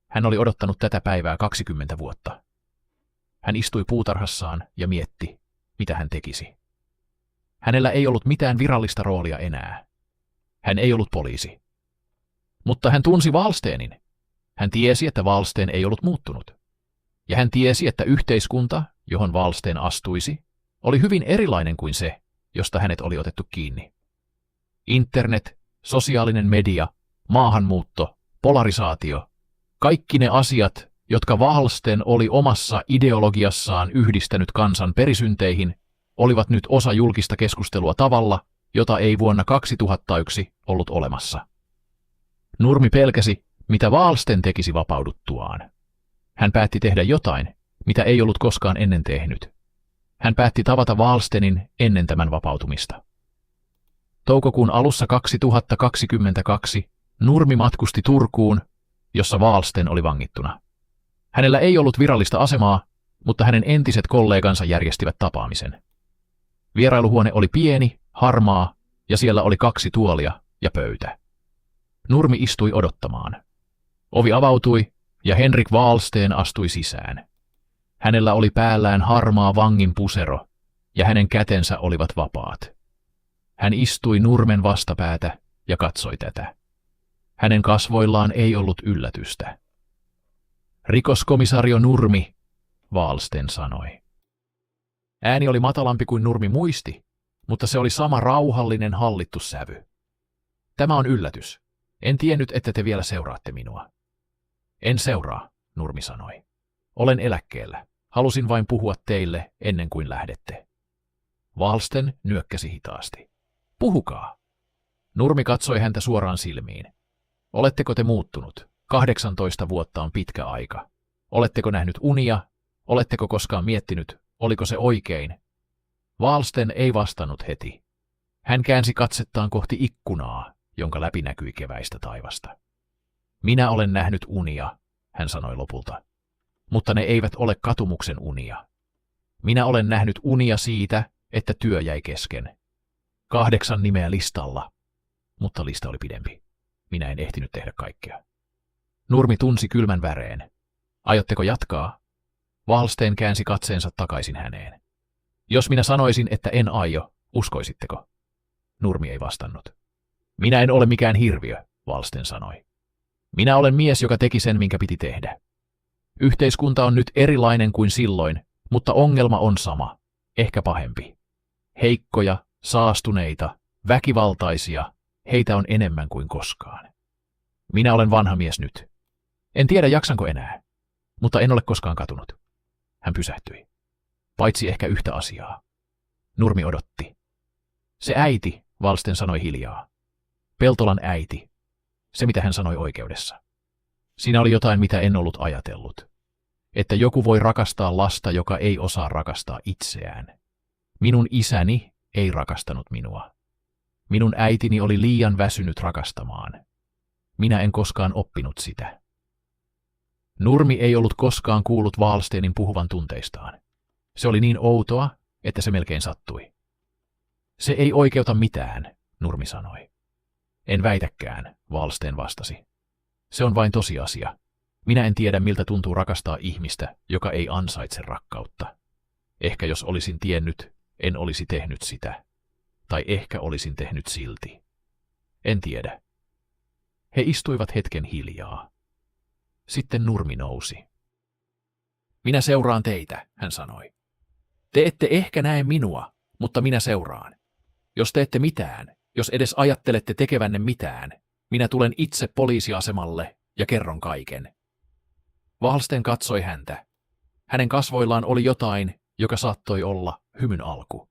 A: Hän oli odottanut tätä päivää 20 vuotta. Hän istui puutarhassaan ja mietti, mitä hän tekisi. Hänellä ei ollut mitään virallista roolia enää. Hän ei ollut poliisi. Mutta hän tunsi Wallstenin. Hän tiesi, että Wallsten ei ollut muuttunut. Ja hän tiesi, että yhteiskunta, johon Wallsten astuisi, oli hyvin erilainen kuin se, josta hänet oli otettu kiinni. Internet, sosiaalinen media, maahanmuutto, polarisaatio, kaikki ne asiat, jotka Wallsten oli omassa ideologiassaan yhdistänyt kansan perisynteihin, olivat nyt osa julkista keskustelua tavalla, jota ei vuonna 2001 ollut olemassa. Nurmi pelkäsi, mitä Wallsten tekisi vapauduttuaan. Hän päätti tehdä jotain, mitä ei ollut koskaan ennen tehnyt. Hän päätti tavata Wallstenin ennen tämän vapautumista. Toukokuun alussa 2022 Nurmi matkusti Turkuun, jossa Wallsten oli vangittuna. Hänellä ei ollut virallista asemaa, mutta hänen entiset kollegansa järjestivät tapaamisen. Vierailuhuone oli pieni, harmaa, ja siellä oli 2 tuolia ja pöytä. Nurmi istui odottamaan. Ovi avautui, ja Henrik Wallsten astui sisään. Hänellä oli päällään harmaa vangin pusero, ja hänen kätensä olivat vapaat. Hän istui Nurmen vastapäätä ja katsoi tätä. Hänen kasvoillaan ei ollut yllätystä. Rikoskomisario Nurmi, Wallsten sanoi. Ääni oli matalampi kuin Nurmi muisti, mutta se oli sama rauhallinen hallittu sävy. Tämä on yllätys. En tiennyt, että te vielä seuraatte minua. En seuraa, Nurmi sanoi. Olen eläkkeellä. Halusin vain puhua teille ennen kuin lähdette. Wallsten nyökkäsi hitaasti. Puhukaa. Nurmi katsoi häntä suoraan silmiin. Oletteko te muuttunut? 18 vuotta on pitkä aika. Oletteko nähnyt unia? Oletteko koskaan miettinyt, oliko se oikein? Wallsten ei vastannut heti. Hän käänsi katsettaan kohti ikkunaa, jonka läpi näkyi keväistä taivasta. Minä olen nähnyt unia, hän sanoi lopulta. Mutta ne eivät ole katumuksen unia. Minä olen nähnyt unia siitä, että työ jäi kesken. 8 nimeä listalla, mutta lista oli pidempi. Minä en ehtinyt tehdä kaikkea. Nurmi tunsi kylmän väreen. Aiotteko jatkaa? Wallsten käänsi katseensa takaisin häneen. Jos minä sanoisin, että en aio, uskoisitteko? Nurmi ei vastannut. Minä en ole mikään hirviö, Wallsten sanoi. Minä olen mies, joka teki sen, minkä piti tehdä. Yhteiskunta on nyt erilainen kuin silloin, mutta ongelma on sama, ehkä pahempi. Heikkoja, saastuneita, väkivaltaisia, heitä on enemmän kuin koskaan. Minä olen vanha mies nyt. En tiedä, jaksanko enää, mutta en ole koskaan katunut. Hän pysähtyi. Paitsi ehkä yhtä asiaa. Nurmi odotti. Se äiti, Wallsten sanoi hiljaa. Peltolan äiti. Se, mitä hän sanoi oikeudessa. Siinä oli jotain, mitä en ollut ajatellut. Että joku voi rakastaa lasta, joka ei osaa rakastaa itseään. Minun isäni ei rakastanut minua. Minun äitini oli liian väsynyt rakastamaan. Minä en koskaan oppinut sitä. Nurmi ei ollut koskaan kuullut Wallstenin puhuvan tunteistaan. Se oli niin outoa, että se melkein sattui. Se ei oikeuta mitään, Nurmi sanoi. En väitäkään, Wallsten vastasi. Se on vain tosiasia. Minä en tiedä, miltä tuntuu rakastaa ihmistä, joka ei ansaitse rakkautta. Ehkä jos olisin tiennyt, en olisi tehnyt sitä. Tai ehkä olisin tehnyt silti. En tiedä. He istuivat hetken hiljaa. Sitten Nurmi nousi. Minä seuraan teitä, hän sanoi. Te ette ehkä näe minua, mutta minä seuraan. Jos teette mitään, jos edes ajattelette tekevänne mitään, minä tulen itse poliisiasemalle ja kerron kaiken. Wallsten katsoi häntä. Hänen kasvoillaan oli jotain, joka saattoi olla hymyn alku.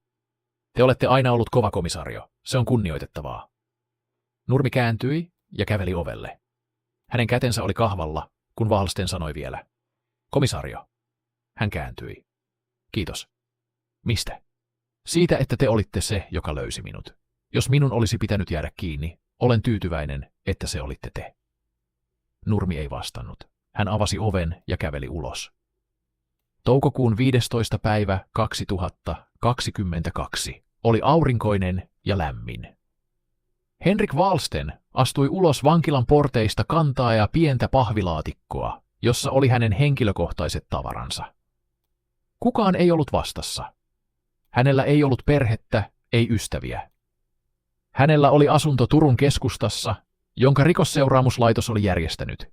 A: Te olette aina ollut kova komisario, se on kunnioitettavaa. Nurmi kääntyi ja käveli ovelle. Hänen kätensä oli kahvalla, kun Wallsten sanoi vielä. Komisario. Hän kääntyi. Kiitos. Mistä? Siitä, että te olitte se, joka löysi minut. Jos minun olisi pitänyt jäädä kiinni, olen tyytyväinen, että se olitte te. Nurmi ei vastannut. Hän avasi oven ja käveli ulos. Toukokuun 15. päivä 2022 oli aurinkoinen ja lämmin. Henrik Wallsten astui ulos vankilan porteista kantaa pientä pahvilaatikkoa, jossa oli hänen henkilökohtaiset tavaransa. Kukaan ei ollut vastassa. Hänellä ei ollut perhettä, ei ystäviä. Hänellä oli asunto Turun keskustassa, jonka rikosseuraamuslaitos oli järjestänyt,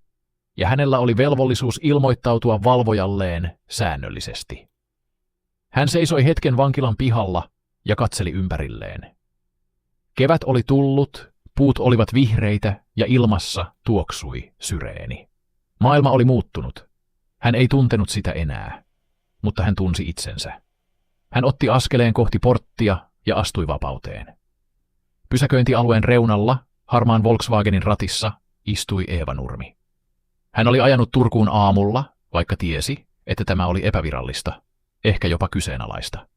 A: ja hänellä oli velvollisuus ilmoittautua valvojalleen säännöllisesti. Hän seisoi hetken vankilan pihalla, ja katseli ympärilleen. Kevät oli tullut, puut olivat vihreitä ja ilmassa tuoksui syreeni. Maailma oli muuttunut. Hän ei tuntenut sitä enää, mutta hän tunsi itsensä. Hän otti askeleen kohti porttia ja astui vapauteen. Pysäköintialueen reunalla, harmaan Volkswagenin ratissa, istui Eeva Nurmi. Hän oli ajanut Turkuun aamulla, vaikka tiesi, että tämä oli epävirallista, ehkä jopa kyseenalaista.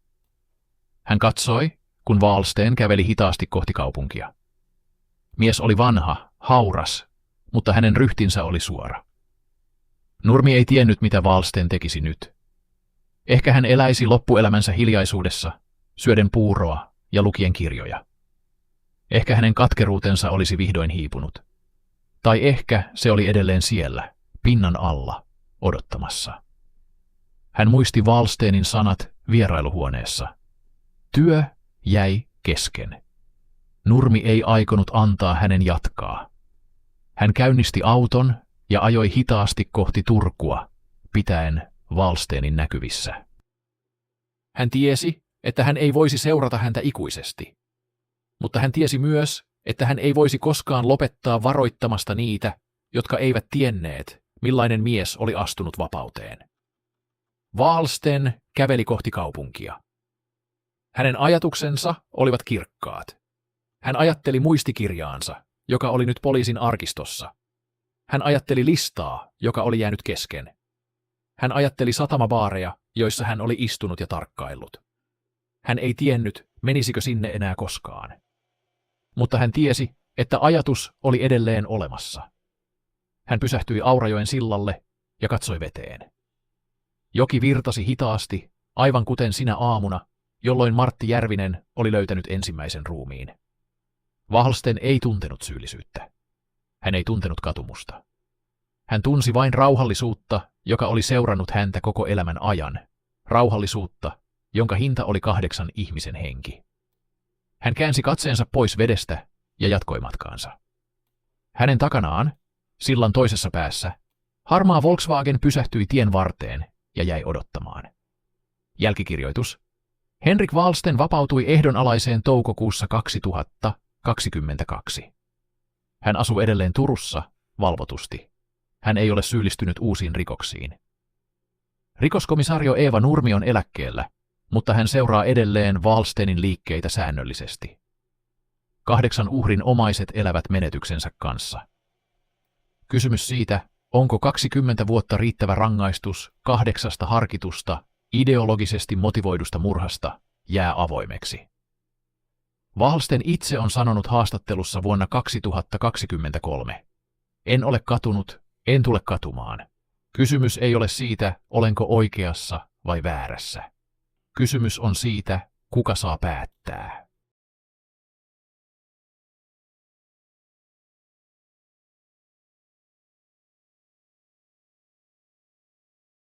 A: Hän katsoi, kun Wahlsten käveli hitaasti kohti kaupunkia. Mies oli vanha, hauras, mutta hänen ryhtinsä oli suora. Nurmi ei tiennyt, mitä Wahlsten tekisi nyt. Ehkä hän eläisi loppuelämänsä hiljaisuudessa, syöden puuroa ja lukien kirjoja. Ehkä hänen katkeruutensa olisi vihdoin hiipunut. Tai ehkä se oli edelleen siellä, pinnan alla, odottamassa. Hän muisti Wahlstenin sanat vierailuhuoneessa. Työ jäi kesken. Nurmi ei aikonut antaa hänen jatkaa. Hän käynnisti auton ja ajoi hitaasti kohti Turkua, pitäen Wahlstenin näkyvissä. Hän tiesi, että hän ei voisi seurata häntä ikuisesti. Mutta hän tiesi myös, että hän ei voisi koskaan lopettaa varoittamasta niitä, jotka eivät tienneet, millainen mies oli astunut vapauteen. Wahlsten käveli kohti kaupunkia. Hänen ajatuksensa olivat kirkkaat. Hän ajatteli muistikirjaansa, joka oli nyt poliisin arkistossa. Hän ajatteli listaa, joka oli jäänyt kesken. Hän ajatteli satamabaareja, joissa hän oli istunut ja tarkkaillut. Hän ei tiennyt, menisikö sinne enää koskaan. Mutta hän tiesi, että ajatus oli edelleen olemassa. Hän pysähtyi Aurajoen sillalle ja katsoi veteen. Joki virtasi hitaasti, aivan kuten sinä aamuna, jolloin Martti Järvinen oli löytänyt ensimmäisen ruumiin. Wahlsten ei tuntenut syyllisyyttä. Hän ei tuntenut katumusta. Hän tunsi vain rauhallisuutta, joka oli seurannut häntä koko elämän ajan. Rauhallisuutta, jonka hinta oli 8 ihmisen henki. Hän käänsi katseensa pois vedestä ja jatkoi matkaansa. Hänen takanaan, sillan toisessa päässä, harmaa Volkswagen pysähtyi tien varteen ja jäi odottamaan. Jälkikirjoitus. Henrik Wahlsten vapautui ehdonalaiseen toukokuussa 2022. Hän asuu edelleen Turussa, valvotusti. Hän ei ole syyllistynyt uusiin rikoksiin. Rikoskomisario Eeva Nurmi on eläkkeellä, mutta hän seuraa edelleen Wahlstenin liikkeitä säännöllisesti. 8 uhrin omaiset elävät menetyksensä kanssa. Kysymys siitä, onko 20 vuotta riittävä rangaistus 8 harkitusta, ideologisesti motivoidusta murhasta, jää avoimeksi. Wahlsten itse on sanonut haastattelussa vuonna 2023. En ole katunut, en tule katumaan. Kysymys ei ole siitä, olenko oikeassa vai väärässä. Kysymys on siitä, kuka saa päättää.